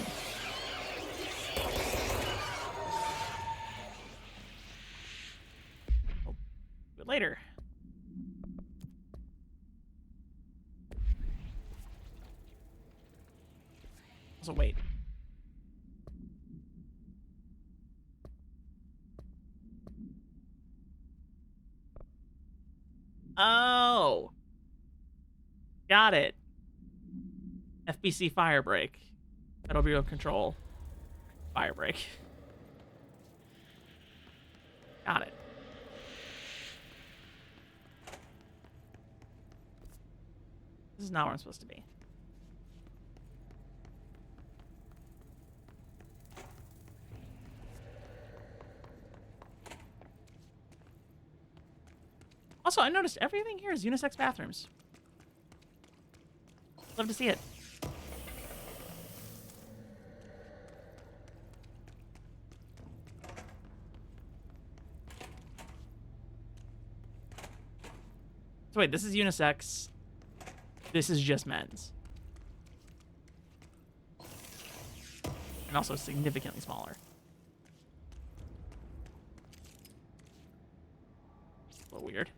Oh, do it later. Also, wait. Oh. Got it. FBC Firebreak. Metal Bureau Control. Firebreak. Got it. This is not where I'm supposed to be. Also, I noticed everything here is unisex bathrooms. Love to see it. So wait, this is unisex. This is just men's. And also significantly smaller. A little weird.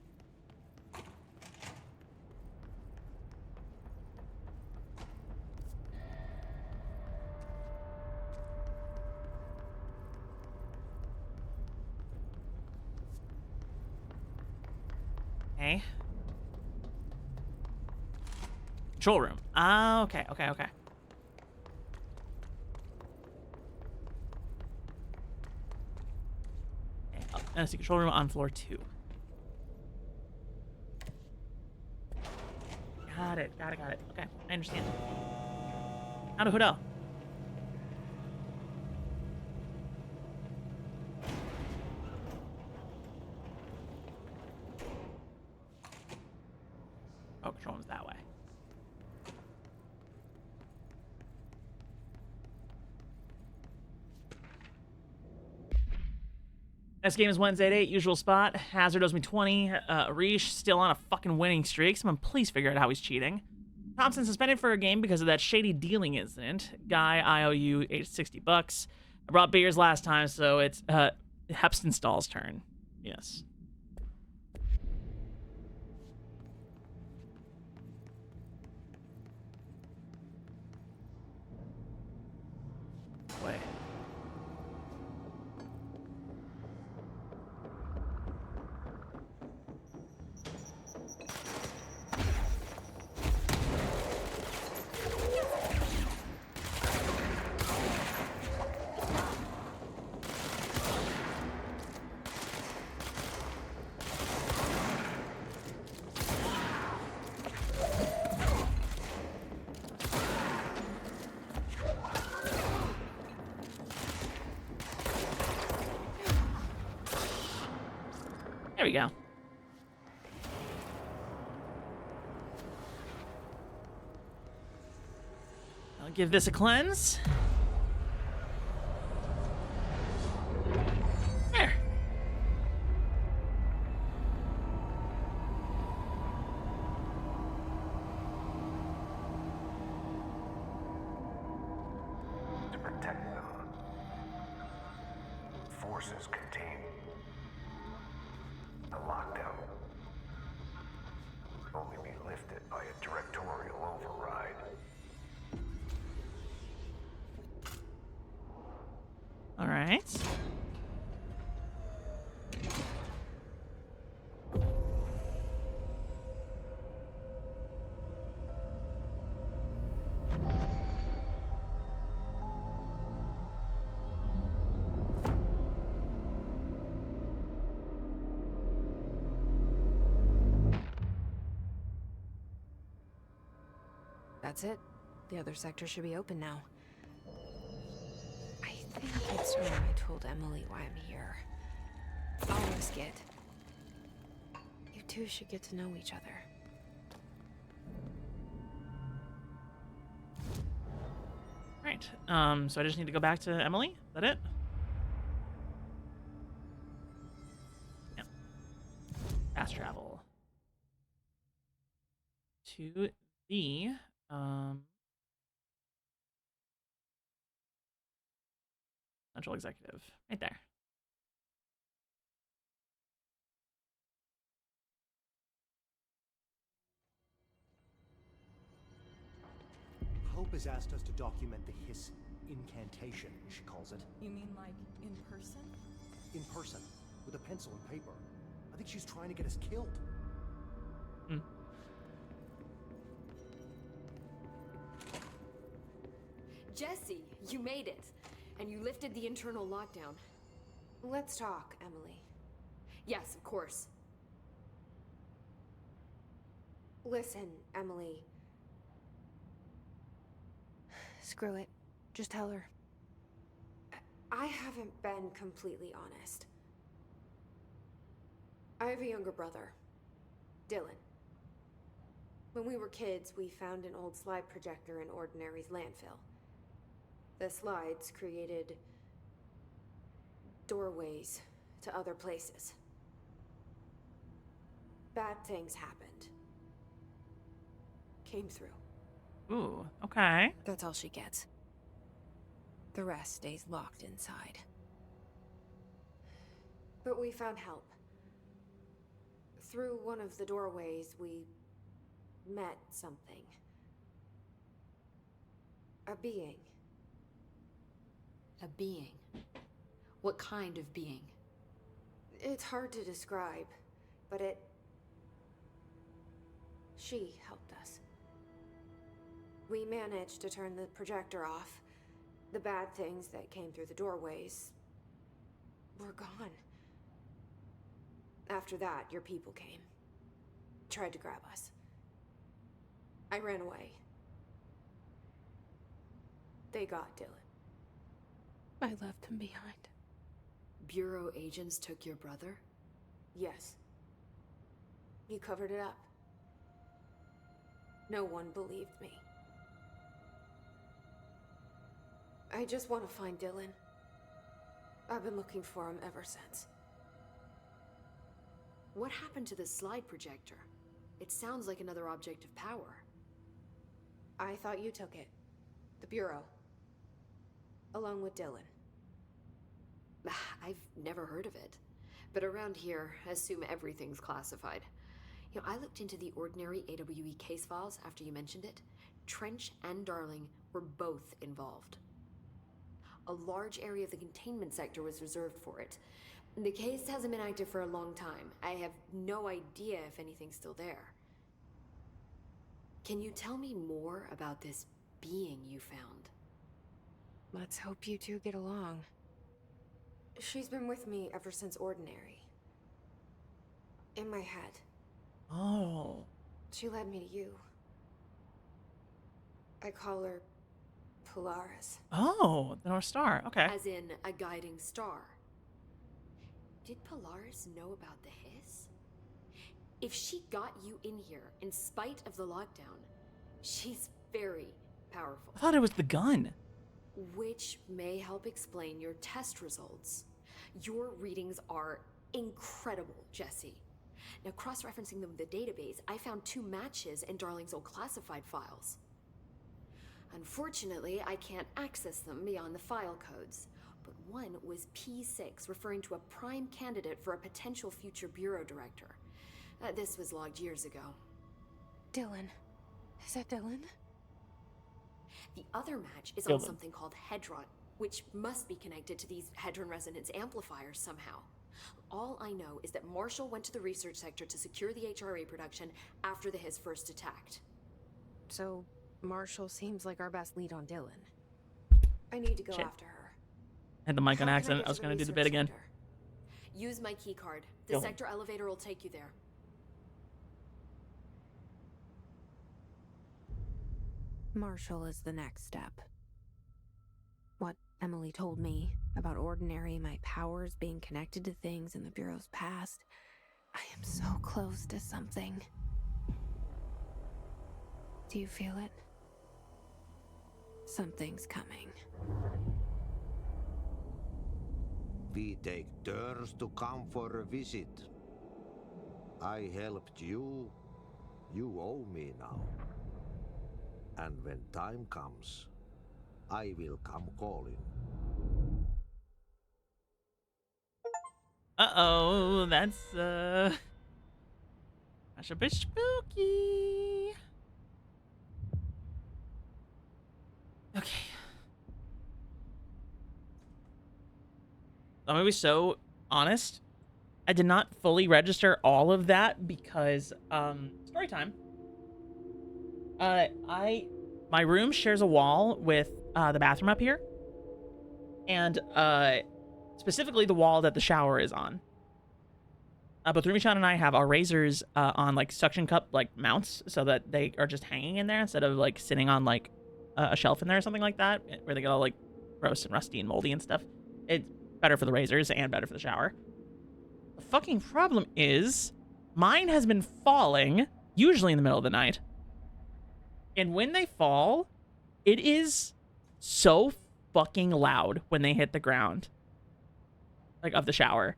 Okay. Control room. Ah, okay. Okay. That's the control room on floor 2. Got it. Okay, I understand. How to Hoodell. Oh, control room's that way. Next game is Wednesday at 8, usual spot. Hazard owes me 20. Arish still on a fucking winning streak. Someone please figure out how he's cheating. Thompson suspended for a game because of that shady dealing incident. Guy, IOU, $60. I brought beers last time, so it's Hepstenstall's turn. Yes. Wait. There we go. I'll give this a cleanse. There. To protect them, forces contain the lockdown. Could only be lifted by a directorial override. All right. That's it. The other sector should be open now. I think it's time I told Emily why I'm here. I'll risk it. You two should get to know each other. Right. So I just need to go back to Emily? Is that it? Yeah. Fast travel. To the central executive. Right there. Hope has asked us to document the hiss incantation, she calls it. You mean like in person? In person, with a pencil and paper. I think she's trying to get us killed. Hmm. Jesse, you made it. And you lifted the internal lockdown. Let's talk, Emily. Yes, of course. Listen, Emily. Screw it. Just tell her. I haven't been completely honest. I have a younger brother, Dylan. When we were kids, we found an old slide projector in Ordinary's landfill. The slides created doorways to other places. Bad things happened. Came through. Ooh, okay. That's all she gets. The rest stays locked inside. But we found help. Through one of the doorways, we met something. A being. A being? What kind of being? It's hard to describe, but she helped us. We managed to turn the projector off. The bad things that came through the doorways were gone. After that, your people came. Tried to grab us. I ran away. They got Dylan. I left him behind. Bureau agents took your brother? Yes. You covered it up. No one believed me. I just want to find Dylan. I've been looking for him ever since. What happened to the slide projector? It sounds like another object of power. I thought you took it. The Bureau. Along with Dylan. I've never heard of it. But around here, assume everything's classified. You know, I looked into the Ordinary AWE case files after you mentioned it. Trench and Darling were both involved. A large area of the containment sector was reserved for it. The case hasn't been active for a long time. I have no idea if anything's still there. Can you tell me more about this being you found? Let's hope you two get along. She's been with me ever since Ordinary. In my head. Oh. She led me to you. I call her Polaris. Oh, the North Star. Okay. As in a guiding star. Did Polaris know about the hiss? If she got you in here in spite of the lockdown, she's very powerful. I thought it was the gun. Which may help explain your test results. Your readings are incredible, Jesse. Now, cross-referencing them with the database, I found 2 matches in Darling's old classified files. Unfortunately, I can't access them beyond the file codes, but one was P6, referring to a prime candidate for a potential future bureau director. This was logged years ago. Dylan. Is that Dylan? The other match is Dylan. on something called Hedron, which must be connected to these Hedron resonance amplifiers somehow. All I know is that Marshall went to the research sector to secure the HRA production after the Hiss first attacked. So, Marshall seems like our best lead on Dylan. I need to go Shit. after her. Had the mic on How can I accident. get I was to going to do the research bit again. sector? Use my keycard. The Go. sector elevator will take you there. Marshall is the next step. What Emily told me about Ordinary, my powers being connected to things in the Bureau's past. I am so close to something. Do you feel it? Something's coming. We take turns to come for a visit. I helped you. You owe me now. And when time comes, I will come calling. Uh-oh, that's a bit spooky. Okay. I'm gonna be so honest. I did not fully register all of that because, story time. My room shares a wall with, the bathroom up here. And, specifically the wall that the shower is on. But Rumichan and I have our razors on like suction cup like mounts so that they are just hanging in there instead of like sitting on like a shelf in there or something like that where they get all like gross and rusty and moldy and stuff. It's better for the razors and better for the shower. The fucking problem is mine has been falling usually in the middle of the night. And when they fall, it is so fucking loud when they hit the ground. Like, of the shower.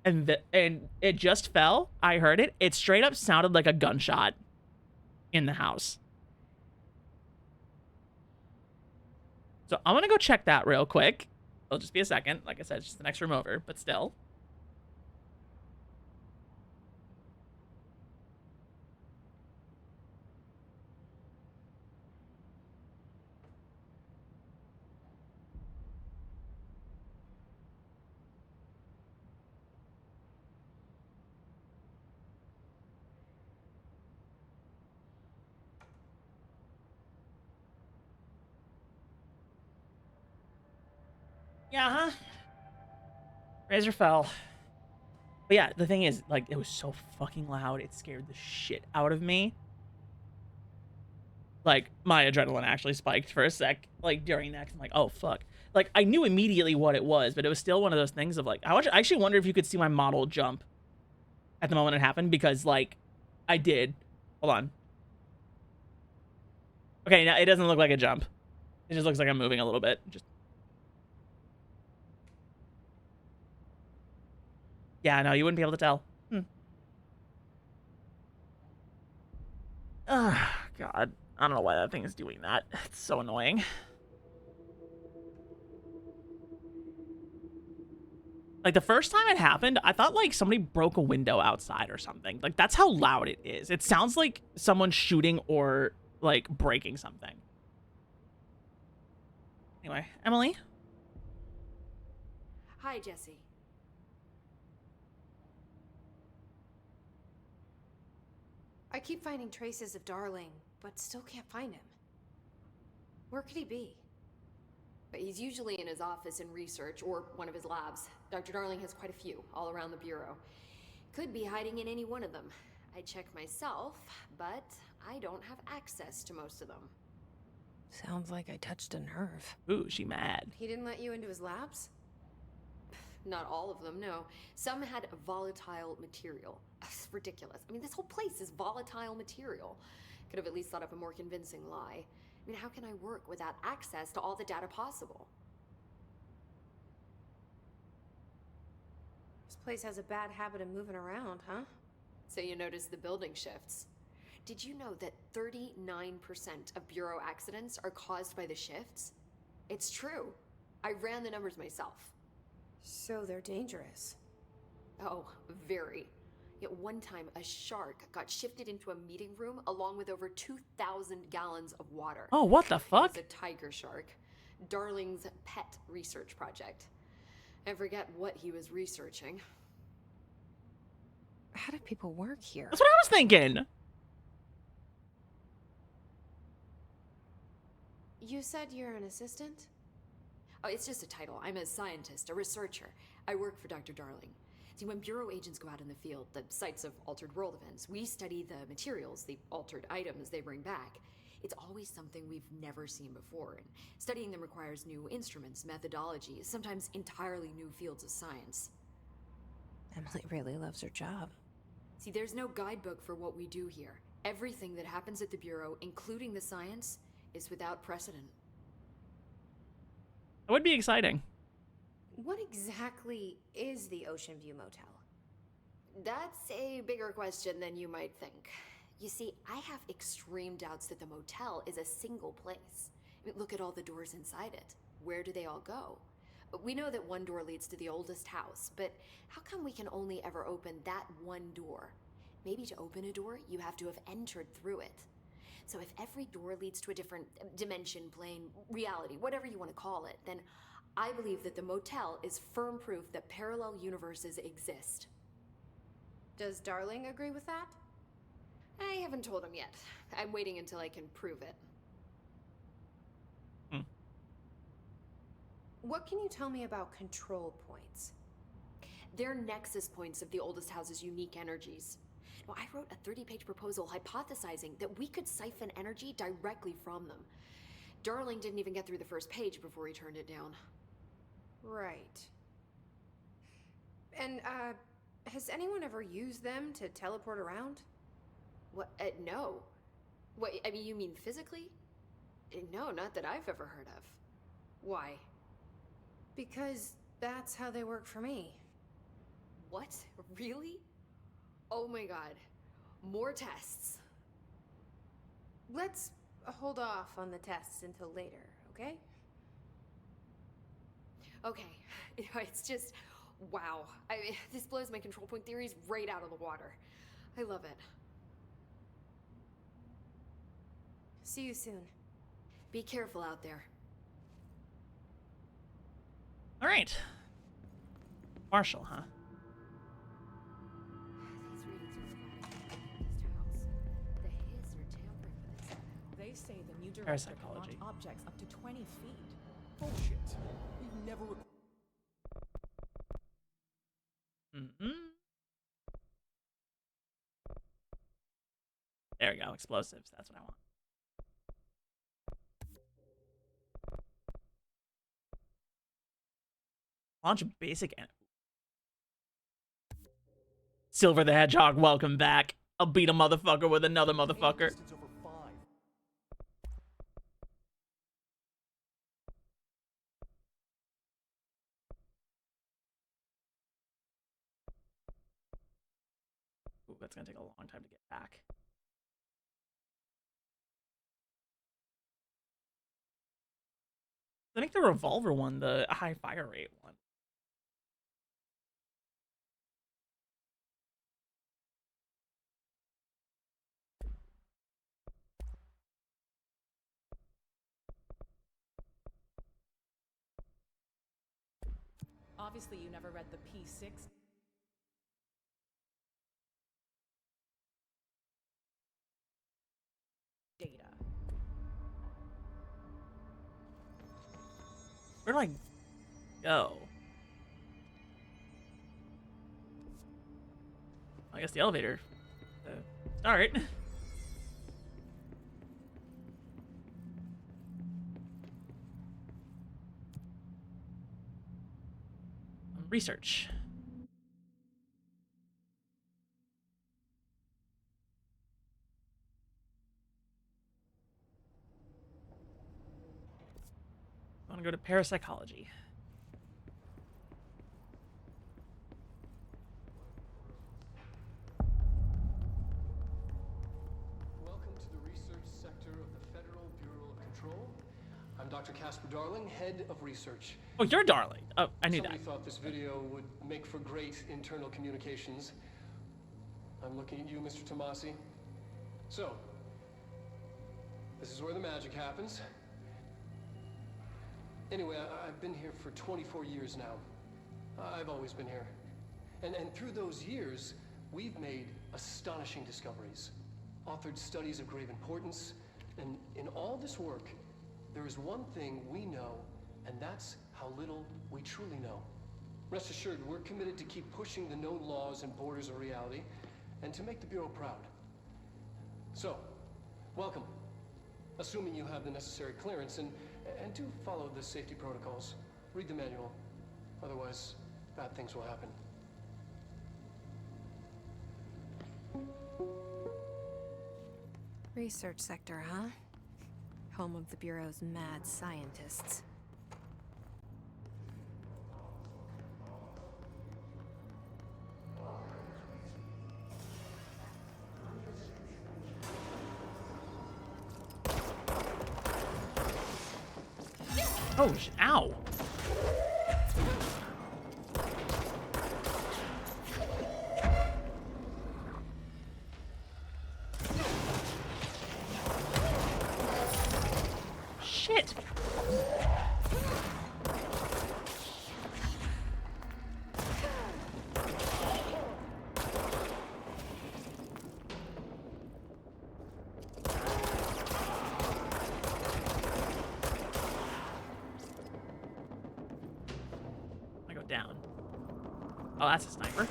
And it just fell. I heard it. It straight up sounded like a gunshot in the house. So I'm gonna go check that real quick. It'll just be a second. Like I said, it's just the next room over, but still. Yeah, huh? Razor fell. But yeah, the thing is, like, it was so fucking loud, it scared the shit out of me. Like, my adrenaline actually spiked for a sec, like, during that, 'cause I'm like, oh, fuck. Like, I knew immediately what it was, but it was still one of those things of, like, I actually wonder if you could see my model jump at the moment it happened, because, like, I did. Hold on. Okay, now it doesn't look like a jump. It just looks like I'm moving a little bit. Just. Yeah, no, you wouldn't be able to tell. Ah, God. I don't know why that thing is doing that. It's so annoying. Like, the first time it happened, I thought, like, somebody broke a window outside or something. Like, that's how loud it is. It sounds like someone shooting or, like, breaking something. Anyway, Emily? Hi, Jesse. I keep finding traces of Darling, but still can't find him. Where could he be? But he's usually in his office in research or one of his labs. Dr. Darling has quite a few all around the Bureau. Could be hiding in any one of them. I check myself, but I don't have access to most of them. Sounds like I touched a nerve. Ooh, she mad. He didn't let you into his labs? Not all of them, no. Some had volatile material. It's ridiculous. I mean, this whole place is volatile material. Could have at least thought up a more convincing lie. I mean, how can I work without access to all the data possible? This place has a bad habit of moving around, huh? So you notice the building shifts. Did you know that 39% of Bureau accidents are caused by the shifts? It's true. I ran the numbers myself. So they're dangerous. Oh, very. At one time, a shark got shifted into a meeting room along with over 2,000 gallons of water. Oh, what the fuck? It was a tiger shark. Darling's pet research project. I forget what he was researching. How do people work here? That's what I was thinking. You said you're an assistant? Oh, it's just a title. I'm a scientist, a researcher. I work for Dr. Darling. See, when Bureau agents go out in the field, the sites of altered world events, we study the materials, the altered items they bring back. It's always something we've never seen before, and studying them requires new instruments, methodologies, sometimes entirely new fields of science. Emily really loves her job. See, there's no guidebook for what we do here. Everything that happens at the Bureau, including the science, is without precedent. It would be exciting. What exactly is the Ocean View Motel? That's a bigger question than you might think. You see, I have extreme doubts that the motel is a single place. I mean, look at all the doors inside it. Where do they all go? We know that one door leads to the oldest house, but how come we can only ever open that one door? Maybe to open a door, you have to have entered through it. So if every door leads to a different dimension, plane, reality, whatever you want to call it, then I believe that the motel is firm proof that parallel universes exist. Does Darling agree with that? I haven't told him yet. I'm waiting until I can prove it. What can you tell me about control points? They're nexus points of the oldest house's unique energies. Now, I wrote a 30-page proposal hypothesizing that we could siphon energy directly from them. Darling didn't even get through the first page before he turned it down. Right. And, has anyone ever used them to teleport around? What? No. What, I mean, you mean physically? No, not that I've ever heard of. Why? Because that's how they work for me. What? Really? Oh my god. More tests. Let's hold off on the tests until later, okay? Okay. It's just, wow. I mean, this blows my control point theories right out of the water. I love it. See you soon. Be careful out there. All right. Marshall, huh? They say the new director can launch Parapsychology. objects up to 20 feet. Bullshit. We've never... There we go. Explosives. That's what I want. Launch basic. Silver the Hedgehog, welcome back. I'll beat a motherfucker with another motherfucker. Ooh, that's gonna take a long time to get back. I think the revolver one, the high fire rate one. Obviously, you never read the P6 data. Where do I go? I guess the elevator. Start. Research. I want to go to parapsychology. Welcome to the research sector of the Federal Bureau of Control. I'm Dr. Casper Jasper Darling, head of research. Oh, you're Darling. Oh, I knew Somebody that. thought this video would make for great internal communications. I'm looking at you, Mr. Tomasi. So, this is where the magic happens. Anyway, I've been here for 24 years now. I've always been here. And through those years, we've made astonishing discoveries, authored studies of grave importance, and in all this work, there is one thing we know, and that's how little we truly know. Rest assured, we're committed to keep pushing the known laws and borders of reality, and to make the Bureau proud. So, welcome. Assuming you have the necessary clearance, and do follow the safety protocols. Read the manual. Otherwise, bad things will happen. Research sector, huh? Home of the Bureau's mad scientists. Oh, ow. Shit. I go down. Oh, that's a sniper.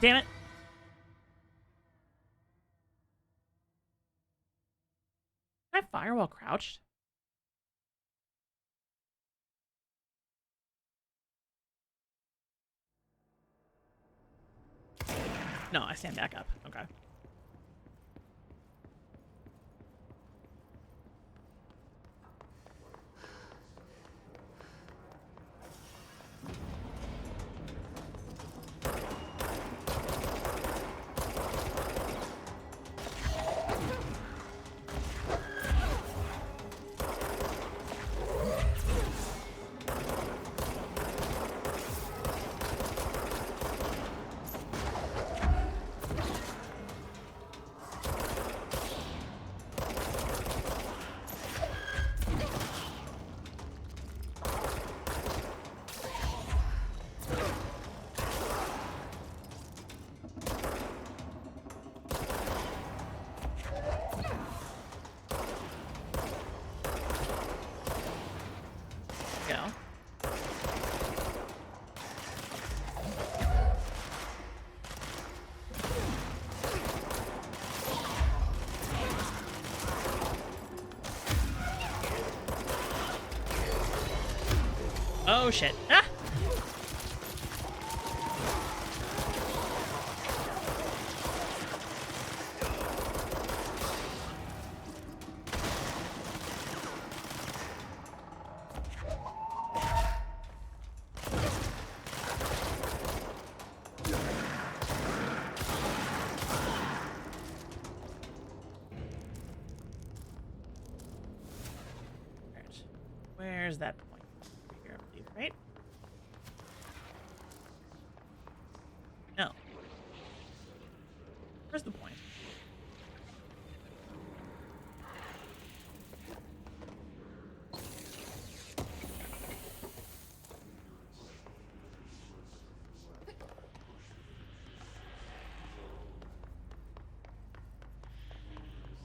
Damn it. Can I fire while crouched? No, I stand back up. Okay. Oh shit. Ah! Where's that point? Here, I believe, right? Where's the point?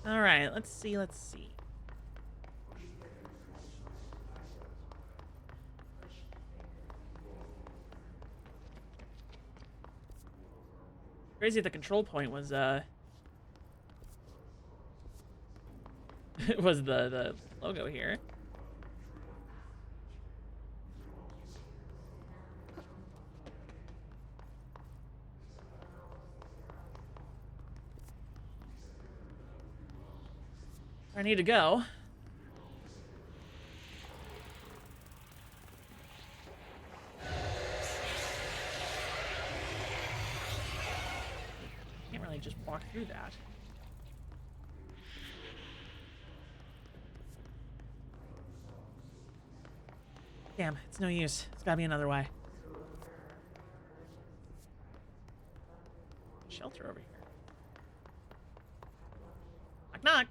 All right, let's see. Crazy the control point was was the logo here. I need to go. Can't really just walk through that. Damn, it's no use. It's gotta be another way. Shelter over here. Knock knock.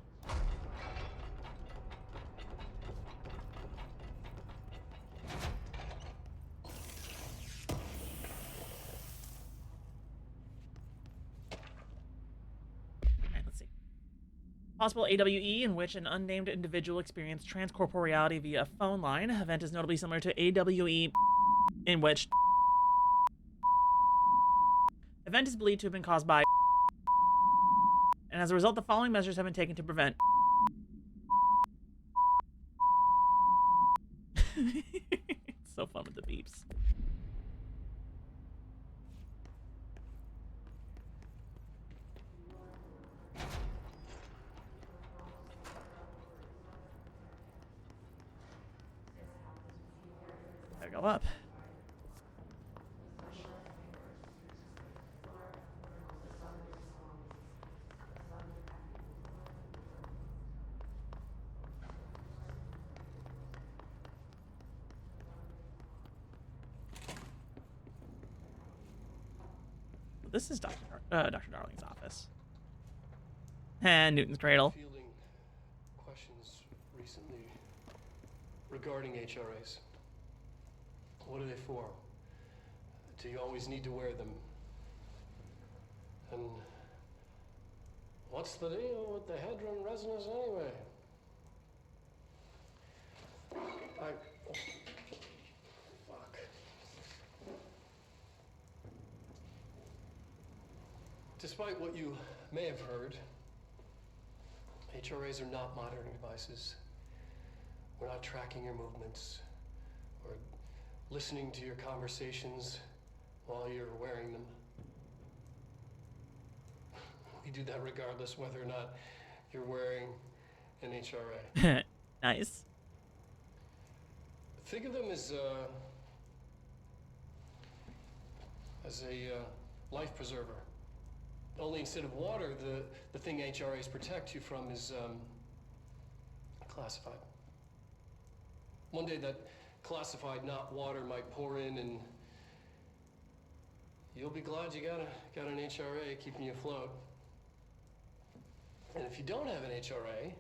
Possible AWE in which an unnamed individual experienced transcorporeality via a phone line. Event is notably similar to AWE in which event is believed to have been caused by and as a result the following measures have been taken to prevent It's so fun with the beeps. Go up. This is Dr. Darling's office. And Newton's cradle. Fielding questions recently regarding HRAs. What are they for? Do you always need to wear them? And what's the deal with the hadron resonance anyway? Fuck. Despite what you may have heard, HRAs are not monitoring devices. We're not tracking your movements or listening to your conversations while you're wearing them. We do that regardless whether or not you're wearing an HRA. Nice. Think of them as a life preserver. Only instead of water, the thing HRAs protect you from is classified. One day that classified, not water, might pour in, and you'll be glad you got an HRA keeping you afloat. And if you don't have an HRA,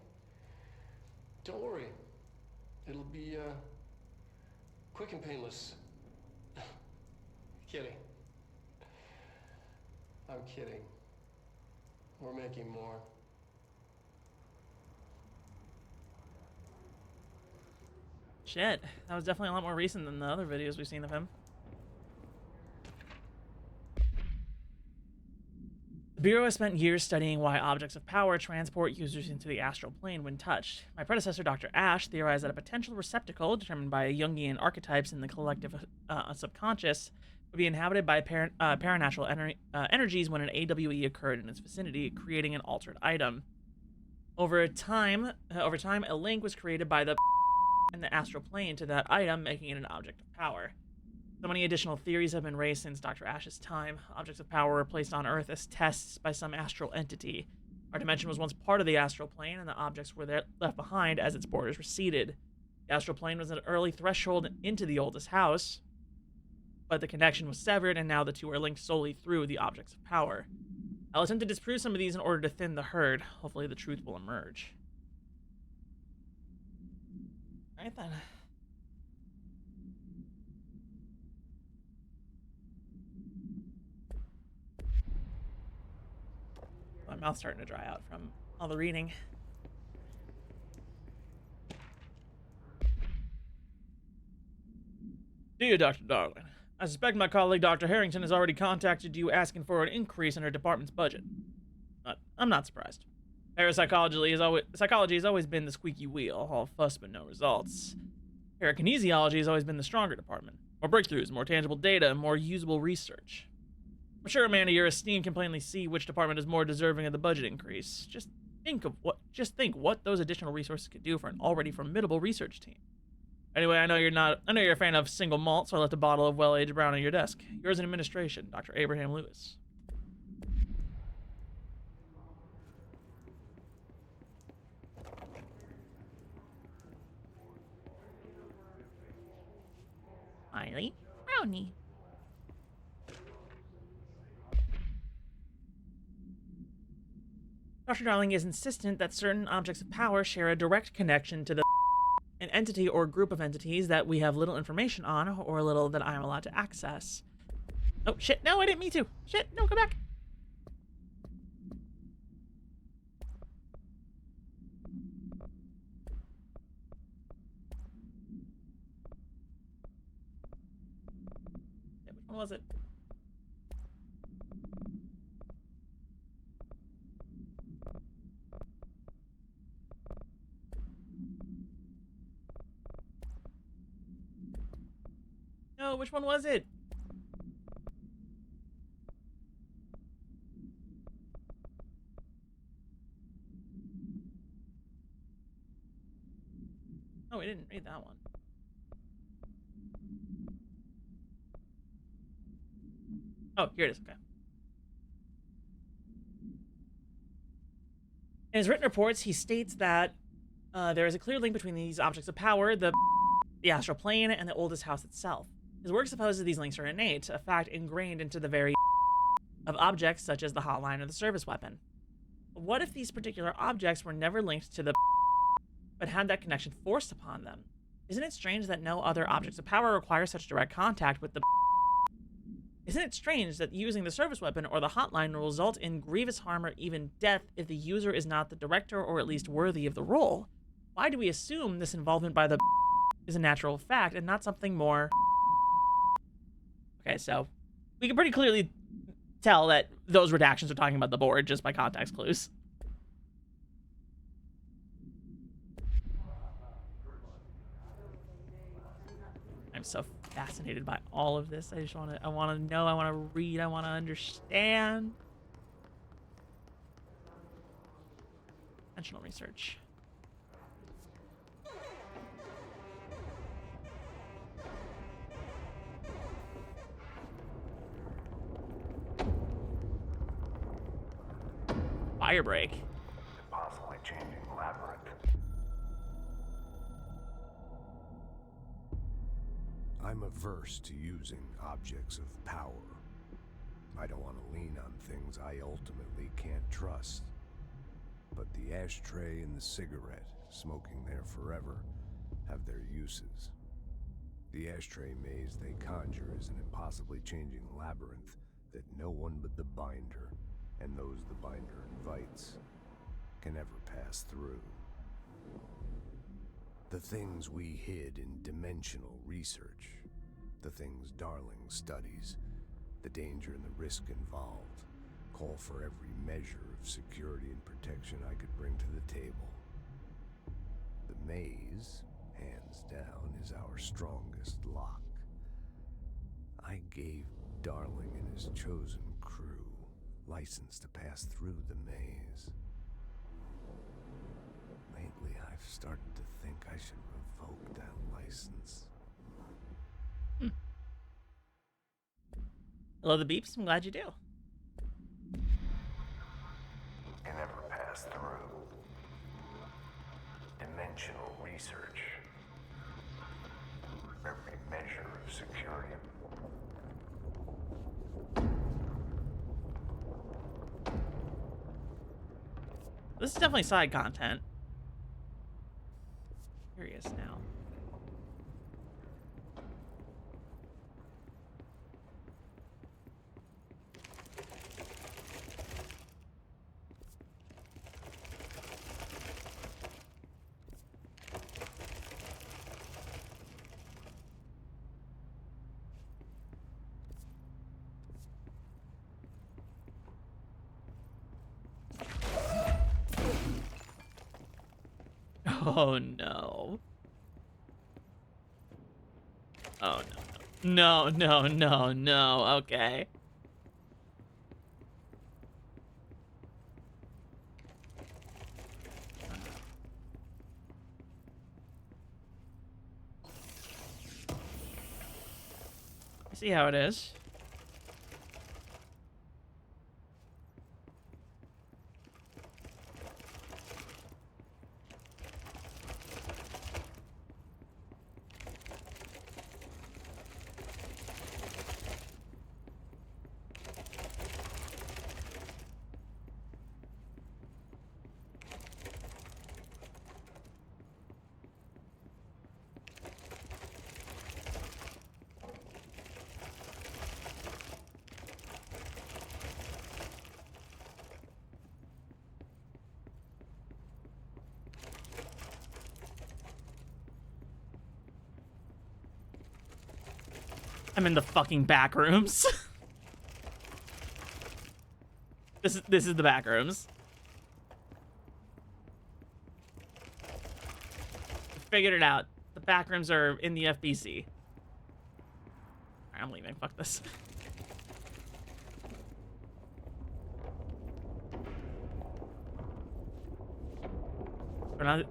don't worry. It'll be quick and painless. Kidding. I'm kidding. We're making more. Shit, that was definitely a lot more recent than the other videos we've seen of him. The Bureau has spent years studying why objects of power transport users into the astral plane when touched. My predecessor, Dr. Ash, theorized that a potential receptacle, determined by Jungian archetypes in the collective subconscious, would be inhabited by paranatural energies when an AWE occurred in its vicinity, creating an altered item. Over time, a link was created by the and the astral plane to that item, making it an object of power. So many additional theories have been raised since Dr. Ash's time. Objects of power were placed on Earth as tests by some astral entity. Our dimension was once part of the astral plane, and the objects were left behind as its borders receded. The astral plane was an early threshold into the oldest house, but the connection was severed, and now the two are linked solely through the objects of power. I'll attempt to disprove some of these in order to thin the herd. Hopefully the truth will emerge. All right then. My mouth's starting to dry out from all the reading. Dear Dr. Darling, I suspect my colleague Dr. Harrington has already contacted you asking for an increase in her department's budget. But I'm not surprised. Parapsychology has always been the squeaky wheel, all fuss but no results. Parakinesiology has always been the stronger department. More breakthroughs, more tangible data, more usable research. I'm sure, Amanda, your esteem can plainly see which department is more deserving of the budget increase. Just think what those additional resources could do for an already formidable research team. Anyway, I know you're a fan of single malt, so I left a bottle of well-aged brown on your desk. Yours in administration, Dr. Abraham Lewis. Smiley brownie. Dr. Darling is insistent that certain objects of power share a direct connection to an entity or group of entities that we have little information on, or little that I am allowed to access. Oh, shit, no, I didn't mean to. Shit, no, come back. Yeah, which one was it? No, which one was it? Oh, we didn't read that one. Oh, here it is. Okay. In his written reports, he states that there is a clear link between these objects of power, the astral plane, and the oldest house itself. His work supposes these links are innate, a fact ingrained into the very of objects such as the hotline or the service weapon. What if these particular objects were never linked to the but had that connection forced upon them? Isn't it strange that no other objects of power require such direct contact with the Isn't it strange that using the service weapon or the hotline will result in grievous harm or even death if the user is not the director or at least worthy of the role? Why do we assume this involvement by the is a natural fact and not something more? Okay, so we can pretty clearly tell that those redactions are talking about the board just by context clues. I'm so fascinated by all of this. I want to know, I want to read, I want to understand. Conventional research. Fire break. Possibly changing labyrinth. I'm averse to using objects of power. I don't want to lean on things I ultimately can't trust. But the ashtray and the cigarette, smoking there forever, have their uses. The ashtray maze they conjure is an impossibly changing labyrinth that no one but the binder, and those the binder invites, can ever pass through. The things we hid in dimensional research, the things Darling studies, the danger and the risk involved, call for every measure of security and protection I could bring to the table. The maze, hands down, is our strongest lock. I gave Darling and his chosen crew license to pass through the maze. Lately, I've started to think I should revoke that license. I love the beeps. I'm glad you do. Can never pass through. Dimensional research. Every measure of security. This is definitely side content. Curious now. Oh no. Oh no. No, no, no, no. Okay. I see how it is. I'm in the fucking back rooms. This is the back rooms. Figured it out. The back rooms are in the FBC. Alright, I'm leaving. Fuck this.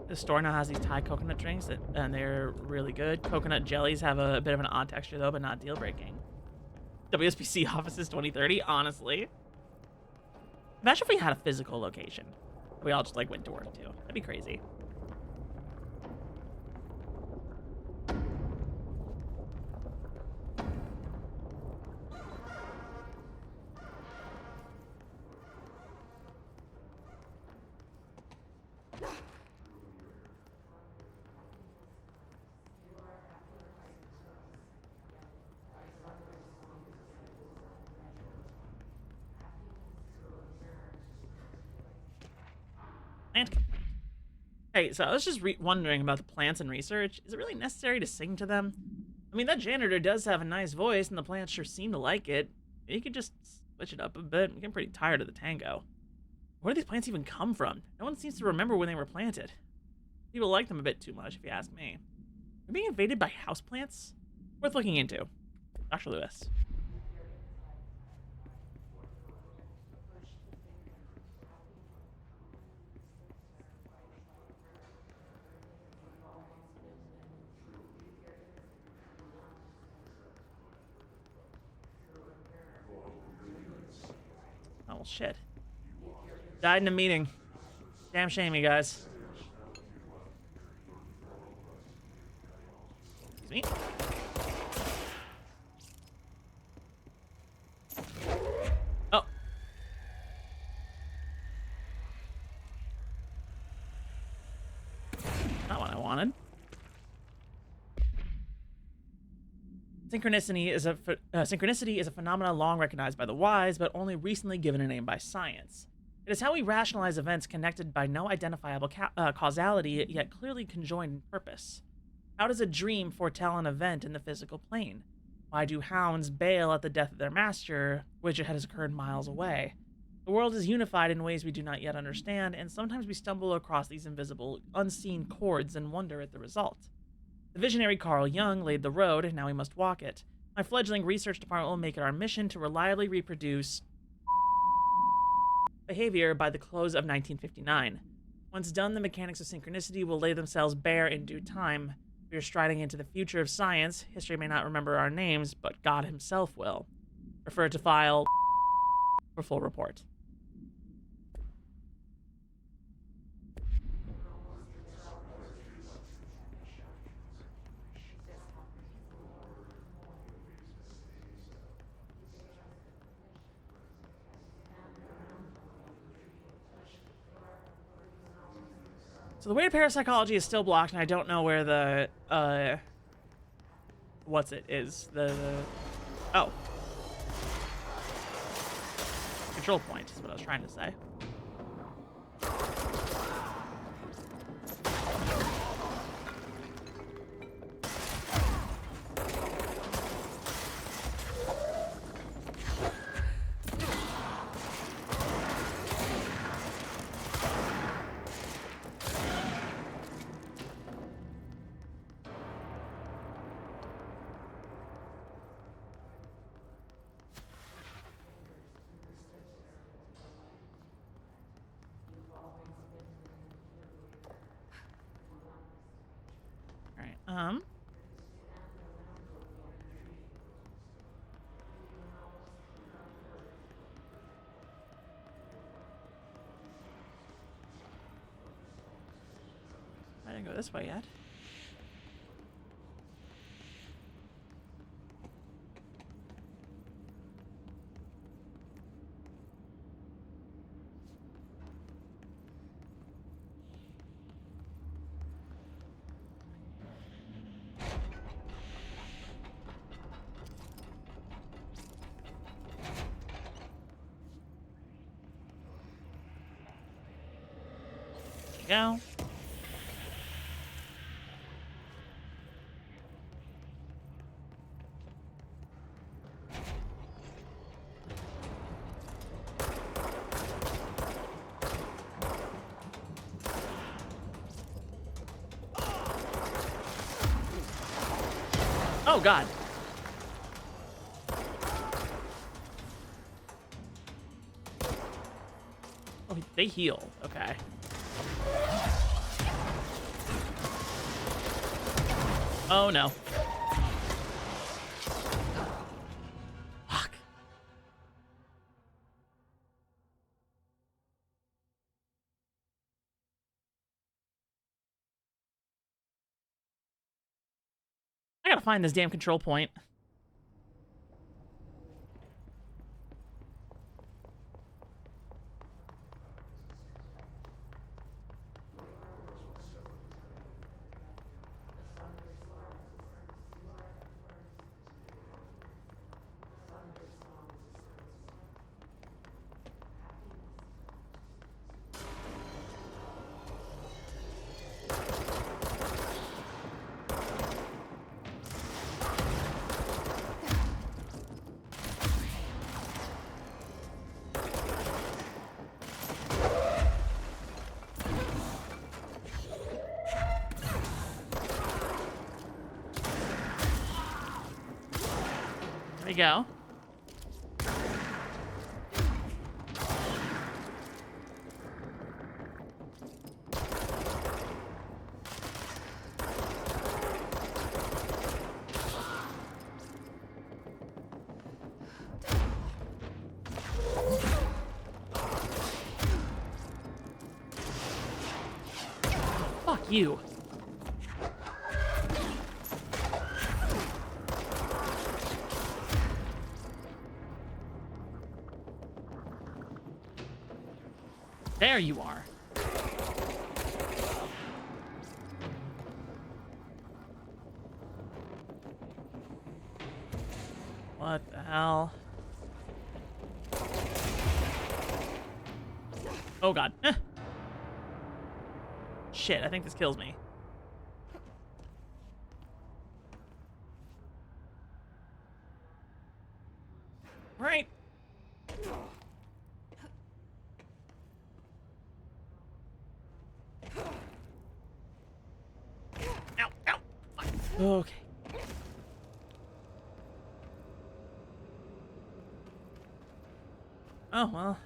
The store now has these Thai coconut drinks, and they're really good. Coconut jellies have a bit of an odd texture, though, but not deal-breaking. WSPC offices 2030, honestly. Imagine if we had a physical location. We all just, like, went to work, too. That'd be crazy. Hey, so I was just wondering about the plants and research. Is it really necessary to sing to them? I mean, that janitor does have a nice voice, and the plants sure seem to like it. You could just switch it up a bit. I'm getting pretty tired of the tango. Where do these plants even come from? No one seems to remember when they were planted. People like them a bit too much, if you ask me. Are being invaded by houseplants? Worth looking into. Dr. Lewis. Oh, well, shit. Died in a meeting. Damn shame, you guys. Excuse me. Oh. Not what I wanted. Synchronicity is a phenomenon long recognized by the wise, but only recently given a name by science. It is how we rationalize events connected by no identifiable causality, yet clearly conjoined in purpose. How does a dream foretell an event in the physical plane? Why do hounds bail at the death of their master, which has occurred miles away? The world is unified in ways we do not yet understand, and sometimes we stumble across these invisible, unseen chords and wonder at the result. The visionary Carl Jung laid the road, and now we must walk it. My fledgling research department will make it our mission to reliably reproduce behavior by the close of 1959. Once done, the mechanics of synchronicity will lay themselves bare in due time. We are striding into the future of science. History may not remember our names, but God himself will. Refer to file for full report. So the way to parapsychology is still blocked, and I don't know where the, what's it is. Oh. Control point is what I was trying to say. I didn't go this way yet. There you go. Oh, God. Oh, they heal. Okay. Oh, no. Fuck. I gotta find this damn control point. There we go. Fuck you. There you are. What the hell? Oh, God. Shit, I think this kills me. Right. Ow, ow. Okay. Oh, well.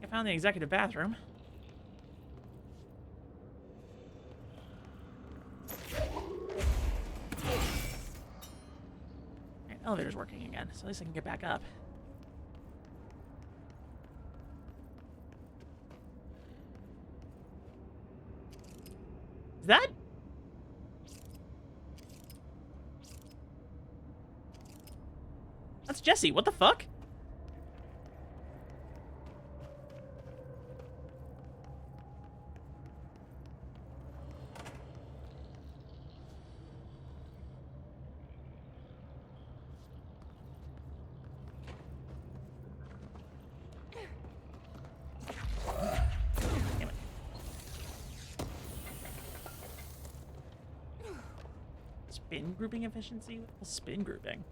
I found the executive bathroom. Alright, elevator's working again, so at least I can get back up. Is that? That's Jesse. What the fuck? Spin grouping efficiency? Spin grouping.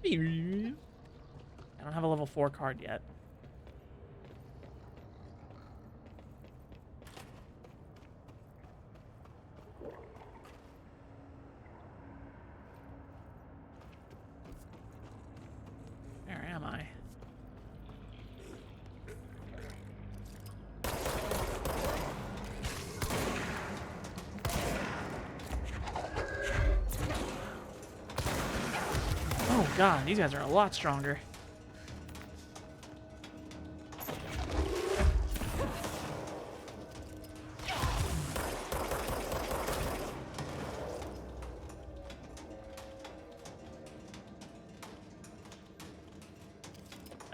I don't have a level 4 card yet. Where am I? Oh god, these guys are a lot stronger.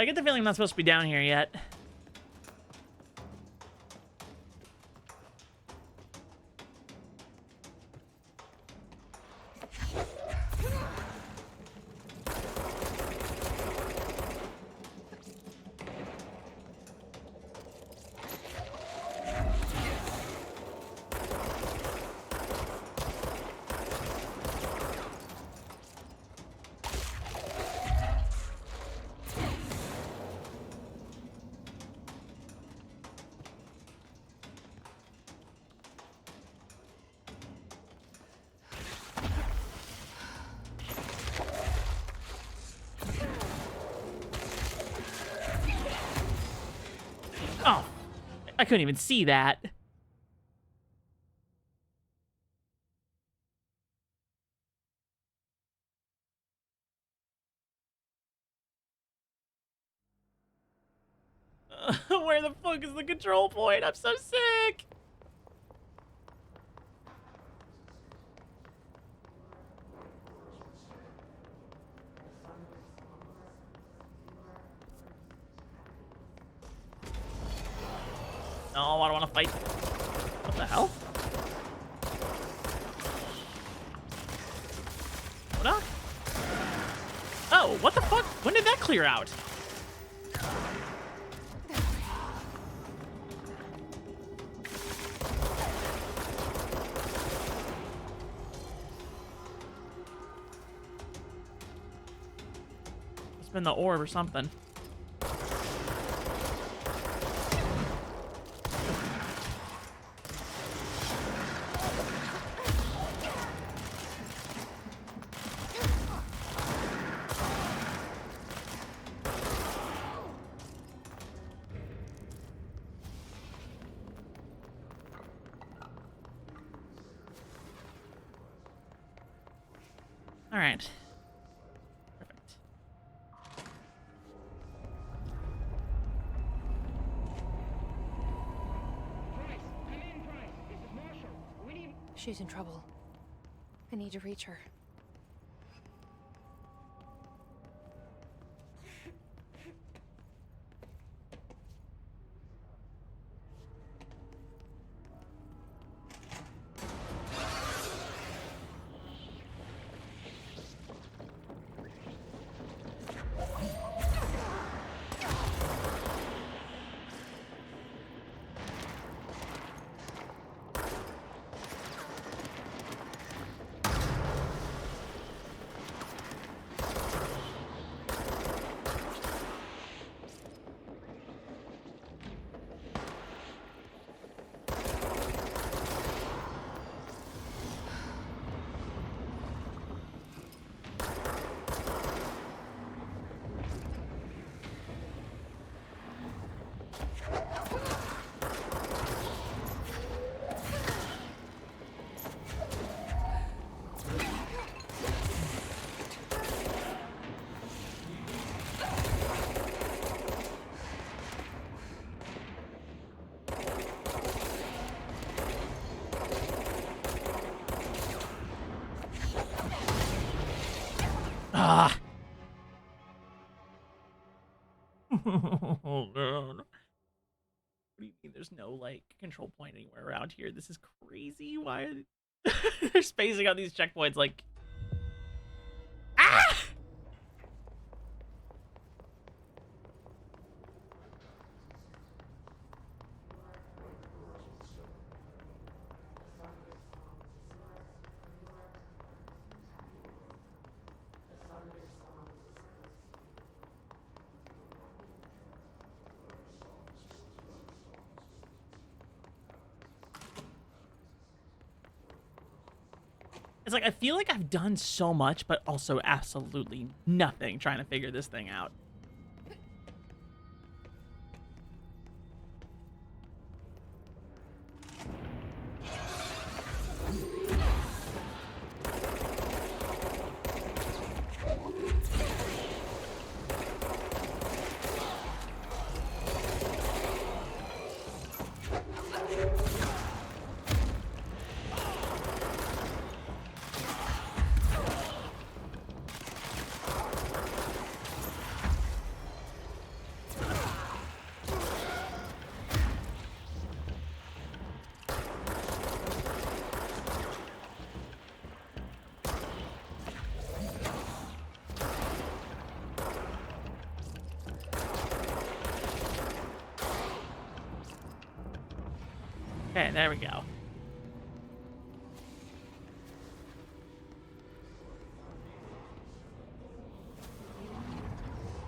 I get the feeling I'm not supposed to be down here yet. Oh, I couldn't even see that. Where the fuck is the control point? I'm so sick. No, I don't want to fight. What the hell? What up? Oh, what the fuck? When did that clear out? It's been the orb or something. All right. Perfect. She's in trouble. I need to reach her. Ah. Oh god. What do you mean there's no like control point anywhere around here? This is crazy. Why are they're spacing out these checkpoints like ah! It's like, I feel like I've done so much, but also absolutely nothing trying to figure this thing out. Okay, there we go.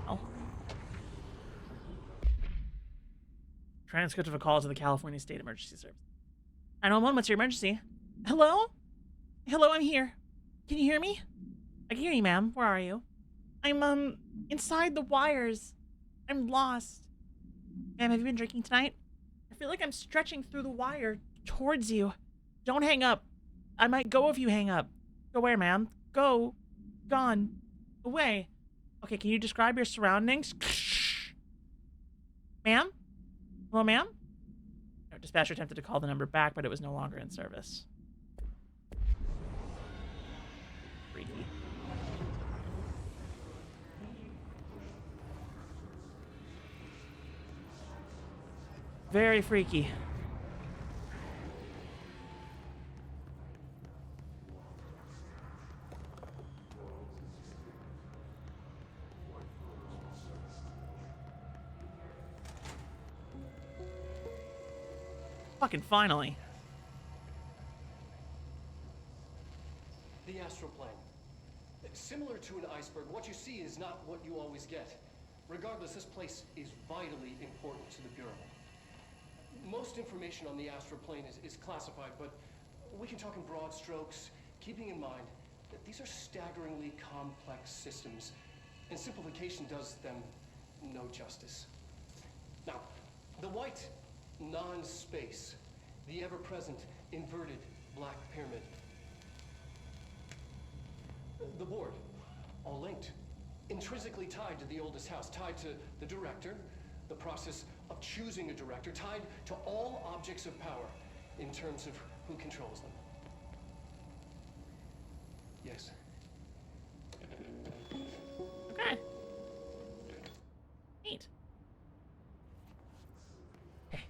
Oh. Transcript of a call to the California State Emergency Service. 911, what's your emergency? Hello? Hello, I'm here. Can you hear me? I can hear you, ma'am. Where are you? I'm, inside the wires. I'm lost. Ma'am, have you been drinking tonight? I feel like I'm stretching through the wire towards you. Don't hang up. I might go if you hang up. Go where, ma'am? Go. Gone. Away. Okay, can you describe your surroundings? Ma'am? Hello, ma'am? No, dispatcher attempted to call the number back, but it was no longer in service. Freaky. Very freaky. Fucking finally. The astral plane. Similar to an iceberg, what you see is not what you always get. Regardless, this place is vitally important to the Bureau. Most information on the astral plane is classified, but we can talk in broad strokes, keeping in mind that these are staggeringly complex systems, and simplification does them no justice. Now, the white non-space, the ever-present inverted black pyramid. The board, all linked, intrinsically tied to the oldest house, tied to the director, the process of choosing a director, tied to all objects of power in terms of who controls them. Yes. Okay. Neat. Okay.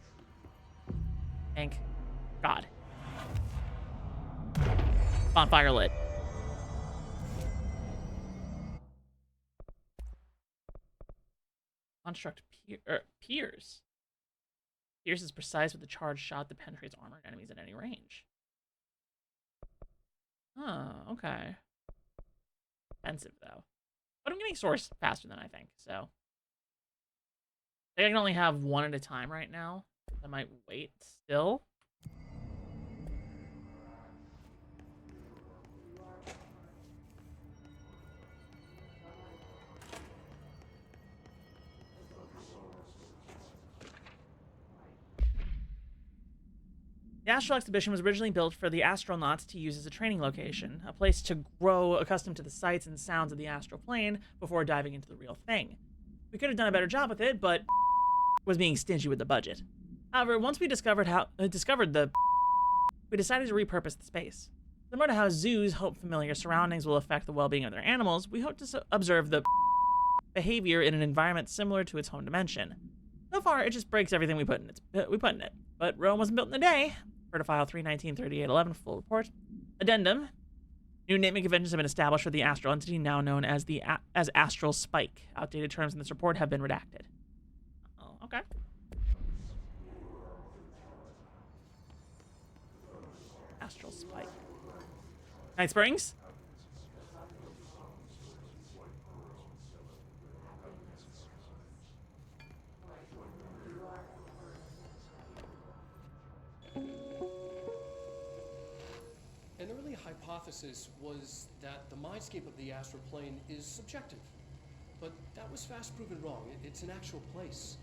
Thank God. Bonfire lit. Construct Pierce. Pierce is precise with the charged shot that penetrates armored enemies at any range. Oh, okay. Expensive, though. But I'm getting source faster than I think, so. I think I can only have one at a time right now. I might wait still. The Astral Exhibition was originally built for the astronauts to use as a training location, a place to grow accustomed to the sights and sounds of the astral plane before diving into the real thing. We could have done a better job with it, but was being stingy with the budget. However, once we discovered we decided to repurpose the space. Similar to how zoos hope familiar surroundings will affect the well-being of their animals, we hope to observe the behavior in an environment similar to its home dimension. So far, it just breaks everything we put in it. But Rome wasn't built in a day. Refer to file 319-3811 full report. Addendum. New naming conventions have been established for the astral entity now known as as Astral Spike. Outdated terms in this report have been redacted. Oh, okay. Astral Spike. Night Springs? An early hypothesis was that the mindscape of the astral plane is subjective. But that was fast proven wrong. It's an actual place,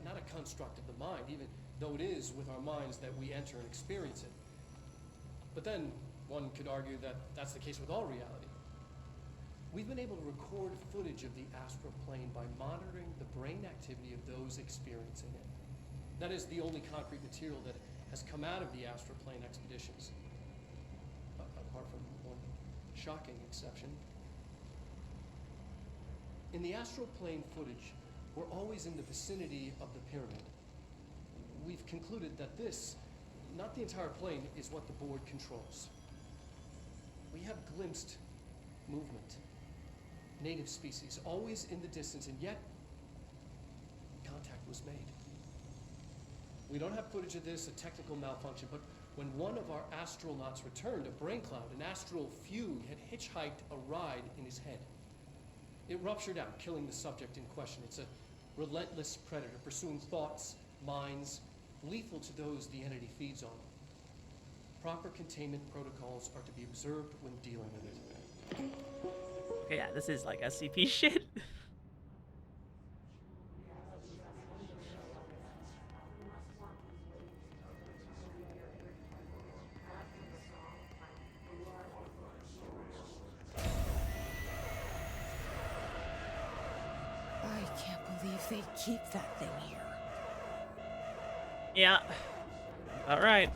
not a construct of the mind, even though it is with our minds that we enter and experience it. But then, one could argue that that's the case with all reality. We've been able to record footage of the astral plane by monitoring the brain activity of those experiencing it. That is the only concrete material that has come out of the astral plane expeditions. Apart from one shocking exception. In the astral plane footage, we're always in the vicinity of the pyramid. We've concluded that this, not the entire plane, is what the board controls. We have glimpsed movement, native species, always in the distance, and yet contact was made. We don't have footage of this, a technical malfunction, but when one of our astronauts returned, a brain cloud, an astral fugue, had hitchhiked a ride in his head. It ruptured out, killing the subject in question. It's a relentless predator, pursuing thoughts, minds, lethal to those the entity feeds on. Proper containment protocols are to be observed when dealing with it. Okay, yeah, this is like SCP shit. I can't believe they keep that thing here. Yeah. All right.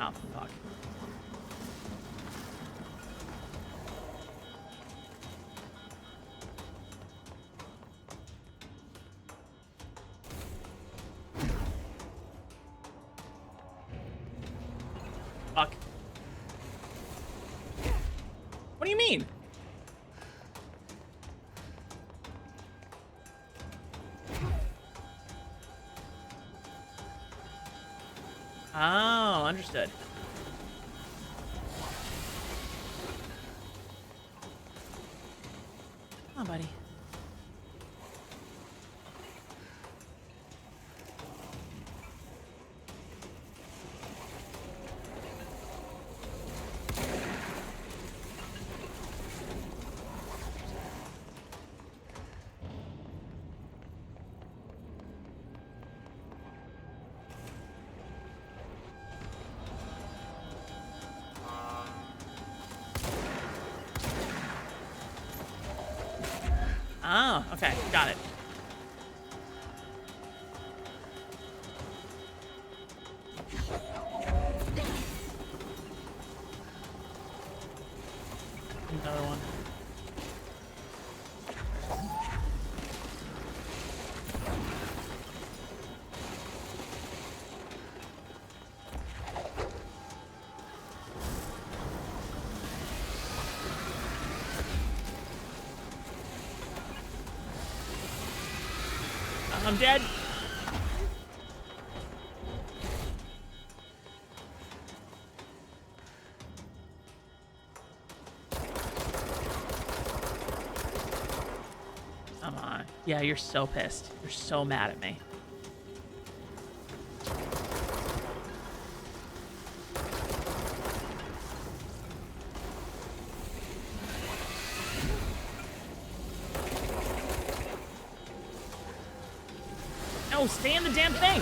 Oh, fuck. Fuck. What do you mean? Oh, understood. Come on, buddy. Oh, okay, got it. Another one. I'm dead. Come on. Yeah, you're so pissed. You're so mad at me. No, stay in the damn thing.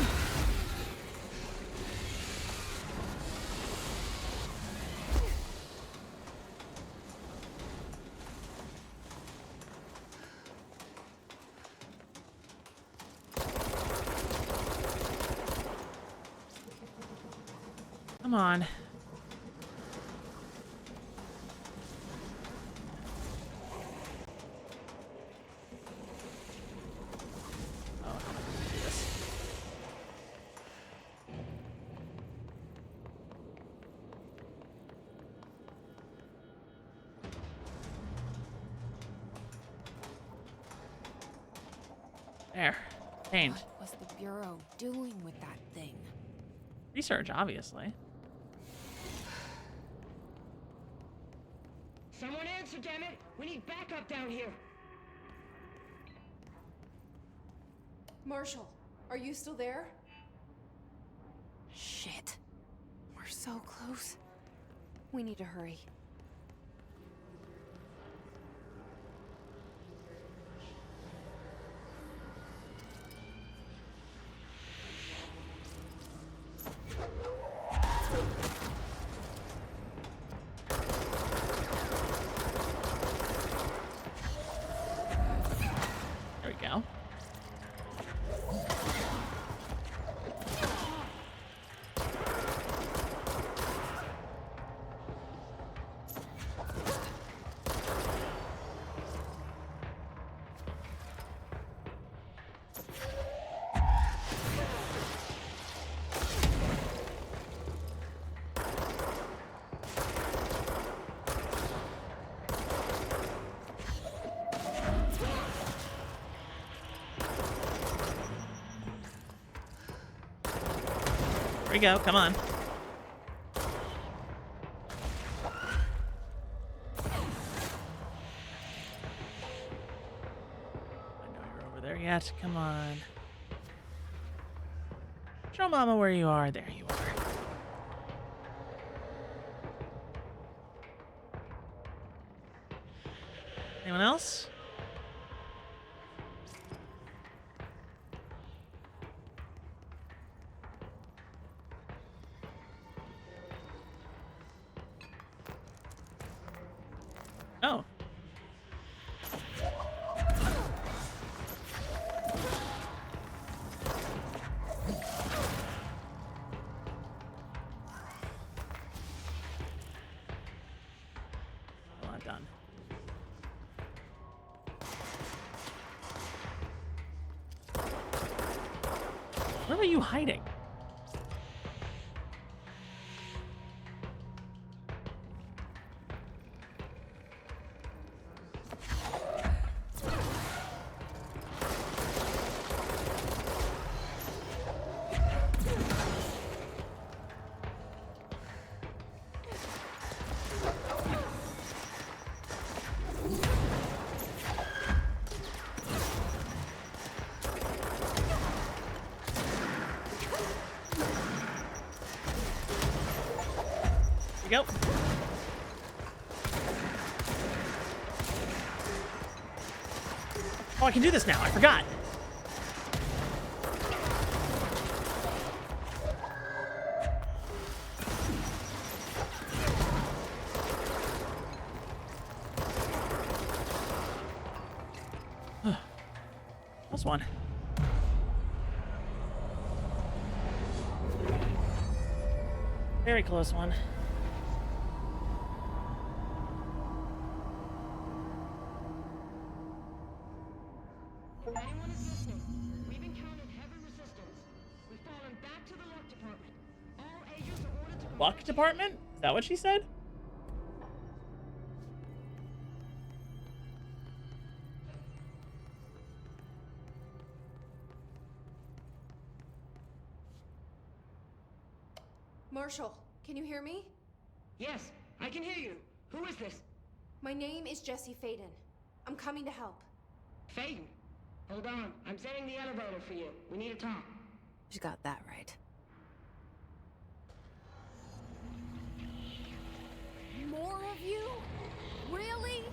Come on. There. Paint. What was the Bureau doing with that thing? Research, obviously. Someone answer, damn it! We need backup down here. Marshall, are you still there? Shit. We're so close. We need to hurry. There we go. There we go. Come on. I know you're over there yet. Come on. Show Mama where you are. There you are. Anyone else? Oh. Well, I'm done. Where were you hiding? Here we go. Oh, I can do this now. I forgot. Plus one. Very close one. If anyone is listening, we've encountered heavy resistance. We've fallen back to the luck department. All agents are ordered to... Luck department? Is that what she said? Marshall, can you hear me? Yes, I can hear you. Who is this? My name is Jesse Faden. I'm coming to help. Faden. Hold on. I'm setting the elevator for you. We need to talk. You got that right. More of you? Really?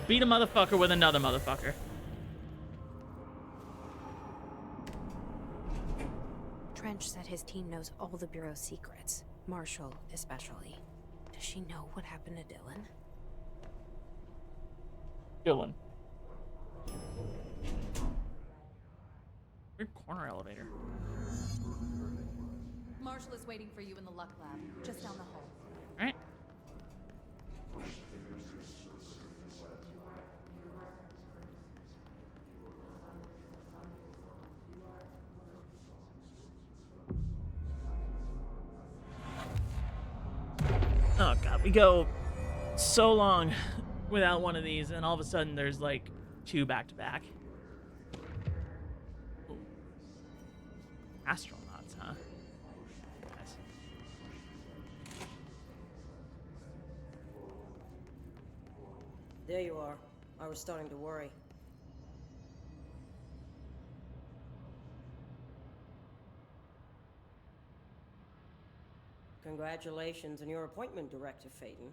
Beat a motherfucker with another motherfucker. Trench said his team knows all the Bureau's secrets. Marshall, especially. Does she know what happened to Dylan? Dylan. Weird corner elevator. Marshall is waiting for you in the Luck Lab, just down the hall. All right. We go so long without one of these, and all of a sudden there's like 2 back to back. Ooh. Astronauts, huh? Nice. There you are. I was starting to worry. Congratulations on your appointment, Director Phaeton.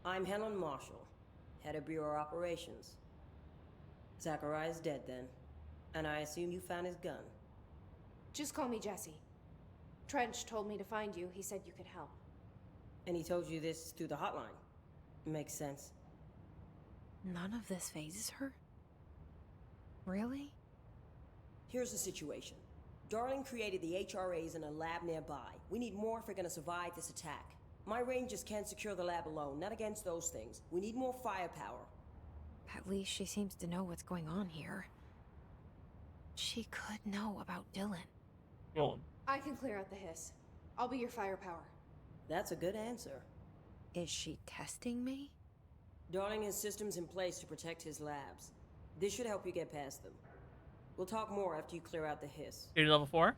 I'm Helen Marshall, head of Bureau Operations. Zachariah's dead then, and I assume you found his gun. Just call me Jesse. Trench told me to find you. He said you could help. And he told you this through the hotline. Makes sense. None of this phases her? Really? Here's the situation. Darling created the HRAs in a lab nearby. We need more if we're gonna survive this attack. My rangers can't secure the lab alone, not against those things. We need more firepower. At least she seems to know what's going on here. She could know about Dylan. Well, I can clear out the hiss. I'll be your firepower. That's a good answer. Is she testing me? Darling has systems in place to protect his labs. This should help you get past them. We'll talk more after you clear out the hiss. Security level 4?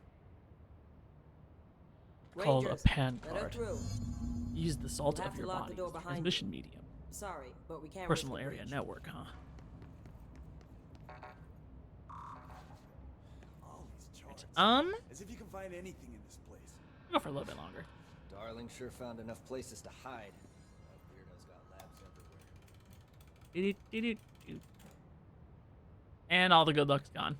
Called a Rangers, pan let her card. through. Use the salt We'll of have your to lock body the door as a behind you. transmission medium. Sorry, but we can't Personal risk the area breach. network, huh? All these charts. As if you can find anything in this place. Go for a little bit longer. Darling sure found enough places to hide. That weirdo's got labs everywhere. Do-do-do-do-do. And all the good luck's gone.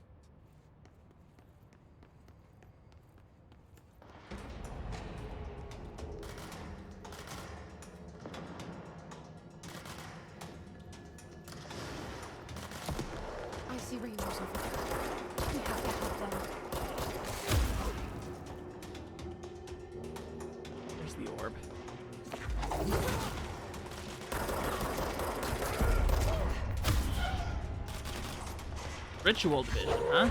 I see Rangers over there. We have to help them. There's the orb. Ritual division, huh?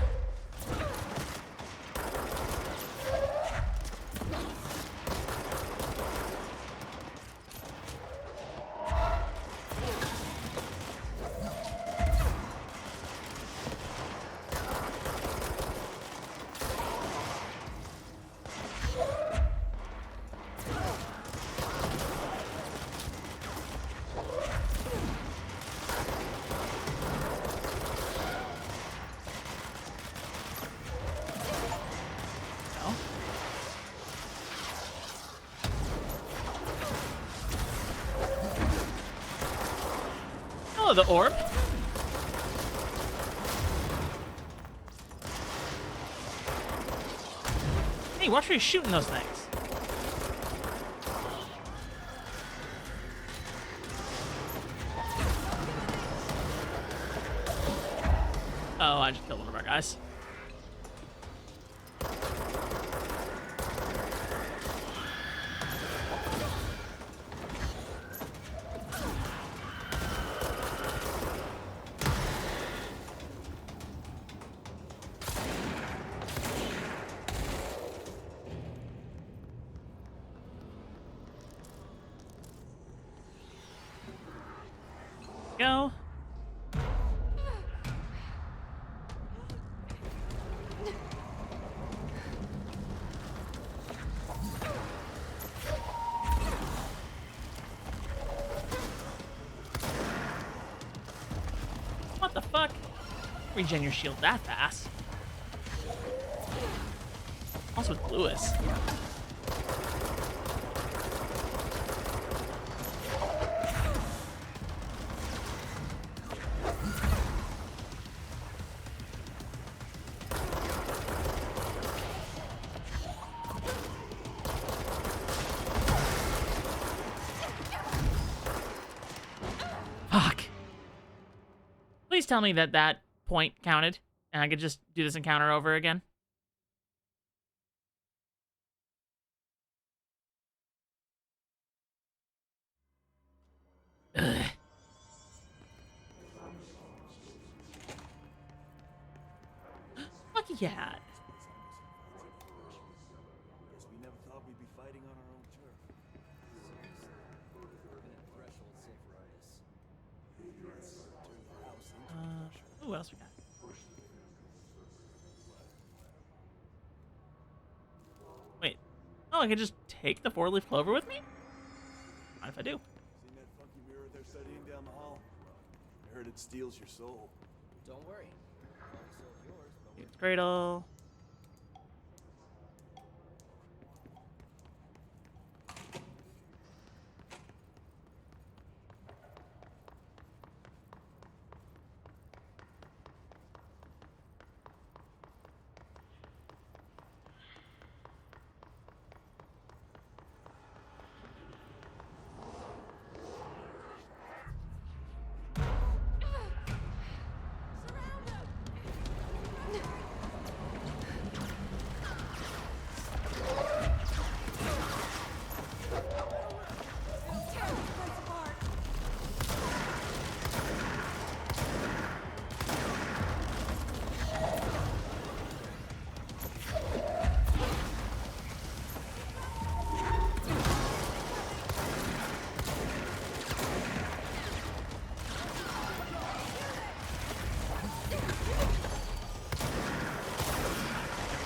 Oh, the orb. Hey, watch where you're shooting those things. Oh, I just killed one of our guys. Go. What the fuck? Regen your shield that fast. Also with Lewis. Fuck. Please tell me that that point counted, and I could just do this encounter over again. Ugh. Fuck yeah. Guess we never thought we'd be fighting on our own turf. I could just take the 4-leaf clover with me? Mind if I do? Seen that funky mirror they're studying down the hall? I heard it steals your soul. Don't worry. Not the soul of yours, but It's Cradle.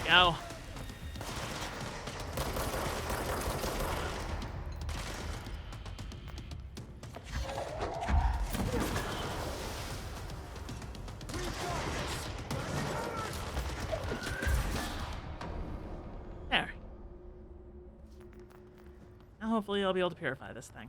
Go. There. Now hopefully I'll be able to purify this thing.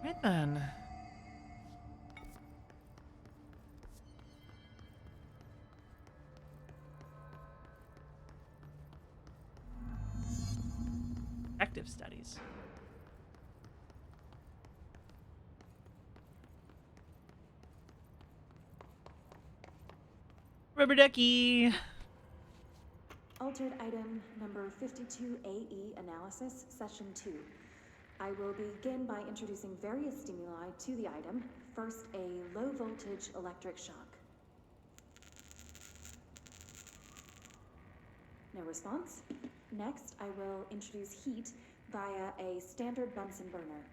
Right then. Active studies. Rubber ducky. Altered item number 52AE analysis, session 2. I will begin by introducing various stimuli to the item. First, a low voltage electric shock. No response. Next, I will introduce heat via a standard Bunsen burner.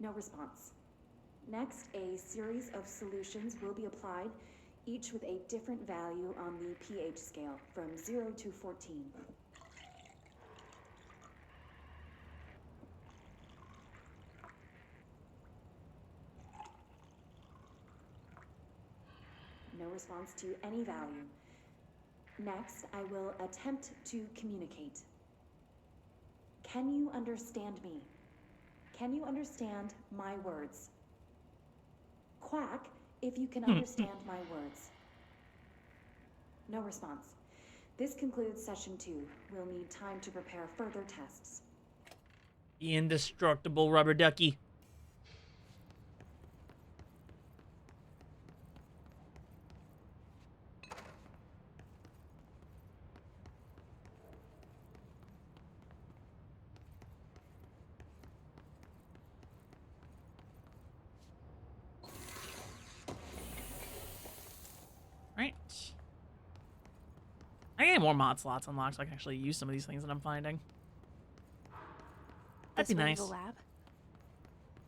No response. Next, a series of solutions will be applied, each with a different value on the pH scale, from 0 to 14. No response to any value. Next, I will attempt to communicate. Can you understand me? Can you understand my words? Quack if you can understand my words. No response. This concludes session 2. We'll need time to prepare further tests. The indestructible rubber ducky. Right. I get more mod slots unlocked so I can actually use some of these things that I'm finding. That'd be nice. The lab?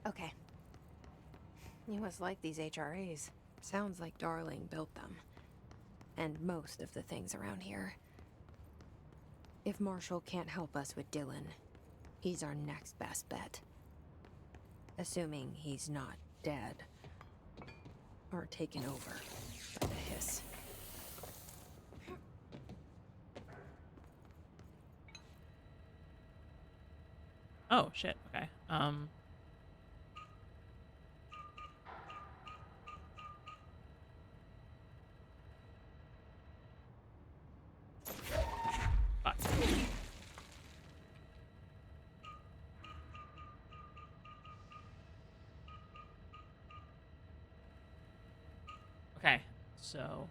Okay. You must like these HRAs. Sounds like Darling built them. And most of the things around here. If Marshall can't help us with Dylan, he's our next best bet. Assuming he's not dead. Or taken over by the hiss. Oh, shit. Okay. Fuck. Okay, so...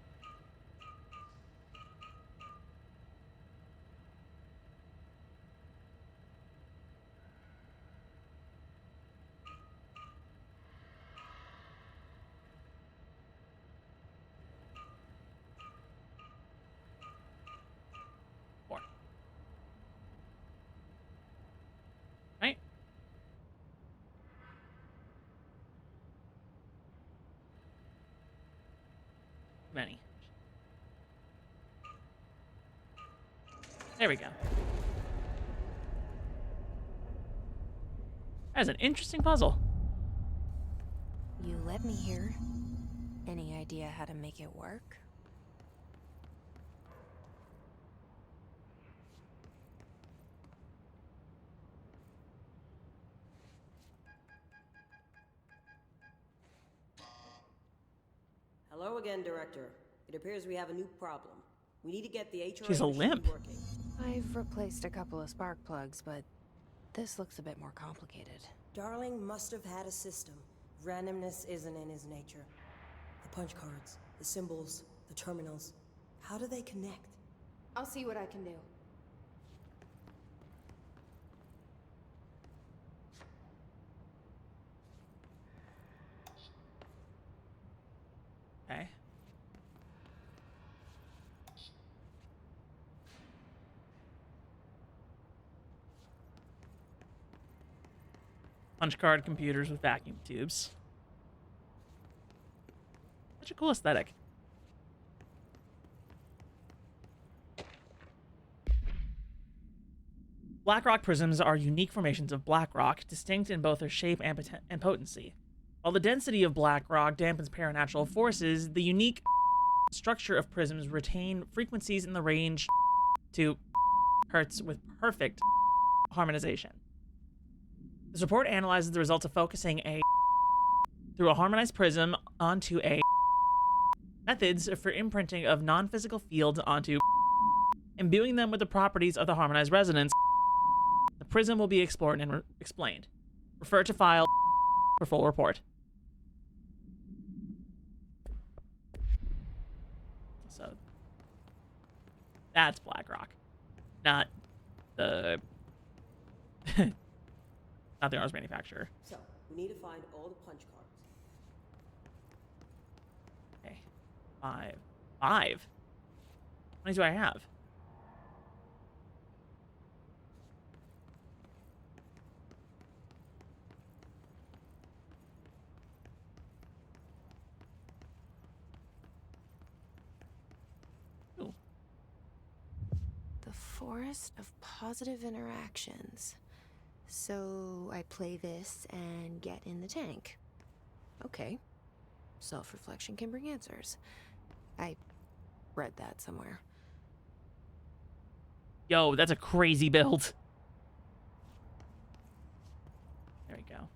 many. There we go. That's an interesting puzzle. You let me here. Any idea how to make it work? Hello again, Director. It appears we have a new problem. We need to get the HRA She's a machine limp. working. I've replaced a couple of spark plugs, but this looks a bit more complicated. Darling must have had a system. Randomness isn't in his nature. The punch cards, the symbols, the terminals. How do they connect? I'll see what I can do. Okay. Punch card computers with vacuum tubes. Such a cool aesthetic. Black rock prisms are unique formations of black rock, distinct in both their shape and potency. While the density of black rock dampens paranatural forces, the unique structure of prisms retain frequencies in the range to hertz with perfect harmonization. This report analyzes the results of focusing through a harmonized prism onto methods for imprinting of non-physical fields onto imbuing them with the properties of the harmonized resonance. The prism will be explored and explained. Refer to file for full report. So that's black rock, not the not the arms manufacturer. So, we need to find all the punch cards. Okay, 5. How many do I have? Ooh. The forest of positive interactions. So I play this and get in the tank. Okay. Self-reflection can bring answers. I read that somewhere. Yo, that's a crazy build. There we go.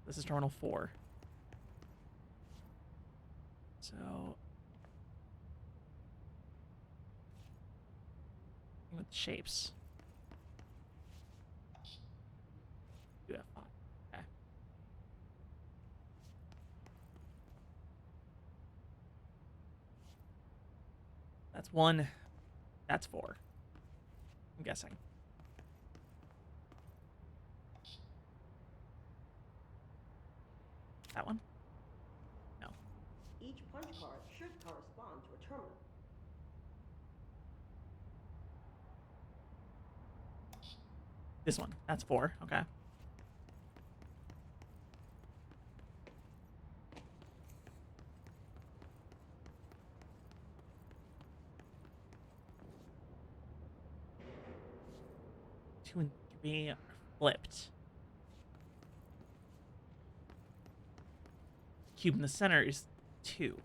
This is terminal 4. So with shapes. Do F5. Okay. That's 1. That's 4. I'm guessing. That one? No. Each punch card should correspond to a terminal. This one. That's 4. Okay. Two and 3 are flipped. Cube in the center is 2.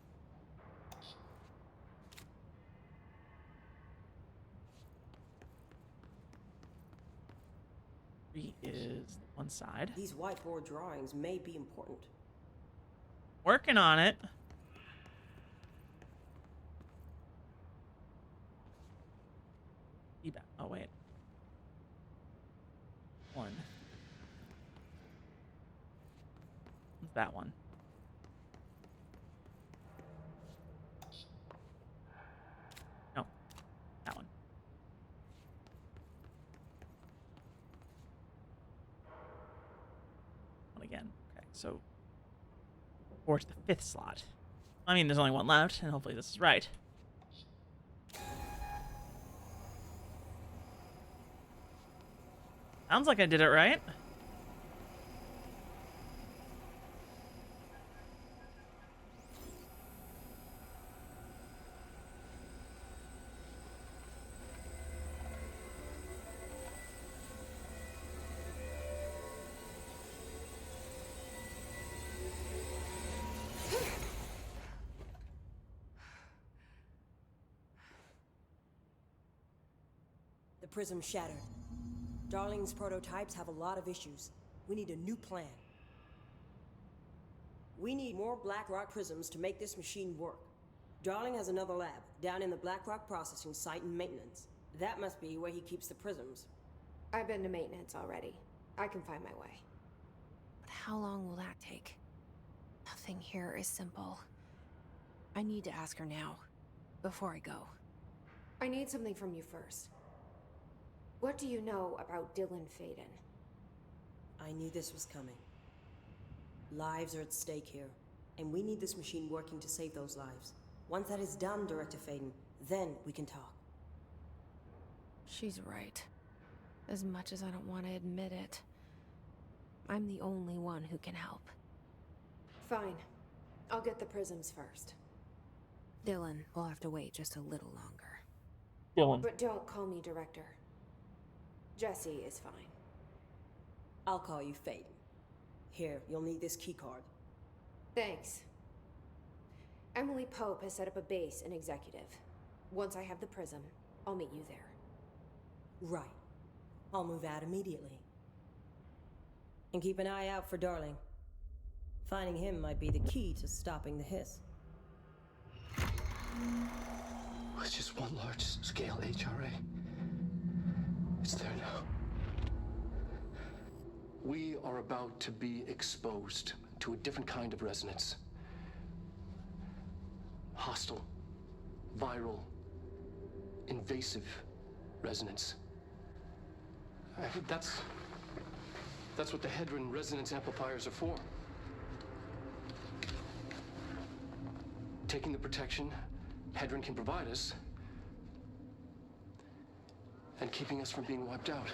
Three is one side. These whiteboard drawings may be important. Working on it. Oh, wait. 1. What's that one? No. That one. One again. Okay, so 4 to the 5th slot. I mean, there's only one left, and hopefully this is right. Sounds like I did it right. The prism's shattered. Darling's prototypes have a lot of issues. We need a new plan. We need more Blackrock prisms to make this machine work. Darling has another lab, down in the Blackrock processing site in maintenance. That must be where he keeps the prisms. I've been to maintenance already. I can find my way. But how long will that take? Nothing here is simple. I need to ask her now, before I go. I need something from you first. What do you know about Dylan Faden? I knew this was coming. Lives are at stake here, and we need this machine working to save those lives. Once that is done, Director Faden, then we can talk. She's right. As much as I don't want to admit it, I'm the only one who can help. Fine. I'll get the prisms first. Dylan will have to wait just a little longer. Dylan. But don't call me Director. Jesse is fine. I'll call you Faden. Here, you'll need this keycard. Thanks. Emily Pope has set up a base in Executive. Once I have the prism, I'll meet you there. Right. I'll move out immediately. And keep an eye out for Darling. Finding him might be the key to stopping the hiss. It's just one large-scale HRA. It's there now. We are about to be exposed to a different kind of resonance. Hostile, viral, invasive resonance. That's what the Hedron resonance amplifiers are for. Taking the protection Hedron can provide us and keeping us from being wiped out.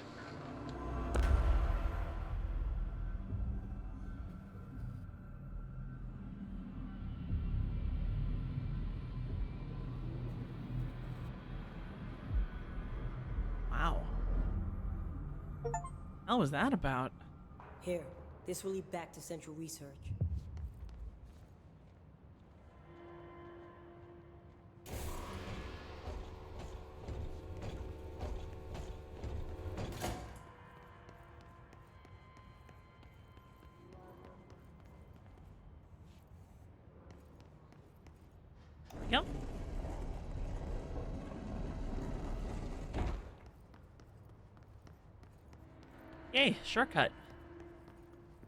Wow. What the hell was that about? Here, this will lead back to Central Research. Yep. Yay, shortcut.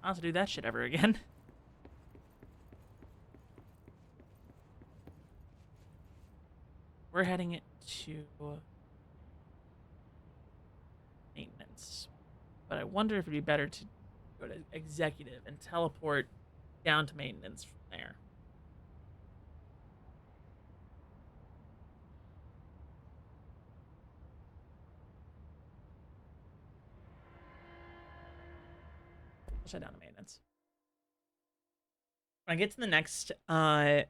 I'll have to do that shit ever again. We're heading to maintenance. But I wonder if it'd be better to go to executive and teleport down to maintenance from there. Shut down to maintenance. When I get to the next, what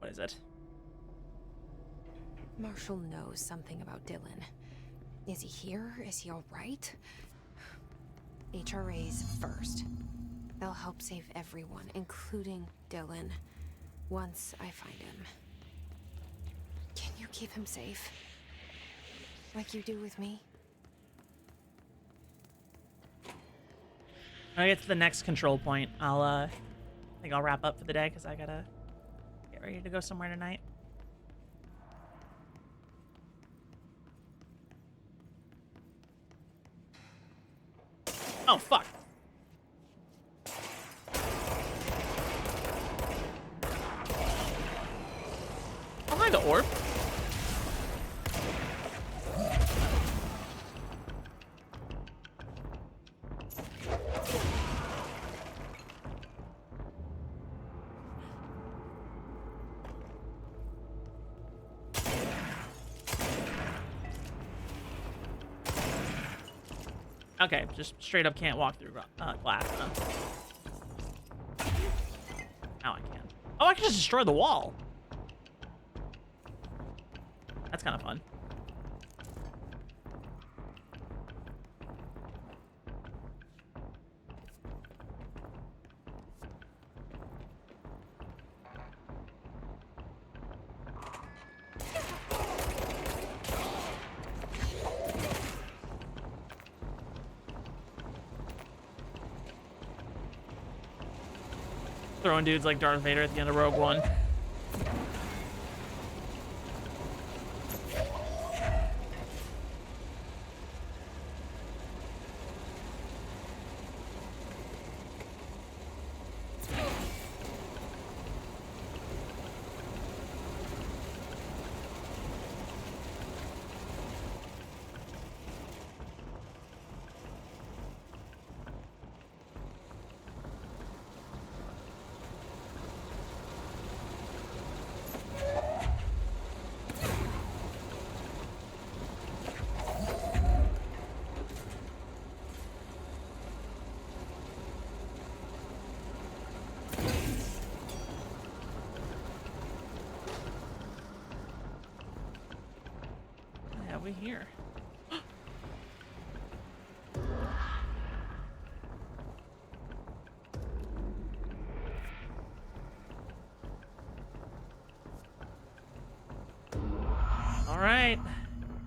is it? Marshall knows something about Dylan. Is he here? Is he all right? HRAs first. They'll help save everyone, including Dylan, once I find him. Can you keep him safe? Like you do with me? When I get to the next control point, I think I'll wrap up for the day because I gotta get ready to go somewhere tonight. Oh, fuck. Oh, hi, the orb. Okay, just straight up can't walk through glass. Now I can. Oh, I can just destroy the wall. That's kind of fun. Throwing dudes like Darth Vader at the end of Rogue One. Here. All right.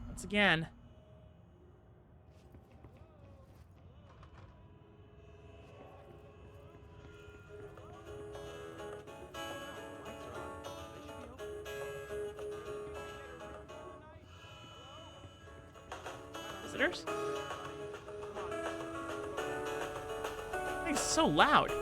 Once again. Visitors? It's so loud.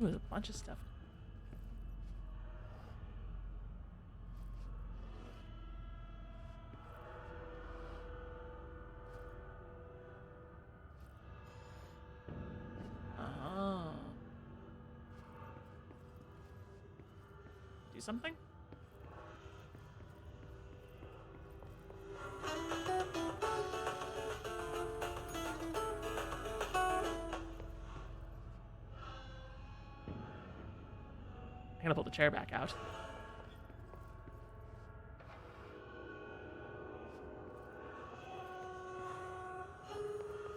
Ooh, there's a bunch of stuff. Do something? I gotta pull the chair back out.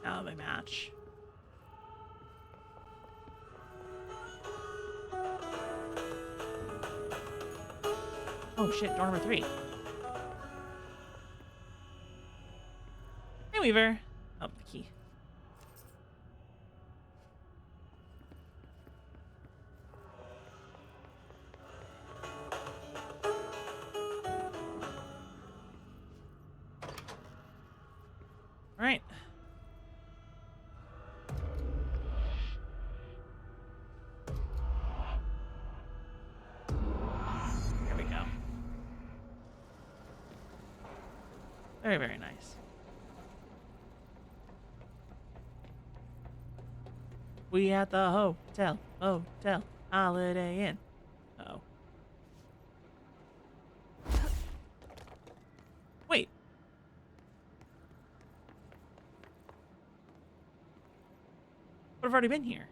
Now they match. Oh shit, door number 3. Hey, Weaver. Oh, the key. All right. There we go. Very, very nice. We at the hotel, Holiday Inn. Uh-oh. Wait. But I've already been here.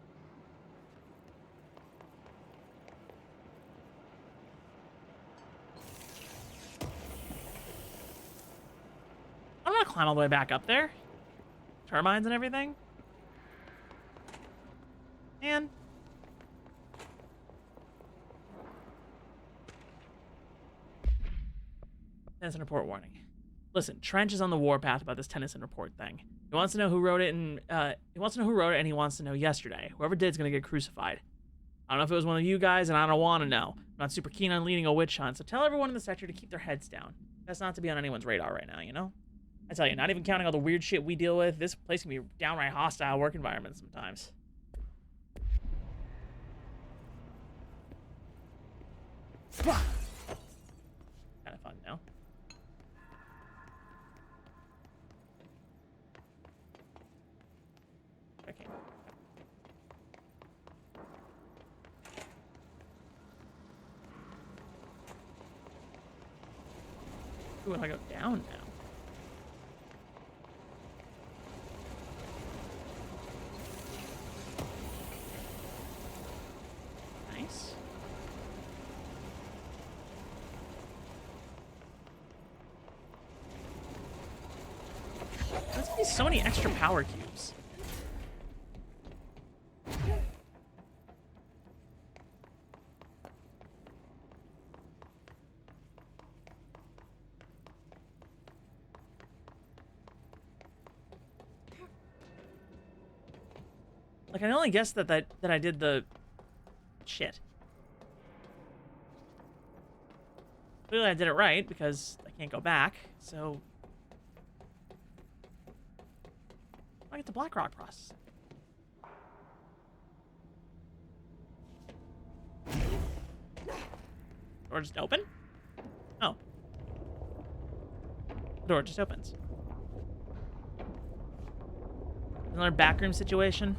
I'm gonna climb all the way back up there. Turbines and everything. Man. Tennyson report warning. Listen, Trench is on the warpath about this Tennyson report thing. He wants to know who wrote it, and he wants to know yesterday. Whoever did is gonna get crucified. I don't know if it was one of you guys, and I don't want to know. I'm not super keen on leading a witch hunt, so tell everyone in the sector to keep their heads down. That's not to be on anyone's radar right now, you know? I tell you, not even counting all the weird shit we deal with, this place can be a downright hostile work environment sometimes. Kind of fun now. Okay. Ooh, I go down now. Nice. There's gonna be so many extra power cubes. can only guess that I did the shit. Clearly I did it right because I can't go back. So I get to Blackrock process. Door just open? Oh. The door just opens. Another backroom situation.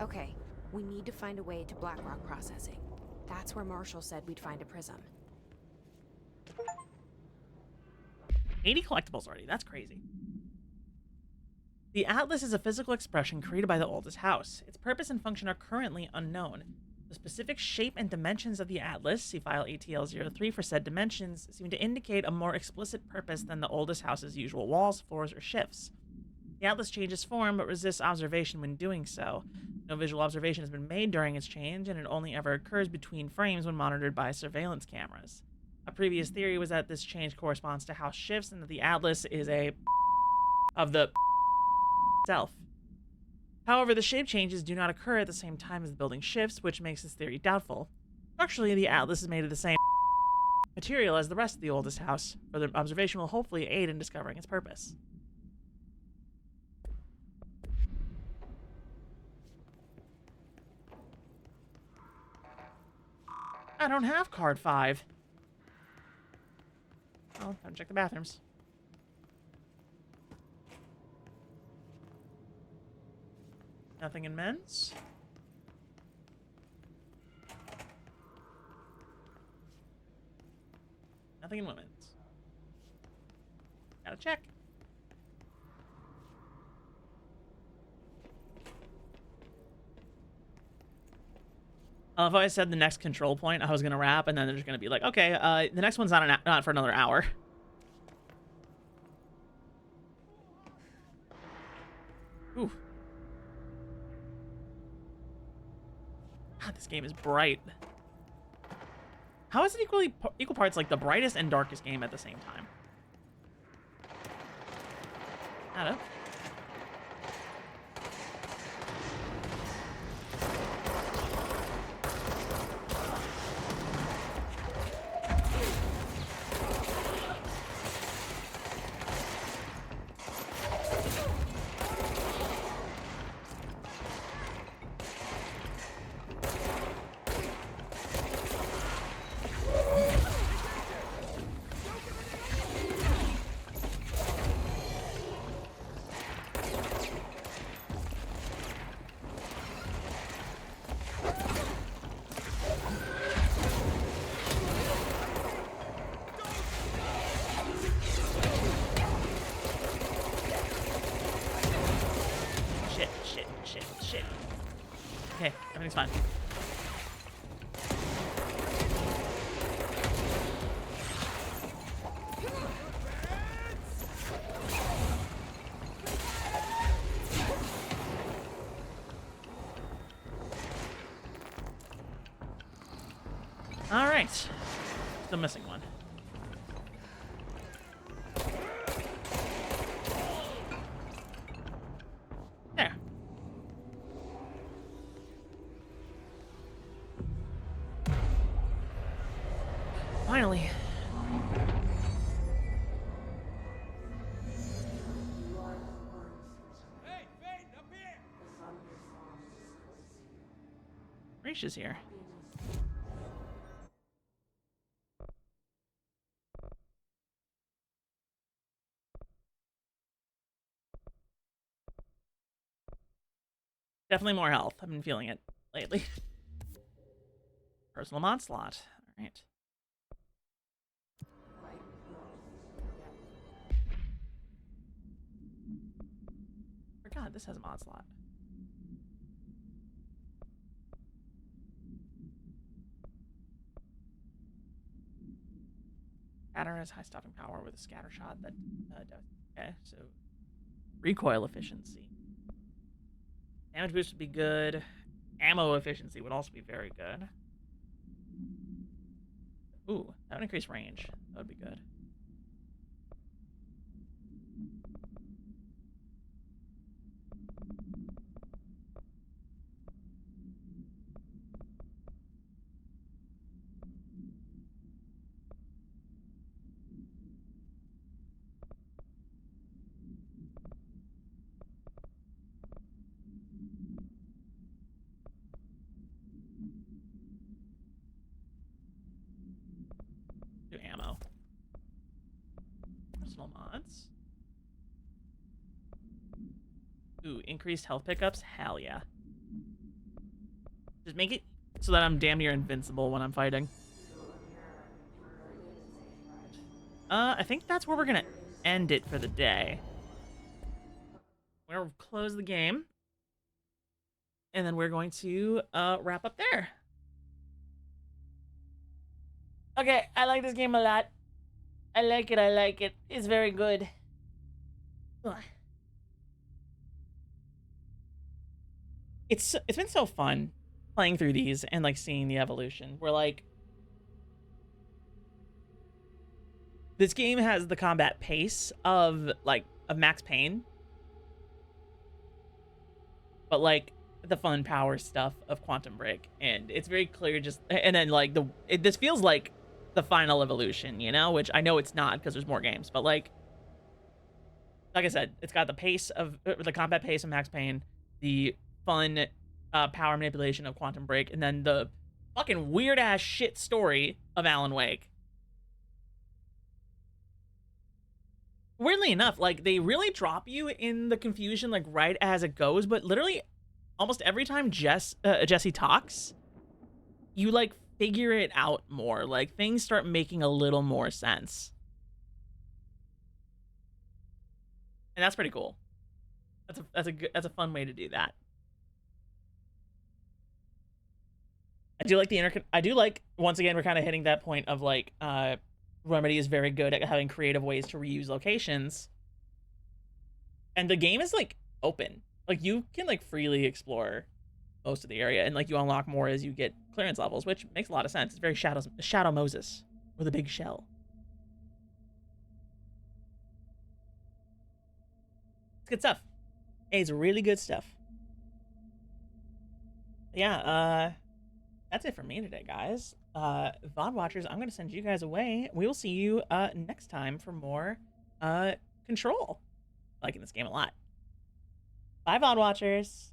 Okay, we need to find a way to Blackrock processing. That's where Marshall said we'd find a prism. 80 collectibles already. That's crazy. The Atlas is a physical expression created by the oldest house. Its purpose and function are currently unknown. The specific shape and dimensions of the Atlas, see file ATL03 for said dimensions, seem to indicate a more explicit purpose than the oldest house's usual walls, floors, or shifts. The Atlas changes form, but resists observation when doing so. No visual observation has been made during its change, and it only ever occurs between frames when monitored by surveillance cameras. A previous theory was that this change corresponds to house shifts, and that the Atlas is a of the itself. However, the shape changes do not occur at the same time as the building shifts, which makes this theory doubtful. Structurally, the Atlas is made of the same material as the rest of the oldest house. Further observation will hopefully aid in discovering its purpose. I don't have card 5. Oh, time to check the bathrooms. Nothing in men's. Nothing in women's. Gotta check. If I said the next control point, I was gonna wrap, and then they're just gonna be like, okay, the next one's not for another hour. Ooh. God, this game is bright. How is it equal parts like the brightest and darkest game at the same time? I don't know. Shit. Okay, everything's fine. All right. Still missing one. There. Finally. Risha's here. Definitely more health. I've been feeling it lately. Personal mod slot. All right. Forgot this has a mod slot. Scatter has high stopping power with a scatter shot that does. Okay, so Recoil efficiency. Damage boost would be good. Ammo efficiency would also be very good. Ooh, that would increase range. That would be good. Do ammo. Personal mods. Ooh, increased health pickups? Hell yeah. Just make it so that I'm damn near invincible when I'm fighting. I think that's where we're gonna end it for the day. We're gonna close the game. And then we're going to wrap up there. Okay, I like this game a lot. I like it. It's very good. Ugh. It's been so fun playing through these and like seeing the evolution. We're like, this game has the combat pace of Max Payne, but like the fun power stuff of Quantum Break, and it's very clear. Just and then like this feels like the final evolution, you know, which I know it's not because there's more games, but like I said, it's got the pace of the combat pace of Max Payne, the fun power manipulation of Quantum Break, and then the fucking weird ass shit story of Alan Wake. Weirdly enough, like they really drop you in the confusion like right as it goes, but literally almost every time Jesse talks, you like figure it out more. Like things start making a little more sense. And that's pretty cool. That's a fun way to do that. I do like once again we're kind of hitting that point of like Remedy is very good at having creative ways to reuse locations. And the game is like open. Like you can like freely explore most of the area, and like you unlock more as you get clearance levels, which makes a lot of sense. It's very Shadow Moses with a big shell. It's good stuff. It's really good stuff. Yeah, that's it for me today, guys. VOD watchers, I'm gonna send you guys away. We will see you next time for more Control. Liking this game a lot. Bye, VOD watchers.